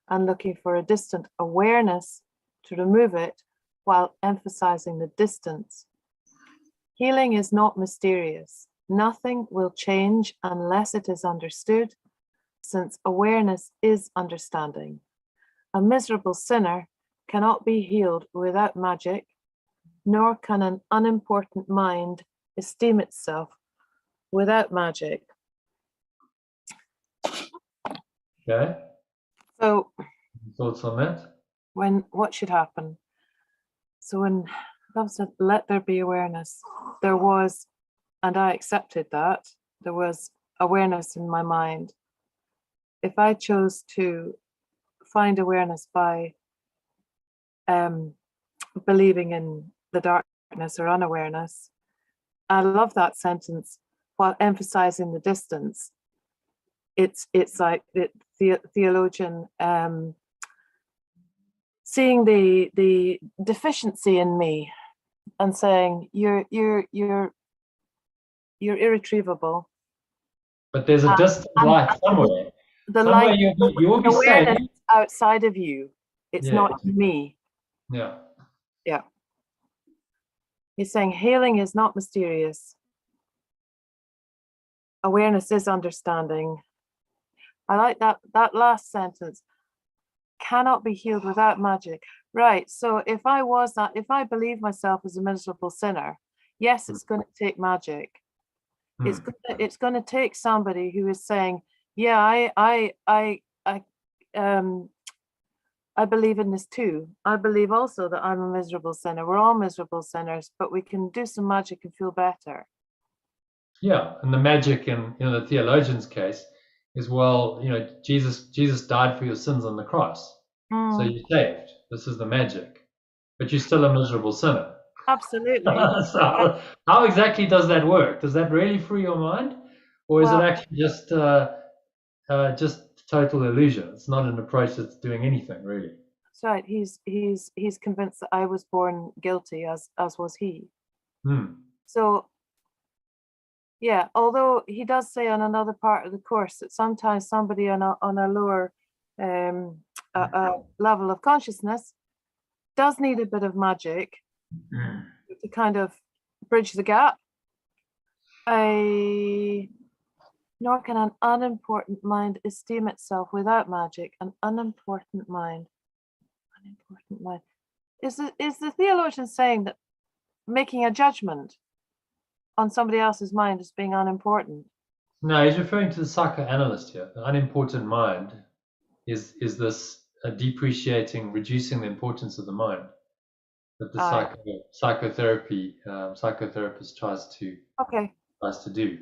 and looking for a distant awareness to remove it while emphasizing the distance? Healing is not mysterious. Nothing will change unless it is understood, since awareness is understanding. A miserable sinner cannot be healed without magic, nor can an unimportant mind esteem itself without magic. Okay. So, thoughts on that? What should happen? So when Love said, "Let there be awareness," there was, and I accepted that, there was awareness in my mind. If I chose to find awareness by believing in the darkness or unawareness, I love that sentence, while emphasizing the distance. It's like the theologian seeing the deficiency in me and saying, you're irretrievable. But there's a distant light somewhere. The somewhere light, you will be awareness safe. Outside of you. It's not me. Yeah. Yeah. He's saying healing is not mysterious. Awareness is understanding. I like that last sentence. Cannot be healed without magic. Right. So if I believe myself as a miserable sinner, yes, it's going to take magic. It's going to take somebody who is saying, yeah, I believe in this too. I believe also that I'm a miserable sinner. We're all miserable sinners, but we can do some magic and feel better. Yeah, and the magic in the theologian's case is, well, Jesus died for your sins on the cross, so you're saved. This is the magic, but you're still a miserable sinner. Absolutely. So how exactly does that work? Does that really free your mind, or is it actually just total illusion? It's not an approach that's doing anything really. That's right. He's convinced that I was born guilty, as was he. So yeah, although he does say on another part of the course that sometimes somebody on a lower level of consciousness does need a bit of magic to kind of bridge the gap. Nor can an unimportant mind esteem itself without magic. An unimportant mind. Is the theologian saying that making a judgment on somebody else's mind as being unimportant? No, he's referring to the psychoanalyst here. The unimportant mind is this depreciating, reducing the importance of the mind. that the psychotherapist tries to do.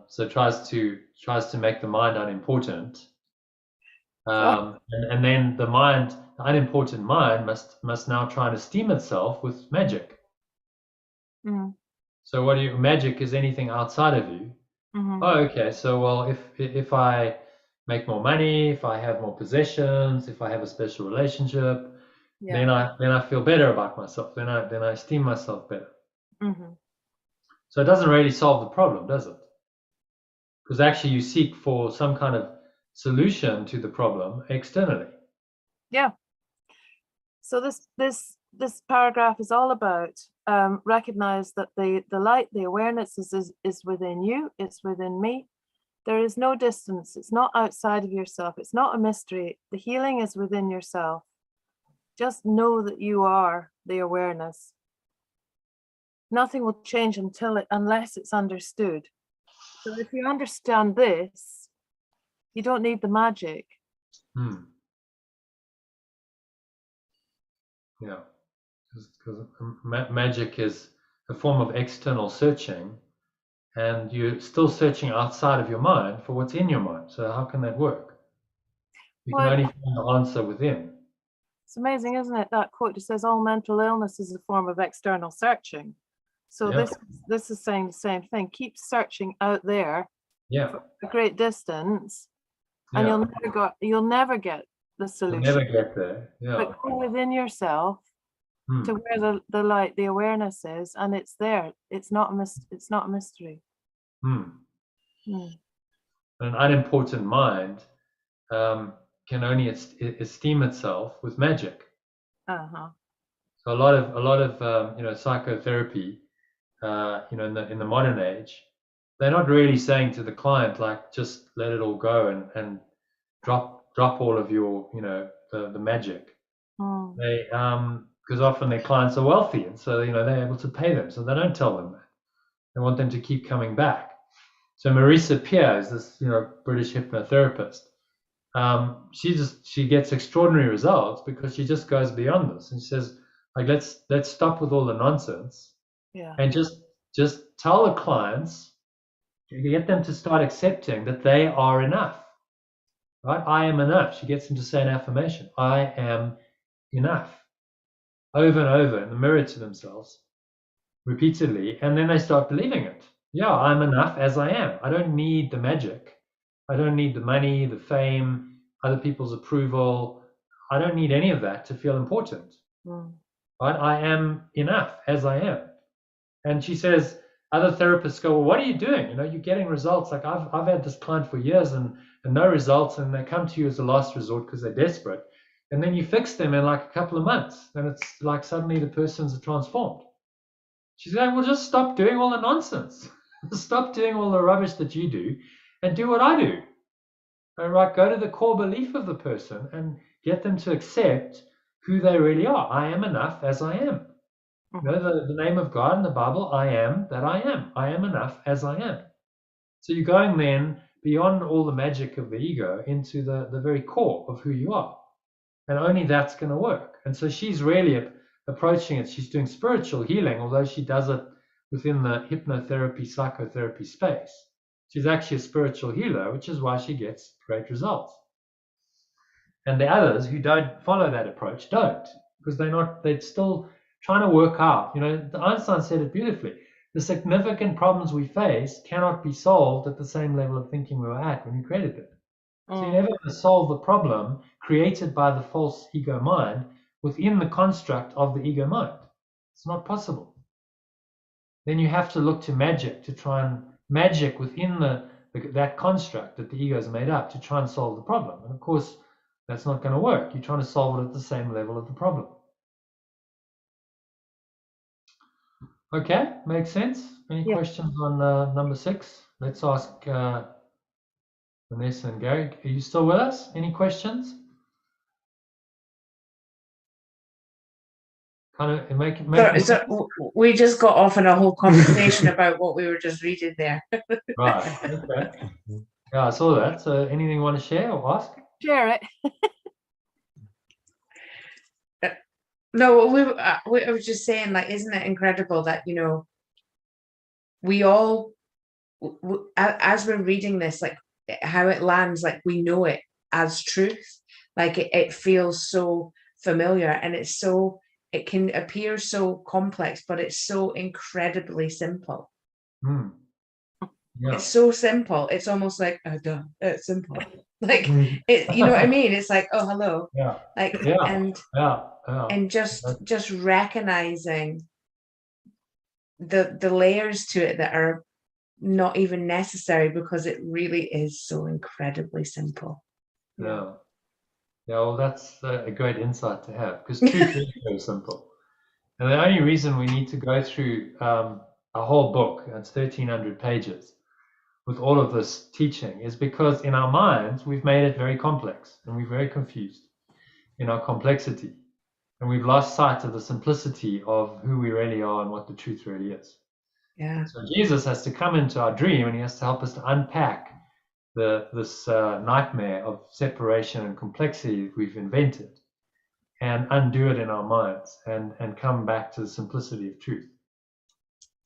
So tries to make the mind unimportant, and then the unimportant mind must now try and esteem itself with magic. Mm. So magic is anything outside of you. Mm-hmm. Oh, okay. So well, if I make more money, if I have more possessions, if I have a special relationship, then I feel better about myself. Then I esteem myself better. Mm-hmm. So it doesn't really solve the problem, does it? Because actually you seek for some kind of solution to the problem externally. Yeah. So this paragraph is all about recognize that the light, the awareness is within you, it's within me. There is no distance, it's not outside of yourself, it's not a mystery. The healing is within yourself. Just know that you are the awareness. Nothing will change unless it's understood. So if you understand this, you don't need the magic. Yeah, because magic is a form of external searching, and you're still searching outside of your mind for what's in your mind. So how can that work? You can only find the answer within. It's amazing, isn't it? That quote, it says all mental illness is a form of external searching. So this is saying the same thing. Keep searching out there for a great distance, and you'll never get the solution. You'll never get there. But go within yourself to where the light, the awareness is, and it's there. It's not a mystery. An unimportant mind can only esteem itself with magic. So a lot of psychotherapy, in the modern age, they're not really saying to the client like just let it all go and drop all of your the magic. They because often their clients are wealthy, and so they're able to pay them, so they don't tell them that. They want them to keep coming back. So Marisa Peer is this British hypnotherapist. She gets extraordinary results because she just goes beyond this and she says, like, let's stop with all the nonsense, and just tell the clients, get them to start accepting that they are enough. Right? I am enough. She gets them to say an affirmation. I am enough. Over and over in the mirror to themselves, repeatedly, and then they start believing it. Yeah, I'm enough as I am. I don't need the magic. I don't need the money, the fame, other people's approval. I don't need any of that to feel important. Right? I am enough as I am. And she says, other therapists go, well, what are you doing? You're getting results. Like I've had this client for years and no results, and they come to you as a last resort because they're desperate. And then you fix them in like a couple of months, and it's like suddenly the person's transformed. She's going, well, just stop doing all the nonsense. Stop doing all the rubbish that you do and do what I do. All right, go to the core belief of the person and get them to accept who they really are. I am enough as I am. The name of God in the Bible, I am that I am. I am enough as I am. So you're going then beyond all the magic of the ego into the very core of who you are. And only that's going to work. And so she's really approaching it. She's doing spiritual healing, although she does it within the hypnotherapy, psychotherapy space. She's actually a spiritual healer, which is why she gets great results. And the others who don't follow that approach don't, because they're still trying to work out. Einstein said it beautifully. The significant problems we face cannot be solved at the same level of thinking we were at when we created them. So you're never going to solve the problem created by the false ego mind within the construct of the ego mind. It's not possible. Then you have to look to magic to try and magic within that construct that the ego has made up to try and solve the problem. And of course, that's not going to work. You're trying to solve it at the same level of the problem. Okay, makes sense. Any questions on number 6? Let's ask Vanessa and Gary. Are you still with us? Any questions? We just got off in a whole conversation about what we were just reading there. Right. Okay. Yeah, I saw that. So anything you want to share or ask? Share it. No, I was just saying, like, isn't it incredible that, you know, we all, as we're reading this, like how it lands, like we know it as truth, like it feels so familiar, and it's so, it can appear so complex, but it's so incredibly simple. Hmm. Yeah. It's so simple. It's almost like, oh, duh, it's simple. Like Mm. it, you know what I mean? It's like, oh, hello. Yeah. Like, Yeah. and Yeah. just recognizing the layers to it that are not even necessary, because it really is so incredibly simple. Yeah. Yeah. Well, that's a great insight to have, because truth is very simple. And the only reason we need to go through a whole book, that's 1,300 pages, with all of this teaching, is because in our minds we've made it very complex, and we're very confused in our complexity, and we've lost sight of the simplicity of who we really are and what the truth really is. Yeah. So Jesus has to come into our dream, and he has to help us to unpack this nightmare of separation and complexity that we've invented, and undo it in our minds, and come back to the simplicity of truth.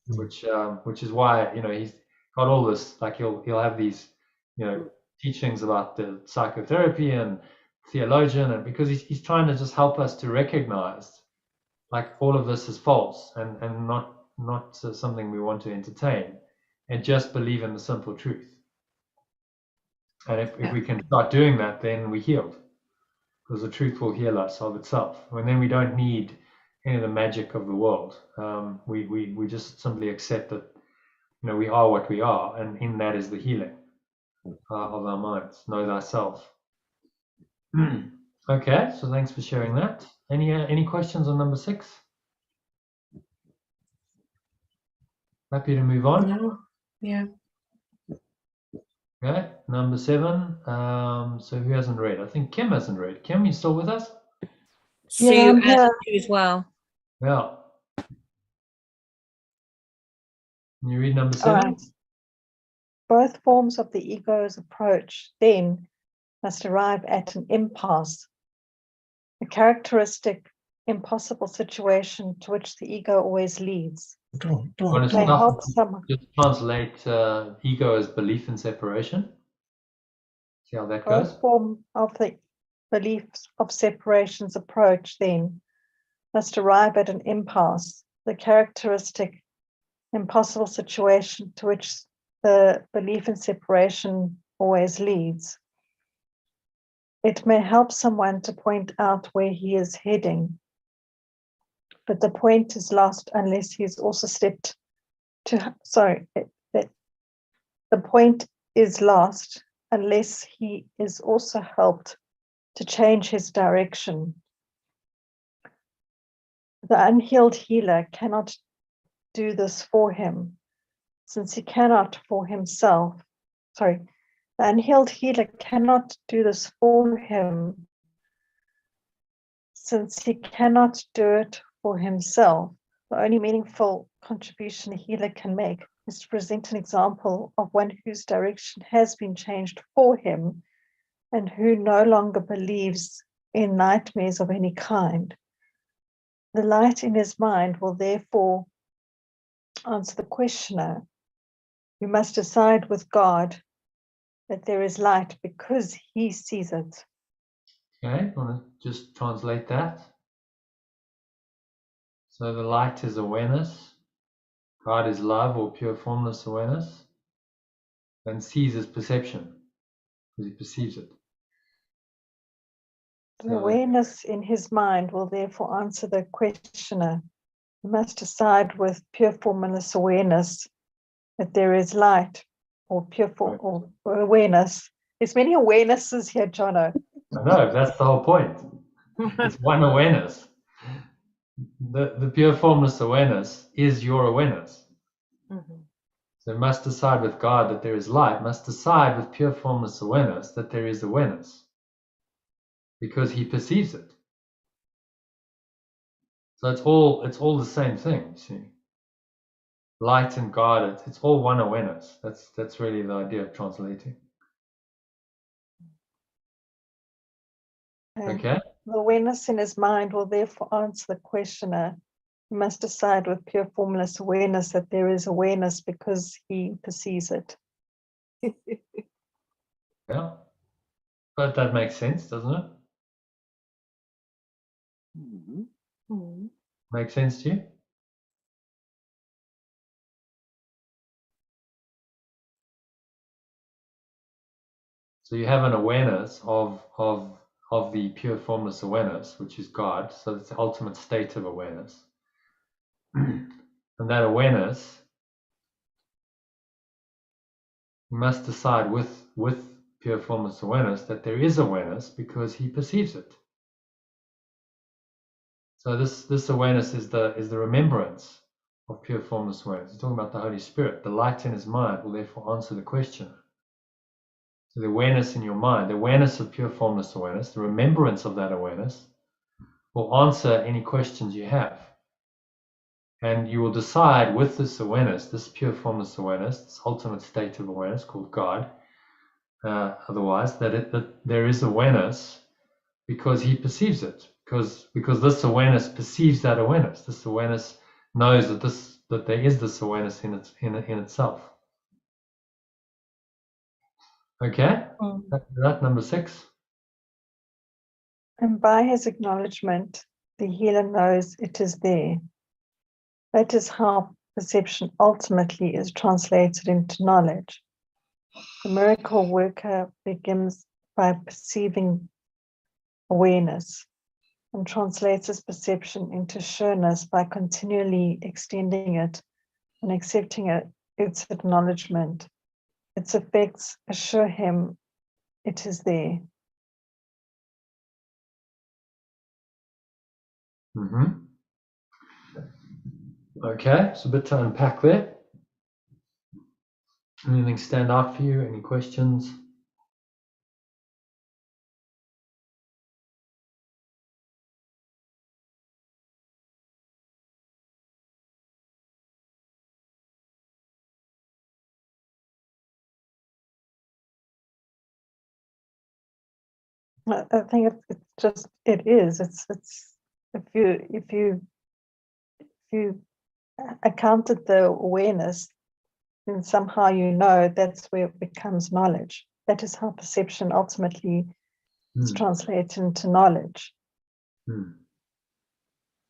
Which is why, you know, he's got all this, like he'll have these, you know, teachings about the psychotherapy and theologian, and because he's trying to just help us to recognize, like, all of this is false, and not something we want to entertain, and just believe in the simple truth. And if we can start doing that, then we're healed, because the truth will heal us of itself. And then we don't need any of the magic of the world. We just simply accept that, you know, we are what we are, and in that is the healing of our minds. Know thyself. Okay, so thanks for sharing that. Any questions on number 6? Happy to move on. No. Yeah. Okay, number 7. So who hasn't read? I think Kim hasn't read. Kim, you still with us? Sue Yeah, I'm and here. Sue as well. Yeah. Can you read number 7? All right. Both forms of the ego's approach then must arrive at an impasse, a characteristic impossible situation to which the ego always leads. Don't. May help someone. Just translate ego as belief in separation. See how that goes? Both form of the beliefs of separation's approach then must arrive at an impasse, the characteristic impossible situation to which the belief in separation always leads. It may help someone to point out where he is heading, but the point is lost unless he's also stepped to, the point is lost unless he is also helped to change his direction. The unhealed healer cannot do this for him, since he cannot for himself. The unhealed healer cannot do this for him, since he cannot do it for himself. The only meaningful contribution a healer can make is to present an example of one whose direction has been changed for him and who no longer believes in nightmares of any kind. The light in his mind will therefore answer the questioner. You must decide with God that there is light because he sees it. Okay, I want to just translate that. So the light is awareness, God is love or pure formless awareness, and sees is perception, because he perceives it. The awareness in his mind will therefore answer the questioner. You must decide with pure formless awareness that there is light, or pure or awareness. There's many awarenesses here, Jono. No, that's the whole point. It's one awareness. The pure formless awareness is your awareness. Mhm. So must decide with God that there is light, must decide with pure formless awareness that there is awareness, because he perceives it. So it's all the same thing, you see. Light and God, it's all one awareness. That's really the idea of translating. Okay. The awareness in his mind will therefore answer the questioner. He must decide with pure formless awareness that there is awareness because he perceives it. Yeah. But that makes sense, doesn't it? Make sense to you? So you have an awareness of the pure formless awareness, which is God. So it's the ultimate state of awareness. And that awareness, you must decide with pure formless awareness that there is awareness because he perceives it. So this awareness is the remembrance of pure formless awareness. He's talking about the Holy Spirit. The light in his mind will therefore answer the question. So the awareness in your mind, the awareness of pure formless awareness, the remembrance of that awareness will answer any questions you have. And you will decide with this awareness, this pure formless awareness, this ultimate state of awareness called God, otherwise, that there is awareness because he perceives it. Because this awareness perceives that awareness. This awareness knows that there is this awareness in itself. Okay? That number 6. And by his acknowledgement, the healer knows it is there. That is how perception ultimately is translated into knowledge. The miracle worker begins by perceiving awareness and translates his perception into sureness by continually extending it and accepting its acknowledgement. Its effects assure him it is there. Okay, it's a bit to unpack there. Anything stand out for you? Any questions? I think it is. It's if you accounted the awareness, then somehow you know that's where it becomes knowledge. That is how perception ultimately is translated into knowledge.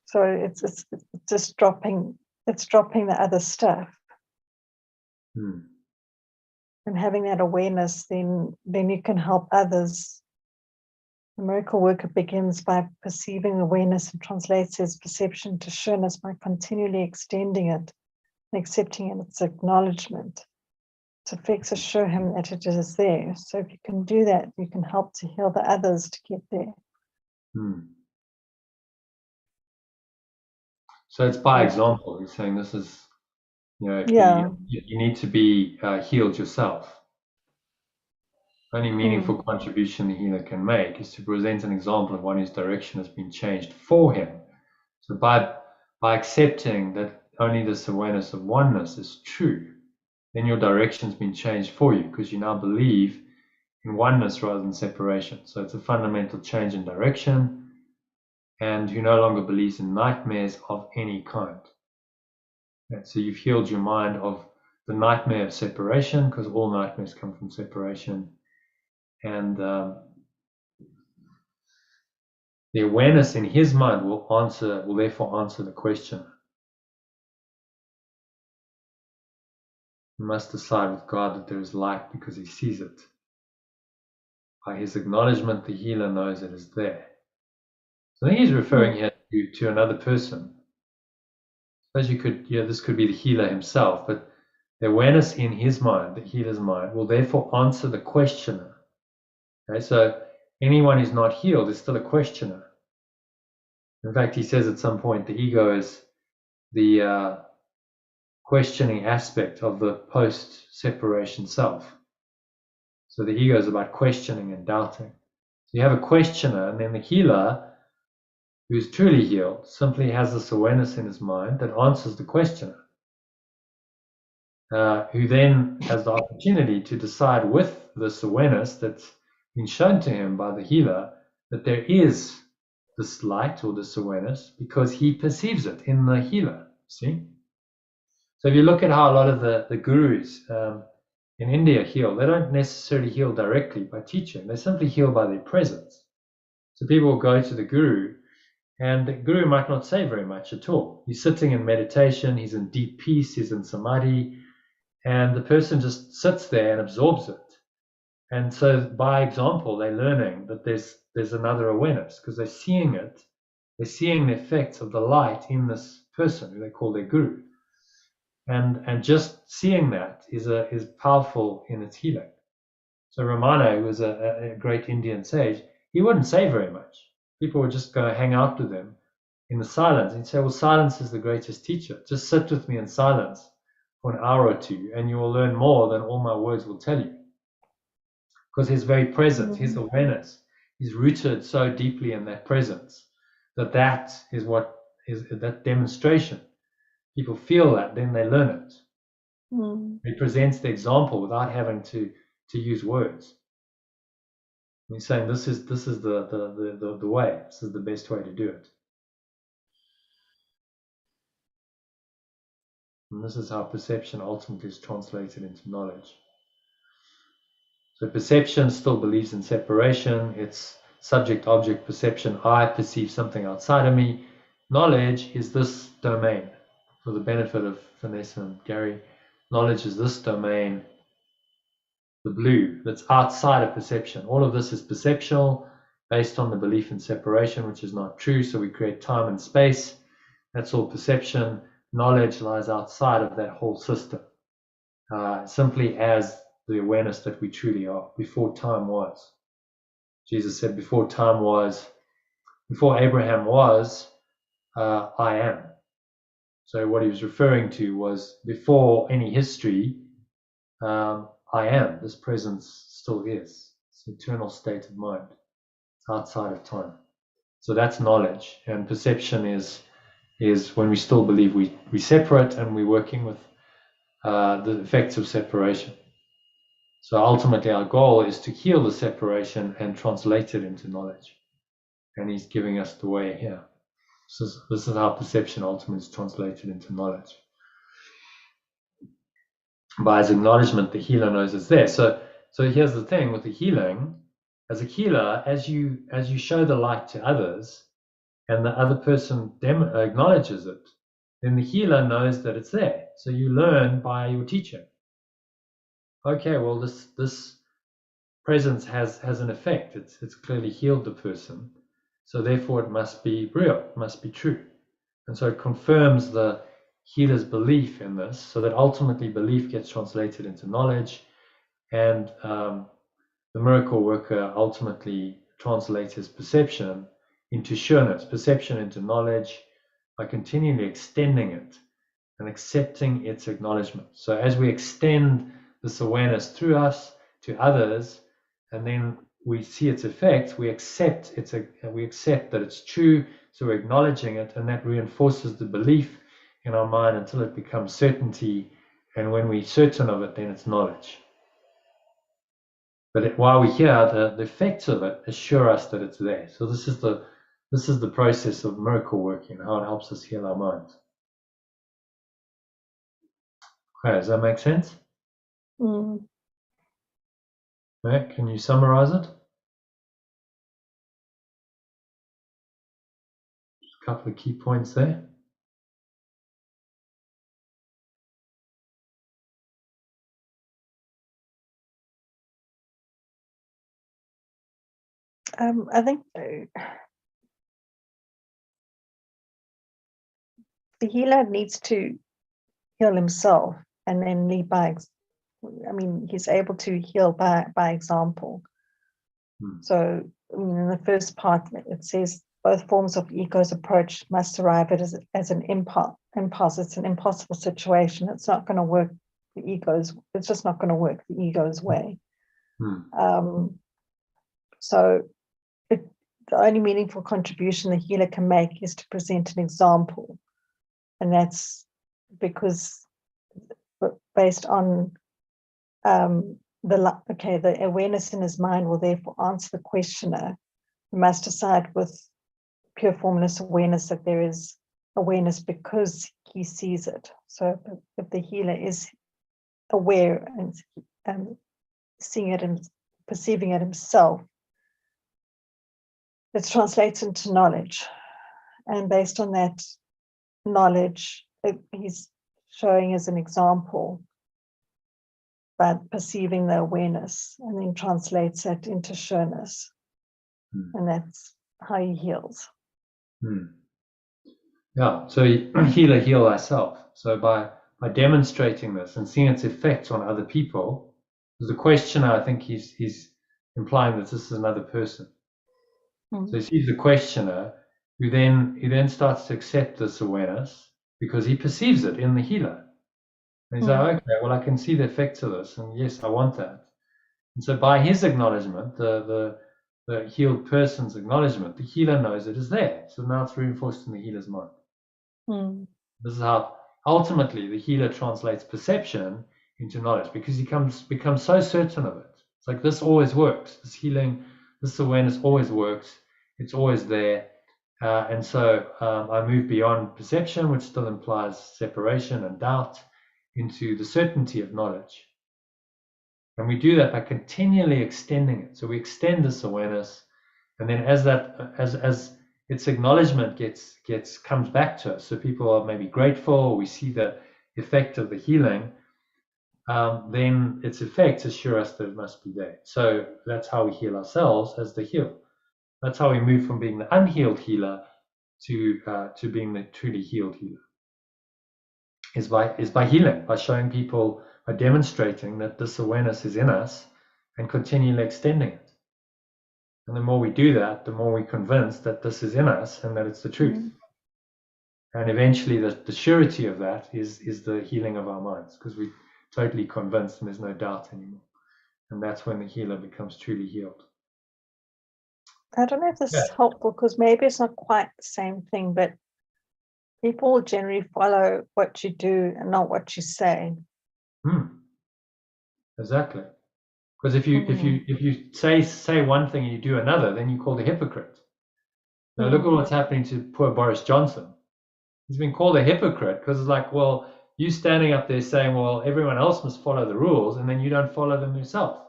So it's just dropping the other stuff. And having that awareness, then you can help others. The miracle worker begins by perceiving awareness and translates his perception to sureness by continually extending it and accepting its acknowledgement. Its effects assure him that it is there. So if you can do that, you can help to heal the others to get there. So it's by example. He's saying this is, you need to be healed yourself. Only meaningful contribution the healer can make is to present an example of one whose direction has been changed for him. So by accepting that only this awareness of oneness is true, then your direction's been changed for you because you now believe in oneness rather than separation. So it's a fundamental change in direction, and who no longer believes in nightmares of any kind. And so you've healed your mind of the nightmare of separation, because all nightmares come from separation. And the awareness in his mind will therefore answer the question. He must decide with God that there is light because he sees it. By his acknowledgement, the healer knows it is there. So I think he's referring here to another person. I suppose this could be the healer himself, but the awareness in his mind, the healer's mind, will therefore answer the questioner. Okay, so anyone who's not healed is still a questioner. In fact, he says at some point the ego is the questioning aspect of the post-separation self. So the ego is about questioning and doubting. So you have a questioner, and then the healer, who's truly healed, simply has this awareness in his mind that answers the questioner, who then has the opportunity to decide with this awareness that's been shown to him by the healer that there is this light or this awareness because he perceives it in the healer. See? So if you look at how a lot of the gurus in India heal, they don't necessarily heal directly by teaching. They simply heal by their presence. So people will go to the guru, and the guru might not say very much at all. He's sitting in meditation, he's in deep peace, he's in samadhi, and the person just sits there and absorbs it. And so by example, they're learning that there's another awareness because they're seeing it. They're seeing the effects of the light in this person who they call their guru. And just seeing that is powerful in its healing. So Ramana, who was a great Indian sage, he wouldn't say very much. People would just go hang out with him in the silence. He'd say, well, silence is the greatest teacher. Just sit with me in silence for an hour or two, and you will learn more than all my words will tell you. Because his very presence, his awareness, is rooted so deeply in that presence that is what is that demonstration. People feel that, then they learn it. He presents the example without having to use words. He's saying this is the way. This is the best way to do it. And this is how perception ultimately is translated into knowledge. So perception still believes in separation. It's subject-object perception. I perceive something outside of me. Knowledge is this domain. For the benefit of Vanessa and Gary, knowledge is this domain, the blue, that's outside of perception. All of this is perceptual, based on the belief in separation, which is not true. So we create time and space. That's all perception. Knowledge lies outside of that whole system, simply as the awareness that we truly are, before time was. Jesus said, before time was, before Abraham was, I am. So what he was referring to was before any history, I am. This presence still is. It's an eternal state of mind. It's outside of time. So that's knowledge. And perception is when we still believe we separate and we're working with the effects of separation. So ultimately our goal is to heal the separation and translate it into knowledge. And he's giving us the way here. This is how perception ultimately is translated into knowledge. By his acknowledgement, the healer knows it's there. So here's the thing with the healing. As a healer, as you show the light to others, and the other person acknowledges it, then the healer knows that it's there. So you learn by your teaching. Okay, well, this presence has an effect. It's clearly healed the person. So therefore it must be real, it must be true. And so it confirms the healer's belief in this, so that ultimately belief gets translated into knowledge, and the miracle worker ultimately translates his perception into sureness, perception into knowledge, by continually extending it and accepting its acknowledgement. So as we extend this awareness through us to others, and then we see its effects, we accept that it's true, so we're acknowledging it, and that reinforces the belief in our mind until it becomes certainty, and when we're certain of it, then it's knowledge. But while we're here, the effects of it assure us that it's there. So this is the process of miracle working, how it helps us heal our minds. Okay, does that make sense? Right, can you summarize it? Just a couple of key points there. I think the healer needs to heal himself and then lead by. He's able to heal by example. So, in the first part, it says both forms of ego's approach must arrive at as an impulse. It's an impossible situation. It's not going to work. It's just not going to work the ego's way. So, the only meaningful contribution the healer can make is to present an example, and that's because based on the awareness in his mind will therefore answer the questioner, who must decide with pure formless awareness that there is awareness because he sees it. So if the healer is aware and seeing it and perceiving it himself, it translates into knowledge. And based on that knowledge, he's showing as an example, but perceiving the awareness and then translates that into sureness. And that's how he heals. Yeah, so healer heal thyself. So by demonstrating this and seeing its effects on other people, the questioner, I think he's implying that this is another person. So he sees the questioner who then starts to accept this awareness because he perceives it in the healer. And he's like, okay, well, I can see the effects of this, and yes, I want that. And so by his acknowledgement, the healed person's acknowledgement, the healer knows it is there. So now it's reinforced in the healer's mind. This is how ultimately the healer translates perception into knowledge, because he becomes so certain of it. It's like, this always works. This healing, this awareness always works. It's always there. And so I move beyond perception, which still implies separation and doubt, into the certainty of knowledge. And we do that by continually extending it. So we extend this awareness, and then as its acknowledgement comes back to us, so people are maybe grateful, or we see the effect of the healing, then its effects assure us that it must be there. So that's how we heal ourselves as the healed. That's how we move from being the unhealed healer to being the truly healed healer. Is by healing, by showing people, by demonstrating that this awareness is in us and continually extending it. And the more we do that, the more we're convinced that this is in us and that it's the truth. And eventually the surety of that is the healing of our minds, because we're totally convinced and there's no doubt anymore. And that's when the healer becomes truly healed. I don't know if this is helpful, because maybe it's not quite the same thing, but people generally follow what you do and not what you say. Exactly. Because if you say one thing and you do another, then you're called a hypocrite. Now look at what's happening to poor Boris Johnson. He's been called a hypocrite because it's like, well, you standing up there saying, well, everyone else must follow the rules, and then you don't follow them yourself.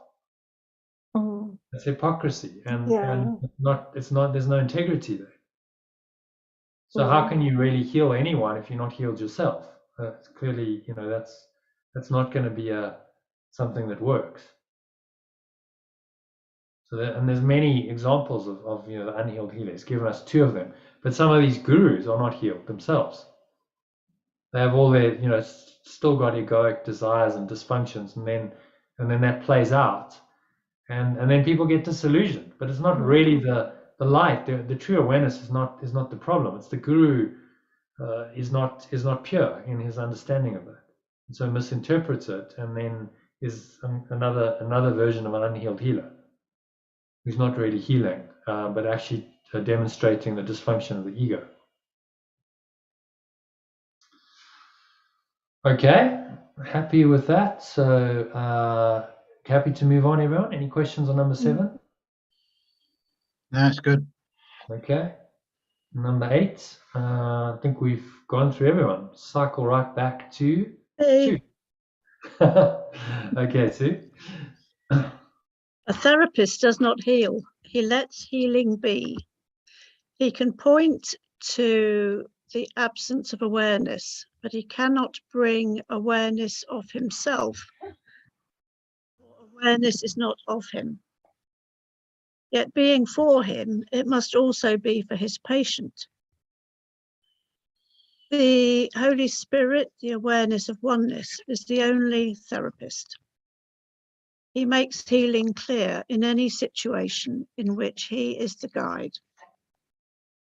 That's hypocrisy, and there's no integrity there. So how can you really heal anyone if you're not healed yourself? Clearly, that's not going to be something that works. So there's many examples of the unhealed healers. Given us two of them, but some of these gurus are not healed themselves. They have all their still got egoic desires and dysfunctions, and then that plays out, and then people get disillusioned. But it's not really the light. The true awareness is not the problem. It's the guru is not pure in his understanding of that, and so misinterprets it, and then is another version of an unhealed healer who's not really healing, but actually demonstrating the dysfunction of the ego. Okay, happy with that. So happy to move on, everyone. Any questions on number 7? That's good. Okay. Number 8. I think we've gone through everyone. Cycle right back to Sue. Okay, Sue. A therapist does not heal. He lets healing be. He can point to the absence of awareness, but he cannot bring awareness of himself. Awareness is not of him. Yet being for him, it must also be for his patient. The Holy Spirit, the awareness of oneness, is the only therapist. He makes healing clear in any situation in which he is the guide.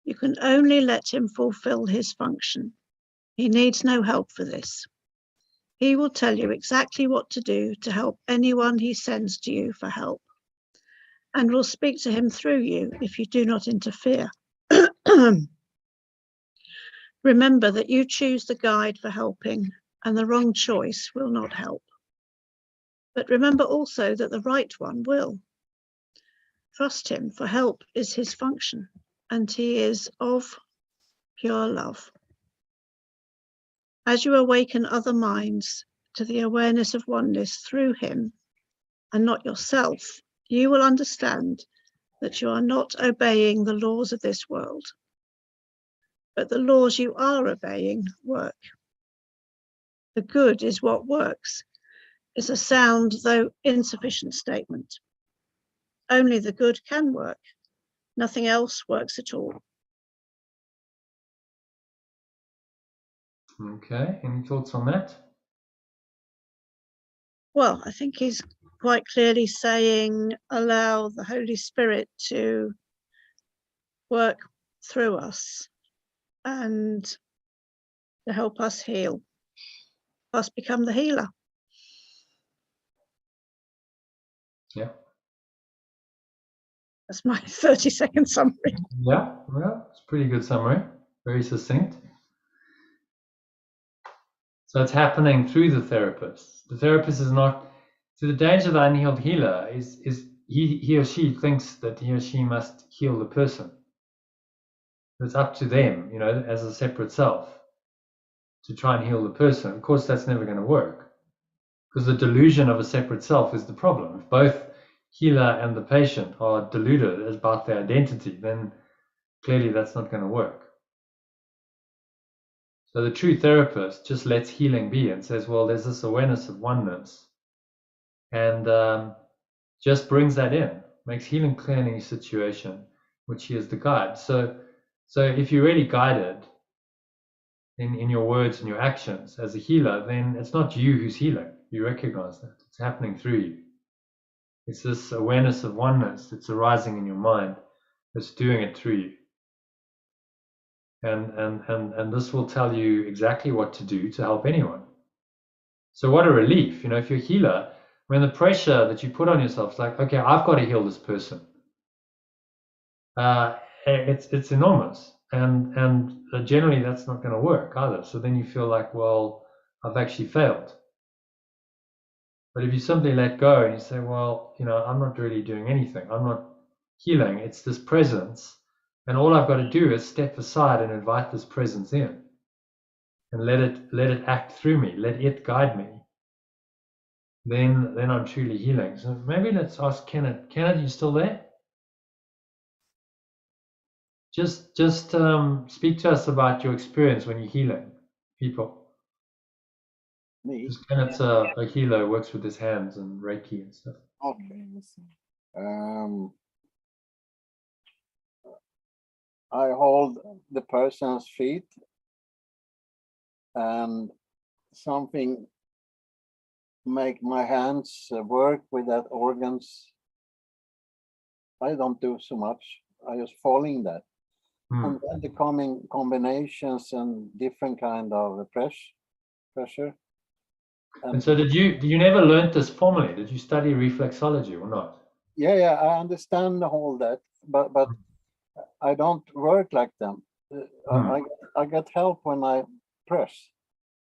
You can only let him fulfill his function. He needs no help for this. He will tell you exactly what to do to help anyone he sends to you for help, and will speak to him through you if you do not interfere. Remember that you choose the guide for helping, and the wrong choice will not help. But remember also that the right one will. Trust him, for help is his function. and he is of pure love. As you awaken other minds to the awareness of oneness through him and not yourself, you will understand that you are not obeying the laws of this world, but the laws you are obeying work. The good is what works, is a sound though insufficient statement. Only the good can work. Nothing else works at all. Okay, any thoughts on that? Well, I think he's quite clearly saying, allow the Holy Spirit to work through us and to help us heal, us become the healer. Yeah. That's my 30-second summary. Yeah, well, it's a pretty good summary, very succinct. So it's happening through the therapist. The therapist is not, so the danger of the unhealed healer is he or she thinks that he or she must heal the person. It's up to them, you know, as a separate self to try and heal the person. Of course, that's never going to work because the delusion of a separate self is the problem. If both healer and the patient are deluded about their identity, then clearly that's not going to work. So the true therapist just lets healing be and says, well, there's this awareness of oneness, and just brings that in, makes healing clear in any situation, which he is the guide. So if you're really guided in your words and your actions as a healer, then it's not you who's healing. You recognize that. It's happening through you. It's this awareness of oneness that's arising in your mind that's doing it through you. And this will tell you exactly what to do to help anyone. So what a relief, you know, if you're a healer, when the pressure that you put on yourself is like, okay, I've got to heal this person. It's enormous, and generally that's not going to work either. So then you feel like, well, I've actually failed. But if you simply let go and you say, well, you know, I'm not really doing anything. I'm not healing. It's this presence. And all I've got to do is step aside and invite this presence in and let it act through me. Let it guide me. Then I'm truly healing. So maybe let's ask Kenneth. Kenneth, you still there? Just speak to us about your experience when you're healing people. Me? Because Kenneth's a healer, works with his hands and Reiki and stuff. Okay. I hold the person's feet and something make my hands work with that organs. I don't do so much. I just following that. And then the coming combinations and different kind of pressure. And so did you never learnt this formally? Did you study reflexology or not? Yeah, I understand all that, but I don't work like them. I get help when I press.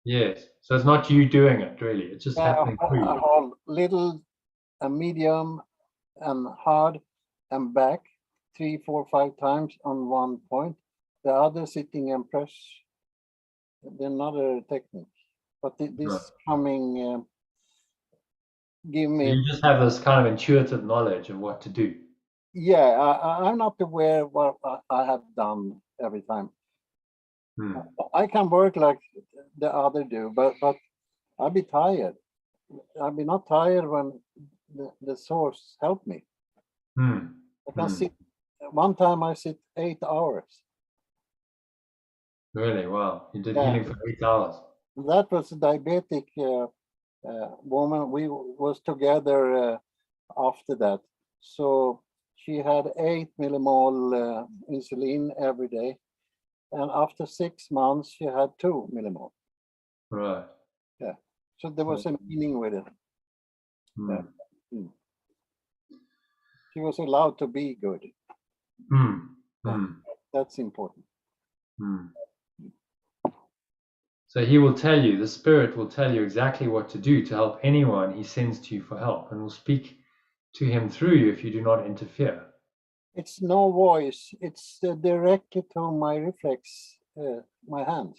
Yes. So it's not you doing it really. It's just happening through I you. hold little, a medium, and hard, and back 3, 4, 5 times on one point. The other sitting and press. Another technique, but this coming give me. So you just have this kind of intuitive knowledge of what to do. Yeah, I'm not aware what I have done every time. I can work like the other do, but I'll be tired. I'll be not tired when the source help me. I can sit. One time I sit 8 hours. Really? Wow. You did healing for 8 hours. That was a diabetic woman. We was together after that. So she had 8 millimole insulin every day. And after 6 months, she had 2 millimole. Right. Yeah. So there was a meaning with it. Yeah. She was allowed to be good. Yeah. That's important. So he will tell you, the spirit will tell you exactly what to do to help anyone he sends to you for help, and will speak to him through you if you do not interfere. It's no voice. It's directly to my reflex, my hands.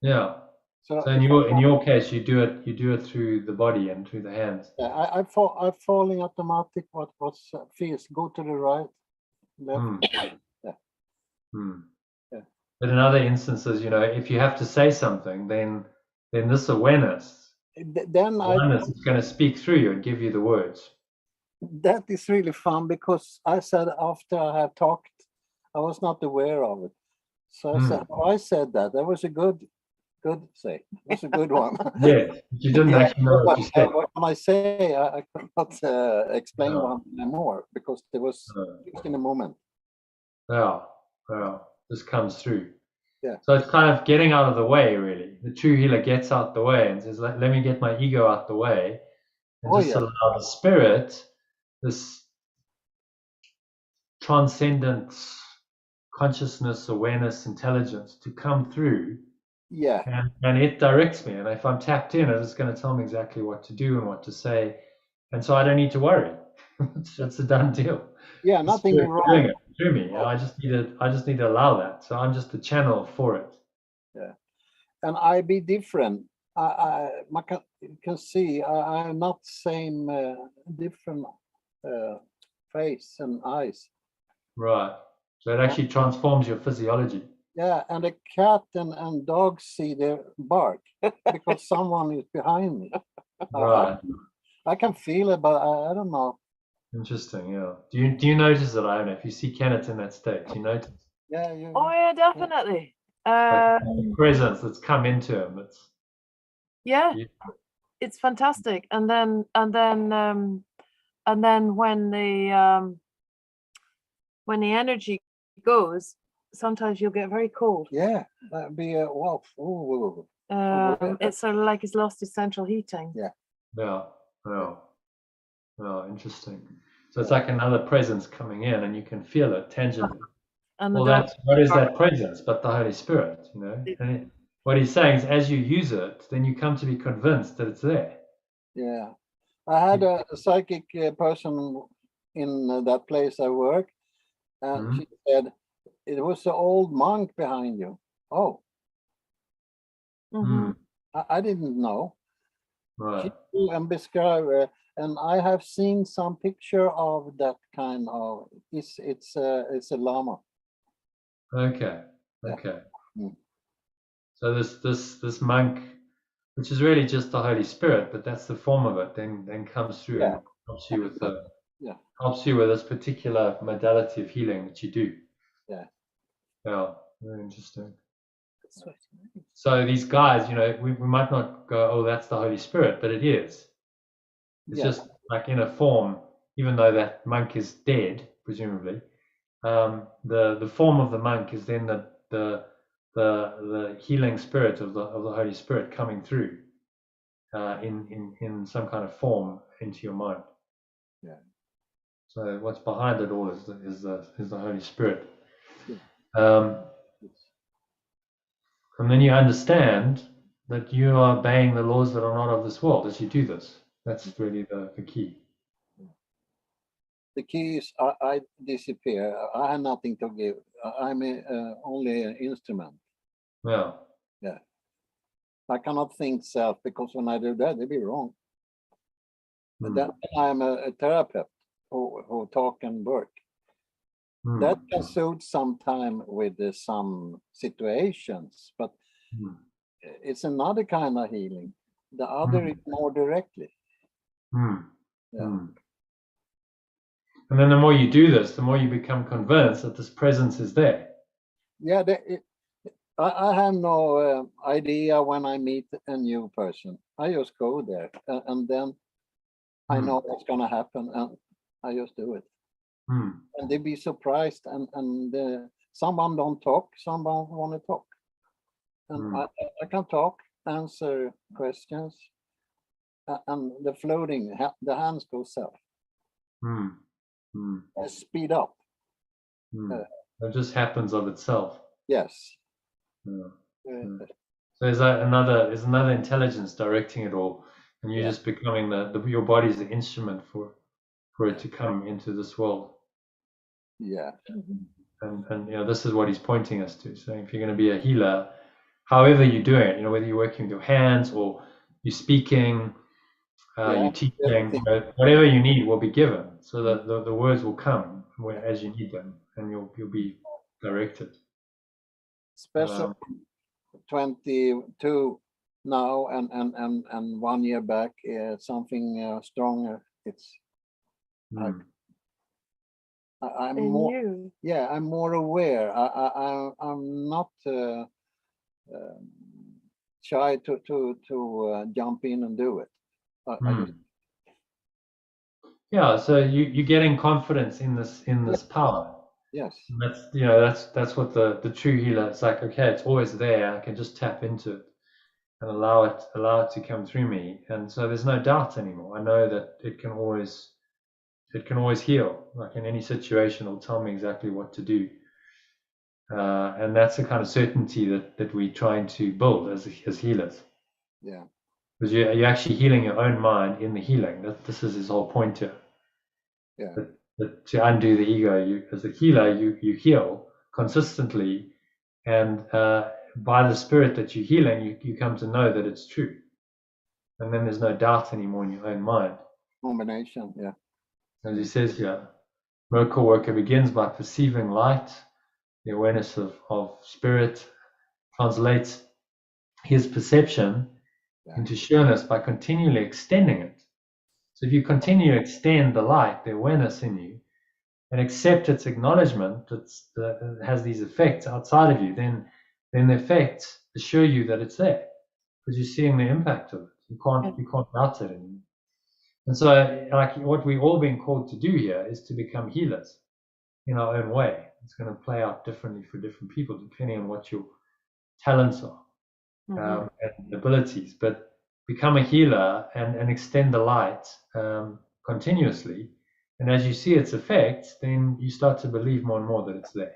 Yeah. So So in your case, you do it through the body and through the hands. I fall in automatic. What feels go to the right, left. Yeah. Yeah. But in other instances, you know, if you have to say something, then this awareness is going to speak through you and give you the words. That is really fun because I said after I had talked, I was not aware of it. So I said, I said that. That was a good say. That's a good one. Yeah, you didn't actually know what you said. What can I say? I could not explain one more because there was just in a moment. Yeah, this comes through. Yeah. So it's kind of getting out of the way, really. The true healer gets out the way and says, let me get my ego out the way and allow the spirit, this transcendent consciousness, awareness, intelligence to come through. Yeah. And it directs me. And if I'm tapped in, it's going to tell me exactly what to do and what to say. And so I don't need to worry. It's a done deal. Yeah, nothing wrong. Doing it through me. I just need to allow that. So I'm just the channel for it. Yeah. And I be different. You can see I'm not same different face and eyes. Right. So it actually transforms your physiology. Yeah, and a cat and dogs see their bark because someone is behind me. Right. I can feel it, but I don't know. Interesting. Yeah. Do you notice it, Iona? If you see Kenneth in that state, do you notice? Yeah. Oh yeah, definitely. Like the presence that's come into him. It's fantastic. And then when the energy goes, sometimes you'll get very cold. Yeah, that'd be a wow. It's sort of like it's lost its central heating. Yeah. Interesting. So it's like another presence coming in, and you can feel it tangibly. And what is that presence but the Holy Spirit? You know, and what he's saying is, as you use it, then you come to be convinced that it's there. Yeah, I had a psychic person in that place I work, and she said it was the old monk behind you. Oh, I didn't know. Right. And describe, and I have seen some picture of that kind of. It's a llama. Okay. So this monk, which is really just the Holy Spirit, but that's the form of it, then comes through and helps you with this particular modality of healing that you do. Yeah, very interesting. So these guys, you know, we might not go, oh, that's the Holy Spirit, but it is. It's just like in a form, even though that monk is dead, presumably. The form of the monk is then the healing spirit of the Holy Spirit coming through in some kind of form into your mind. Yeah. So what's behind it all is the Holy Spirit. And then you understand that you are obeying the laws that are not of this world as you do this. That's really the key. The key is I disappear. I have nothing to give. I'm only an instrument. Yeah. Yeah. I cannot think self because when I do that, it'd be wrong. But then I'm a therapist who talk and work. That can suit some time with some situations, but it's another kind of healing. The other is more directly. Yeah. And then the more you do this, the more you become convinced that this presence is there. Yeah, I have no idea when I meet a new person. I just go there and then I know what's going to happen and I just do it. And they be surprised and someone don't talk, someone want to talk. And I can talk, answer questions, and the floating, the hands go south. Speed up. It just happens of itself. Yes. So there's another intelligence directing it all, and you're just becoming your body's the instrument for it to come into this world. Yeah. And this is what he's pointing us to. So if you're going to be a healer, however you're doing it, whether you're working with your hands or you're speaking, you're teaching, whatever you need will be given. So that the words will come as you need them, and you'll be directed. Especially 22 now and 1 year back, something stronger. It's I'm more, I'm more aware. I'm not shy to jump in and do it. Yeah, so you're getting confidence in this power. Yes. And that's what the true healer. It's like, okay, it's always there. I can just tap into it and allow it to come through me, and so there's no doubt anymore. I know that it can always heal. Like in any situation, it'll tell me exactly what to do, and that's the kind of certainty that we're trying to build as healers. Yeah. Because you're actually healing your own mind in the healing. This is his whole point here. Yeah. That to undo the ego, you as a healer, you heal consistently, and by the spirit that you're healing, you come to know that it's true, and then there's no doubt anymore in your own mind. Combination, yeah. As he says here, miracle worker begins by perceiving light. The awareness of spirit translates his perception into sureness by continually extending it. So if you continue to extend the light, the awareness in you, and accept its acknowledgement that it has these effects outside of you, then the effects assure you that it's there, because you're seeing the impact of it. You can't doubt it anymore. And so, like what we're all being called to do here is to become healers in our own way. It's going to play out differently for different people depending on what your talents are and abilities. But become a healer and extend the light continuously. And as you see its effects, then you start to believe more and more that it's there.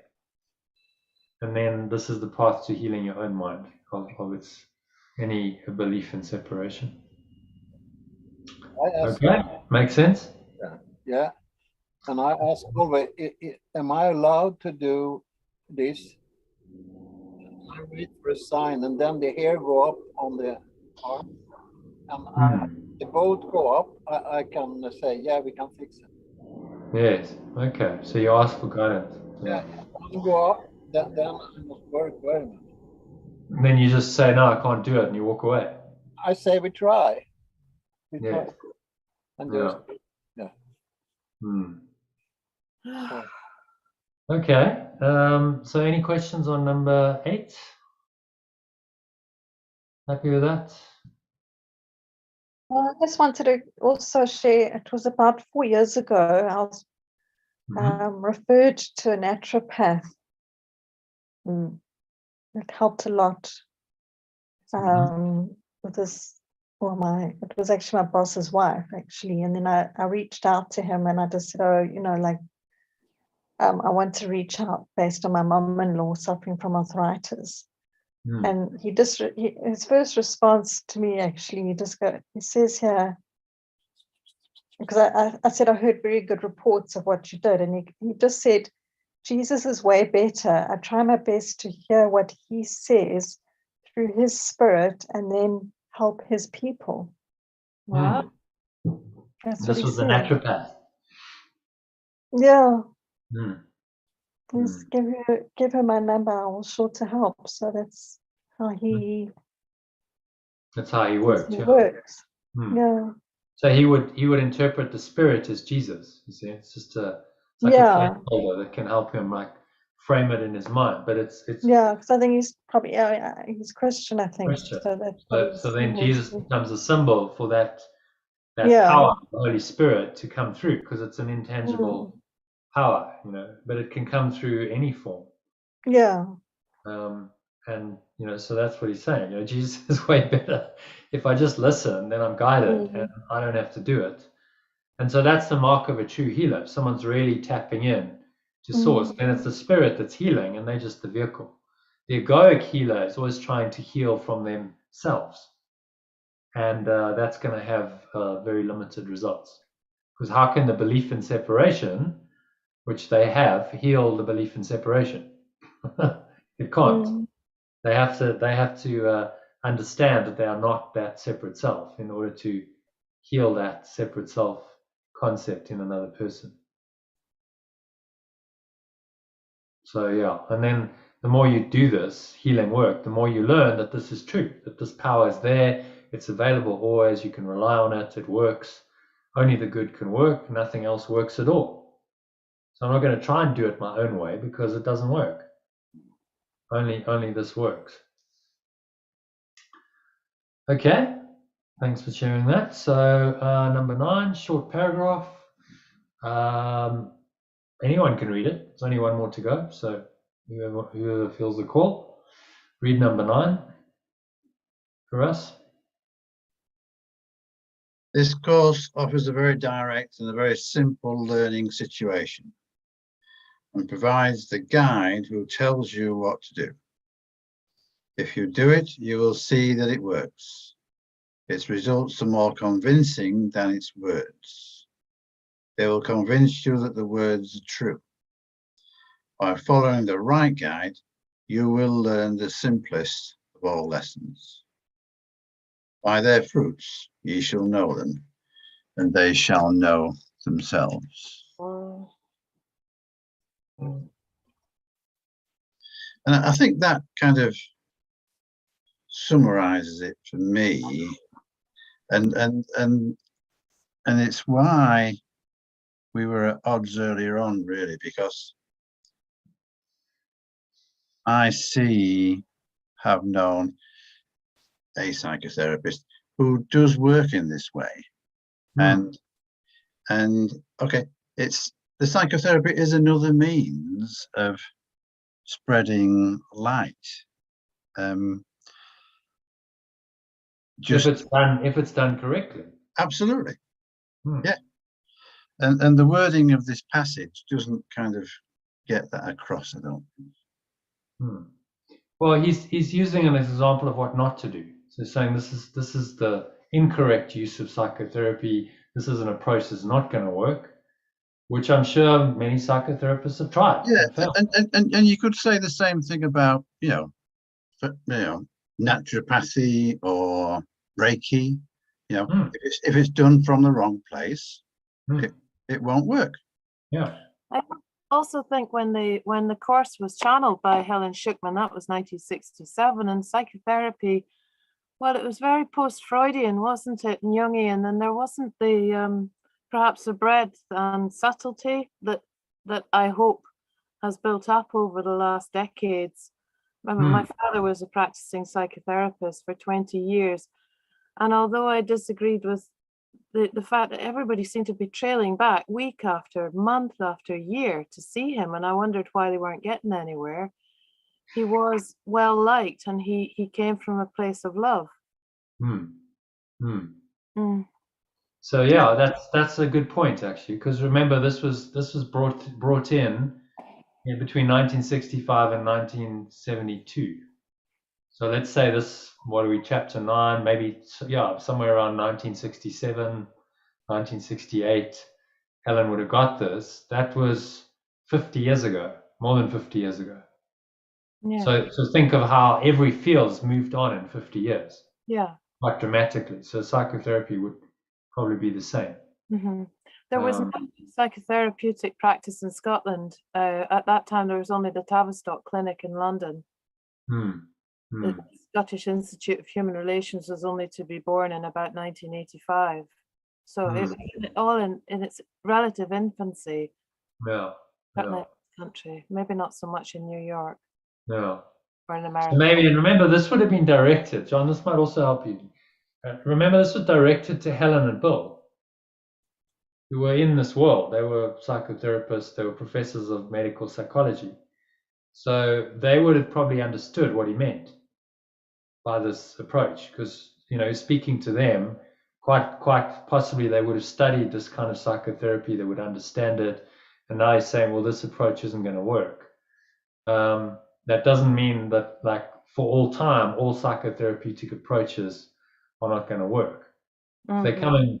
And then this is the path to healing your own mind of its any belief in separation. Okay, makes sense? Yeah. And I ask always, am I allowed to do this? I wait for a sign, and then the hair go up on the arm, and the boat go up. I can say, yeah, we can fix it. Yes. Okay. So you ask for guidance. Yeah. If go up, then I must work very much. And then you just say, no, I can't do it, and you walk away. I say we try. Yes. And just Okay. So any questions on number 8? Happy with that? Well, I just wanted to also share, it was about 4 years ago, I was referred to a naturopath. It helped a lot with this. It was actually my boss's wife, actually. And then I reached out to him and I just said, I want to reach out based on my mom-in-law suffering from arthritis. And his first response to me, actually, he says here, because I said, I heard very good reports of what you did. And he just said, Jesus is way better. I try my best to hear what he says through his spirit and then help his people. Wow. That's this was the naturopath. Yeah. Please give her my number. I will sure to help. So that's how he. That's how he worked. Works. Yeah. So he would interpret the spirit as Jesus. You see, it's just a placeholder that can help him like frame it in his mind. But it's because I think he's probably he's Christian. I think Christian. so. So then Jesus becomes a symbol for that power of the Holy Spirit to come through, because it's an intangible power, but it can come through any form. Yeah. And so that's what he's saying. Jesus is way better. If I just listen, then I'm guided and I don't have to do it. And so that's the mark of a true healer. If someone's really tapping in to source, then it's the spirit that's healing and they're just the vehicle. The egoic healer is always trying to heal from themselves. And that's going to have very limited results. Because how can the belief in separation which they have, heal the belief in separation. It can't. Mm. They have to understand that they are not that separate self in order to heal that separate self concept in another person. So yeah, and then the more you do this healing work, the more you learn that this is true, that this power is there, it's available always, you can rely on it, it works. Only the good can work, nothing else works at all. So I'm not going to try and do it my own way because it doesn't work. Only this works. Okay, thanks for sharing that. So number 9, short paragraph. Anyone can read it. There's only one more to go. So whoever feels the call, read number 9 for us. This course offers a very direct and a very simple learning situation and provides the guide who tells you what to do. If you do it, you will see that it works. Its results are more convincing than its words. They will convince you that the words are true. By following the right guide, you will learn the simplest of all lessons. By their fruits ye shall know them, and they shall know themselves. And I think that kind of summarizes it for me, and it's why we were at odds earlier on, really, because I have known a psychotherapist who does work in this way. And okay, it's the psychotherapy is another means of spreading light. Just if it's done correctly. Absolutely. Yeah. And the wording of this passage doesn't kind of get that across, I don't think. Well, he's using an example of what not to do. So saying this is the incorrect use of psychotherapy. This is an approach that's not going to work, which I'm sure many psychotherapists have tried. Yeah, and you could say the same thing about naturopathy or Reiki. If it's done from the wrong place, it won't work. Yeah. I also think when the course was channeled by Helen Schuckman, that was 1967, and psychotherapy, well, it was very post-Freudian, wasn't it, and Jungian, and there wasn't the perhaps the breadth and subtlety that I hope has built up over the last decades. I mean, my father was a practicing psychotherapist for 20 years, and although I disagreed with the fact that everybody seemed to be trailing back week after month after year to see him, and I wondered why they weren't getting anywhere. He was well liked, and he came from a place of love. So yeah, that's a good point actually, because remember this was brought in between 1965 and 1972. So let's say this, what are we, chapter 9, maybe, somewhere around 1967, 1968, Helen would have got this. That was 50 years ago, more than 50 years ago. Yeah. So think of how every field's moved on in 50 years. Yeah. Quite dramatically. So psychotherapy would probably be the same. There was no psychotherapeutic practice in Scotland. At that time, there was only the Tavistock Clinic in London. The Scottish Institute of Human Relations was only to be born in about 1985. So it was all in its relative infancy. Yeah. In this country, maybe not so much in New York. Yeah. Or in America. So maybe, and remember, this would have been directed, John, this might also help you. Remember, this was directed to Helen and Bill, who were in this world. They were psychotherapists, they were professors of medical psychology. So they would have probably understood what he meant by this approach, because, speaking to them, quite possibly they would have studied this kind of psychotherapy, they would understand it, and now he's saying, well, this approach isn't going to work. That doesn't mean that, like, for all time, all psychotherapeutic approaches are not going to work. If they're coming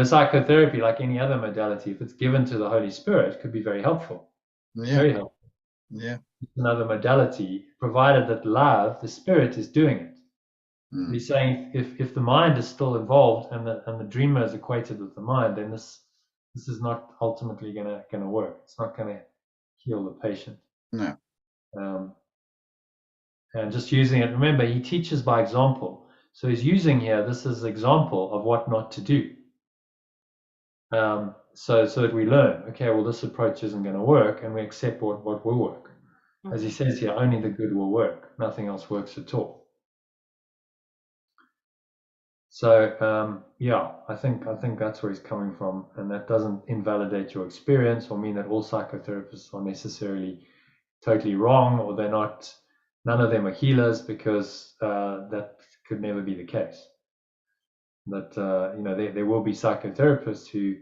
psychotherapy, like any other modality, if it's given to the Holy Spirit, could be very helpful. Yeah. Very helpful. Yeah. It's another modality, provided that love, the Spirit, is doing it. Mm. He's saying if the mind is still involved and the dreamer is equated with the mind, then this is not ultimately gonna work. It's not gonna heal the patient. No. And just using it. Remember, he teaches by example. So he's using here this is example of what not to do. So that we learn. Okay, well, this approach isn't going to work, and we accept what will work. As he says here, only the good will work. Nothing else works at all. So yeah, I think that's where he's coming from, and that doesn't invalidate your experience or mean that all psychotherapists are necessarily totally wrong, or they're not. None of them are healers, because that could never be the case. That there will be psychotherapists who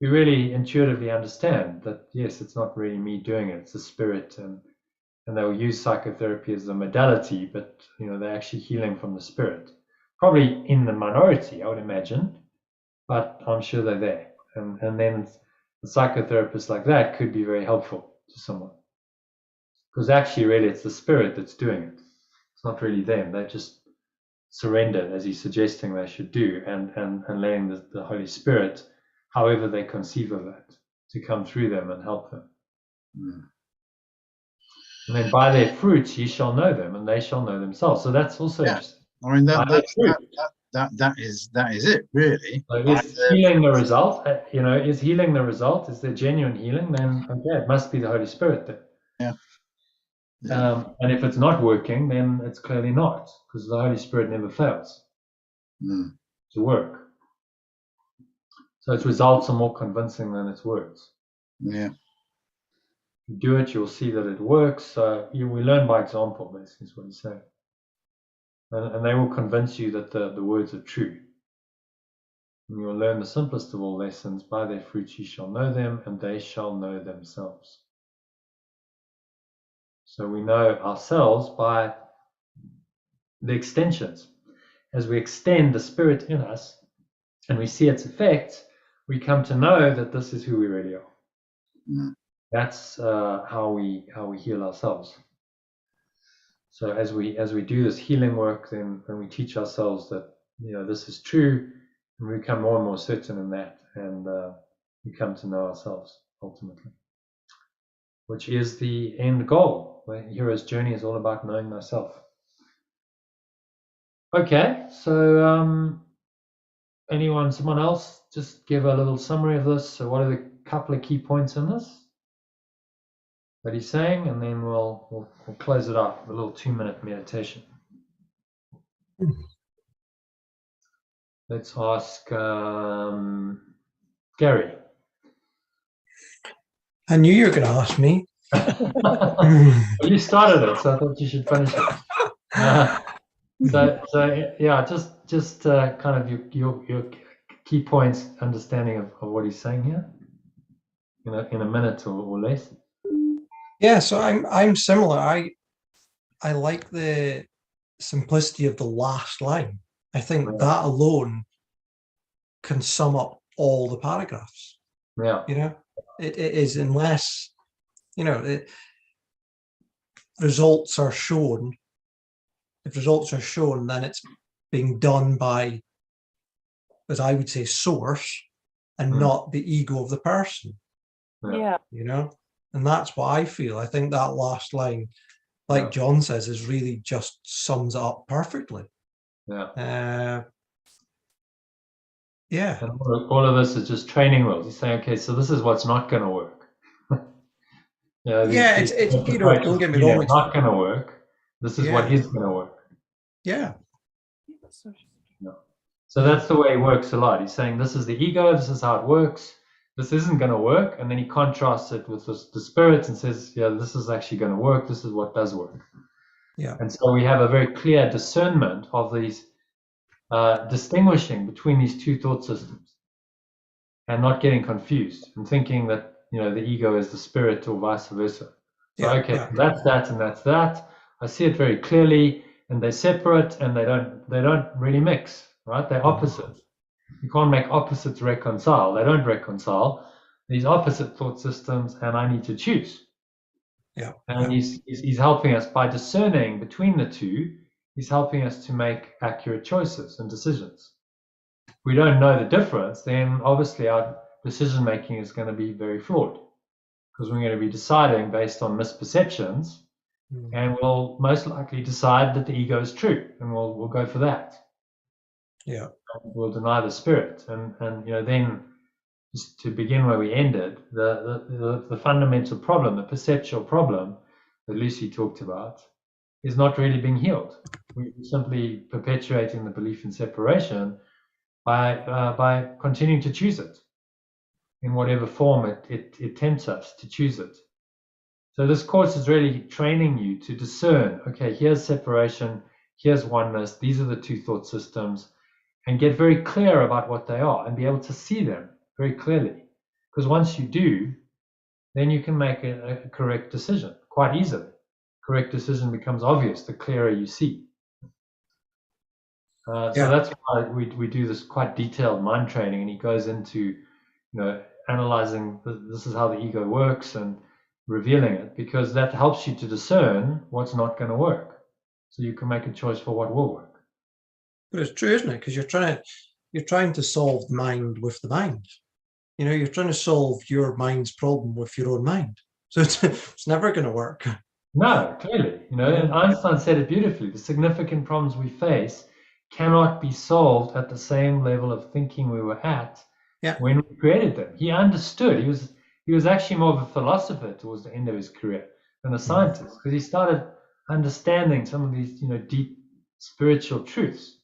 really intuitively understand that yes, it's not really me doing it; it's the spirit, and they'll use psychotherapy as a modality, but they're actually healing from the spirit. Probably in the minority, I would imagine, but I'm sure they're there. And then a psychotherapist like that could be very helpful to someone. Because actually, really, it's the spirit that's doing it. It's not really them. They just surrendered, as he's suggesting they should do, and letting the Holy Spirit, however they conceive of it, to come through them and help them. Mm. And then by their fruits ye shall know them, and they shall know themselves. So that's also interesting. I mean, that is it, really. So is healing the result? Is healing the result? Is there genuine healing? Then okay, it must be the Holy Spirit then. Yeah. And if it's not working, then it's clearly not, because the Holy Spirit never fails to work. So its results are more convincing than its words. Yeah. You do it, you'll see that it works. So we learn by example, basically, is what he's saying. And they will convince you that the words are true. And you will learn the simplest of all lessons: by their fruits ye shall know them, and they shall know themselves. So we know ourselves by the extensions. As we extend the spirit in us and we see its effects, we come to know that this is who we really are. Mm. That's how we heal ourselves. So as we do this healing work, then we teach ourselves that this is true, and we become more and more certain in that, and we come to know ourselves ultimately, which is the end goal. The hero's journey is all about knowing thyself. Okay, so someone else, just give a little summary of this. So what are the couple of key points in this that he's saying, and then we'll close it up with a little 2-minute meditation. Let's ask Gary. I knew you were going to ask me. Well, you started it, so I thought you should finish it. So yeah, just kind of your key points, understanding of what he's saying here, in a minute or less. Yeah, so I'm similar. I like the simplicity of the last line. I think that alone can sum up all the paragraphs. Yeah. It is, unless results are shown. If results are shown, then it's being done by, as I would say, source, and not the ego of the person. Yeah. And that's what I feel. I think that last line, like John says, is really just sums it up perfectly. Yeah. Yeah. And all of this is just training wheels. He's saying, okay, so this is what's not going to work. It's don't get me wrong, it's not going to work. This is what is going to work. Yeah. So that's the way it works a lot. He's saying this is the ego, this is how it works, this isn't going to work, and then he contrasts it with the spirit and says, yeah, this is actually going to work, this is what does work. Yeah. And so we have a very clear discernment of these, distinguishing between these two thought systems, and not getting confused and thinking that the ego is the spirit or vice versa. So that's that and that's that. I see it very clearly, and they're separate, and they don't really mix, right? They're opposites. You can't make opposites reconcile. They don't reconcile. These opposite thought systems, and I need to choose. Yeah. And he's helping us by discerning between the two. He's helping us to make accurate choices and decisions. If we don't know the difference, then obviously our decision making is going to be very flawed, because we're going to be deciding based on misperceptions, and we'll most likely decide that the ego is true, and we'll go for that. Yeah. We'll deny the spirit, and then, just to begin where we ended, the fundamental problem, the perceptual problem that Lucy talked about, is not really being healed. We're simply perpetuating the belief in separation by continuing to choose it in whatever form it tempts us to choose it. So this course is really training you to discern, okay, here's separation, here's oneness, these are the two thought systems, and get very clear about what they are and be able to see them very clearly. Because once you do, then you can make a correct decision quite easily. Correct decision becomes obvious the clearer you see. So that's why we do this quite detailed mind training, and he goes into, analyzing this is how the ego works and revealing it, because that helps you to discern what's not going to work, so you can make a choice for what will work. But it's true, isn't it? Because you're trying to solve the mind with the mind. You're trying to solve your mind's problem with your own mind. So it's never going to work. No, clearly. And Einstein said it beautifully. The significant problems we face cannot be solved at the same level of thinking we were at when we created them. He understood. He was actually more of a philosopher towards the end of his career than a scientist, because he started understanding some of these, deep spiritual truths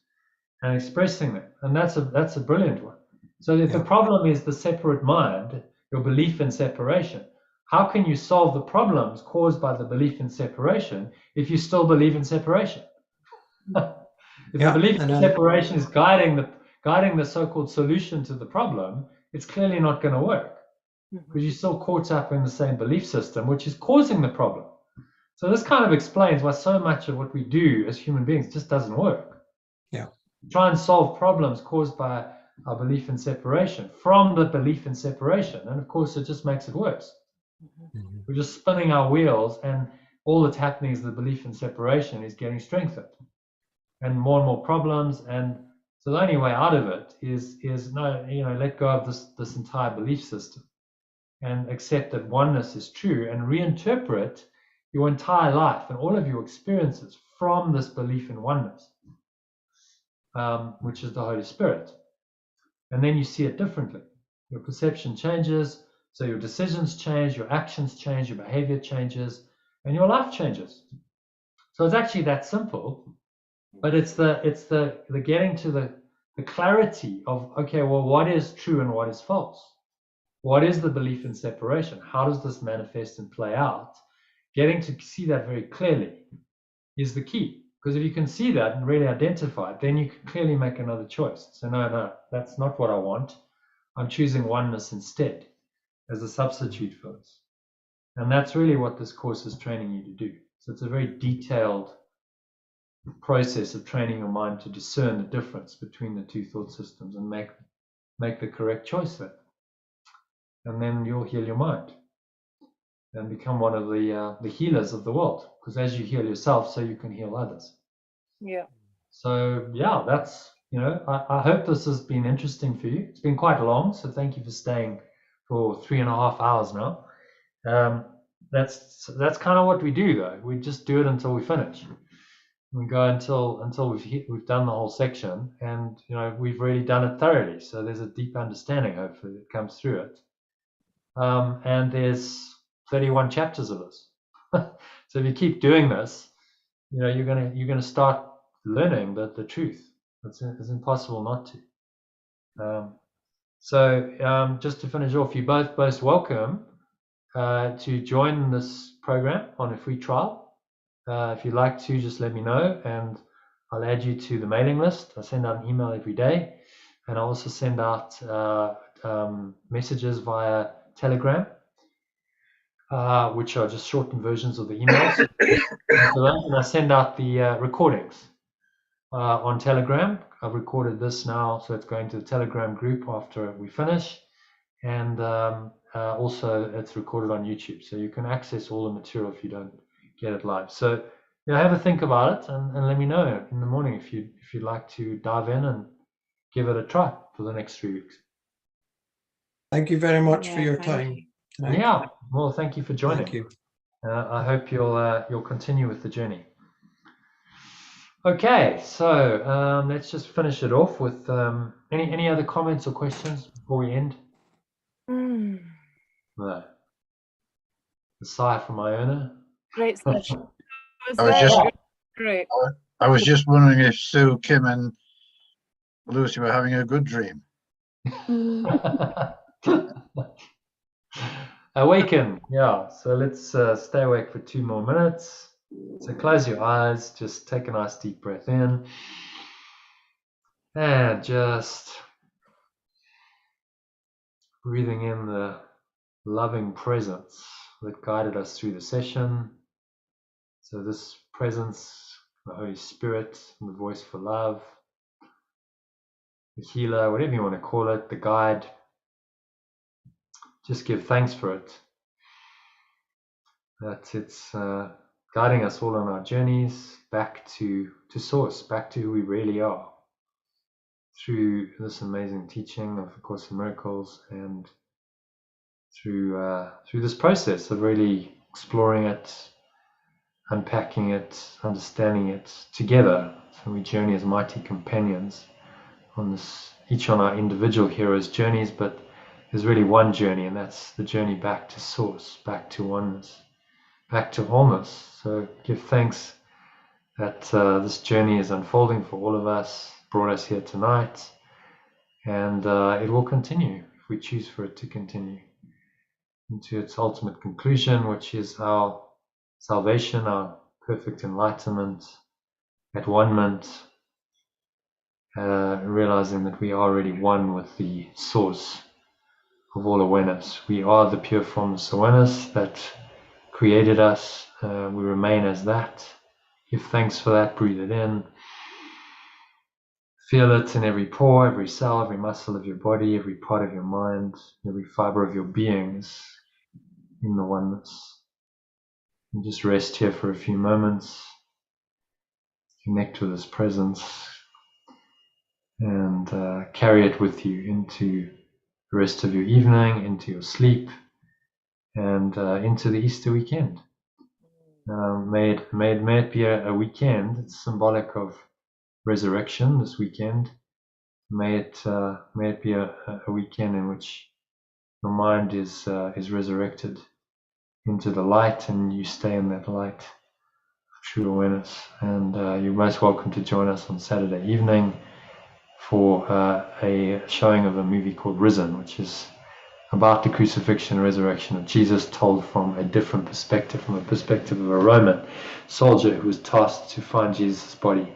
and expressing them. And that's a brilliant one. So if the problem is the separate mind, your belief in separation, how can you solve the problems caused by the belief in separation if you still believe in separation? If the belief in separation is guiding the so-called solution to the problem, it's clearly not going to work, because you're still caught up in the same belief system, which is causing the problem. So this kind of explains why so much of what we do as human beings just doesn't work. Yeah. Try and solve problems caused by our belief in separation from the belief in separation, and of course it just makes it worse. We're just spinning our wheels, and all that's happening is the belief in separation is getting strengthened, and more problems. And so the only way out of it is let go of this entire belief system and accept that oneness is true, and reinterpret your entire life and all of your experiences from this belief in oneness, which is the Holy Spirit. And then you see it differently. Your perception changes, so your decisions change, your actions change, your behavior changes, and your life changes. So it's actually that simple, but it's the getting to the clarity of, okay, well, what is true and what is false? What is the belief in separation? How does this manifest and play out? Getting to see that very clearly is the key. Because if you can see that and really identify it, then you can clearly make another choice. So no, that's not what I want. I'm choosing oneness instead as a substitute for this. And that's really what this course is training you to do. So it's a very detailed process of training your mind to discern the difference between the two thought systems and make the correct choice there. And then you'll heal your mind and become one of the healers of the world. Because as you heal yourself, so you can heal others. Yeah. So yeah, that's, I hope this has been interesting for you. It's been quite long, so thank you for staying for 3.5 hours now. That's kind of what we do, though. We just do it until we finish. We go until we've done the whole section, and we've really done it thoroughly. So there's a deep understanding, hopefully, that comes through it. And there's 31 chapters of this. So if you keep doing this, you're gonna start learning the truth. It's impossible not to. So just to finish off, you're both welcome to join this program on a free trial. If you'd like to, just let me know, and I'll add you to the mailing list. I send out an email every day, and I also send out messages via Telegram, which are just shortened versions of the emails. And I send out the recordings on Telegram. I've recorded this now, so it's going to the Telegram group after we finish. And also it's recorded on YouTube, so you can access all the material if you don't get it live. So have a think about it and let me know in the morning if you'd like to dive in and give it a try for the next 3 weeks. Thank you very much for Yeah, your thank time you. tonight. Yeah, well, thank you for joining. Thank you. I hope you'll continue with the journey. Okay, so let's just finish it off with any other comments or questions before we end? No. A sigh from Iona. Great session. It was I was very just- good. Great. I was just wondering if Sue, Kim and Lucy were having a good dream. Awaken, yeah. So let's stay awake for 2 more minutes. So close your eyes, just take a nice deep breath in, and just breathing in the loving presence that guided us through the session. So this presence, the Holy Spirit, the voice for love, the healer, whatever you want to call it, the guide. Just give thanks for it. That it's guiding us all on our journeys back to source, back to who we really are, through this amazing teaching of the Course in Miracles, and through this process of really exploring it, unpacking it, understanding it together. So we journey as mighty companions on this, each on our individual heroes' journeys, but there's really one journey, and that's the journey back to source, back to oneness, back to wholeness. So give thanks that this journey is unfolding for all of us, brought us here tonight, and it will continue if we choose for it to continue into its ultimate conclusion, which is our salvation, our perfect enlightenment, at one-ment, realizing that we are already one with the source of all awareness. We are the pure formless awareness that created us. We remain as that. Give thanks for that. Breathe it in. Feel it in every pore, every cell, every muscle of your body, every part of your mind, every fiber of your beings in the oneness. And just rest here for a few moments. Connect with this presence and carry it with you into the rest of your evening, into your sleep, and into the Easter weekend. May it be a weekend. It's symbolic of resurrection this weekend. May it be a weekend in which your mind is resurrected into the light, and you stay in that light of true awareness. And you're most welcome to join us on Saturday evening for a showing of a movie called Risen, which is about the crucifixion and resurrection of Jesus, told from a different perspective, from a perspective of a Roman soldier who was tasked to find Jesus' body.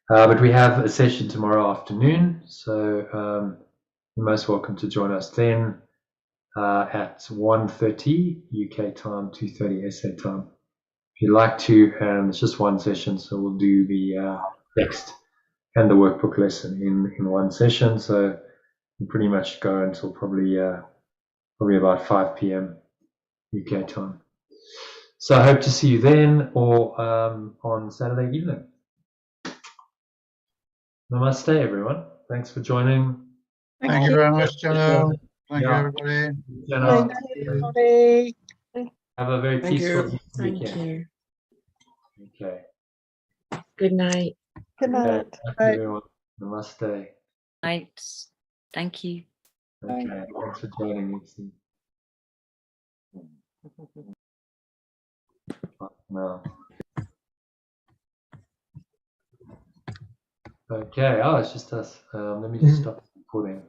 But we have a session tomorrow afternoon, so you're most welcome to join us then at 1:30 UK time, 2:30 SA time. If you'd like to, it's just one session, so we'll do the text and the workbook lesson in one session. So we'll pretty much go until probably about 5 p.m. UK time. So I hope to see you then or on Saturday evening. Namaste, everyone. Thanks for joining. Thank you very much, Jono. Thank you, Yeah. everybody. Jenna, Thank you, everybody. have a very Thank peaceful you. Thank weekend. you. Okay. Good night. Good night. Okay. Thank you, everyone. Namaste. Right. Thank you. Okay. Thanks for joining me. No. Okay. Oh, it's just us. Let me just stop recording.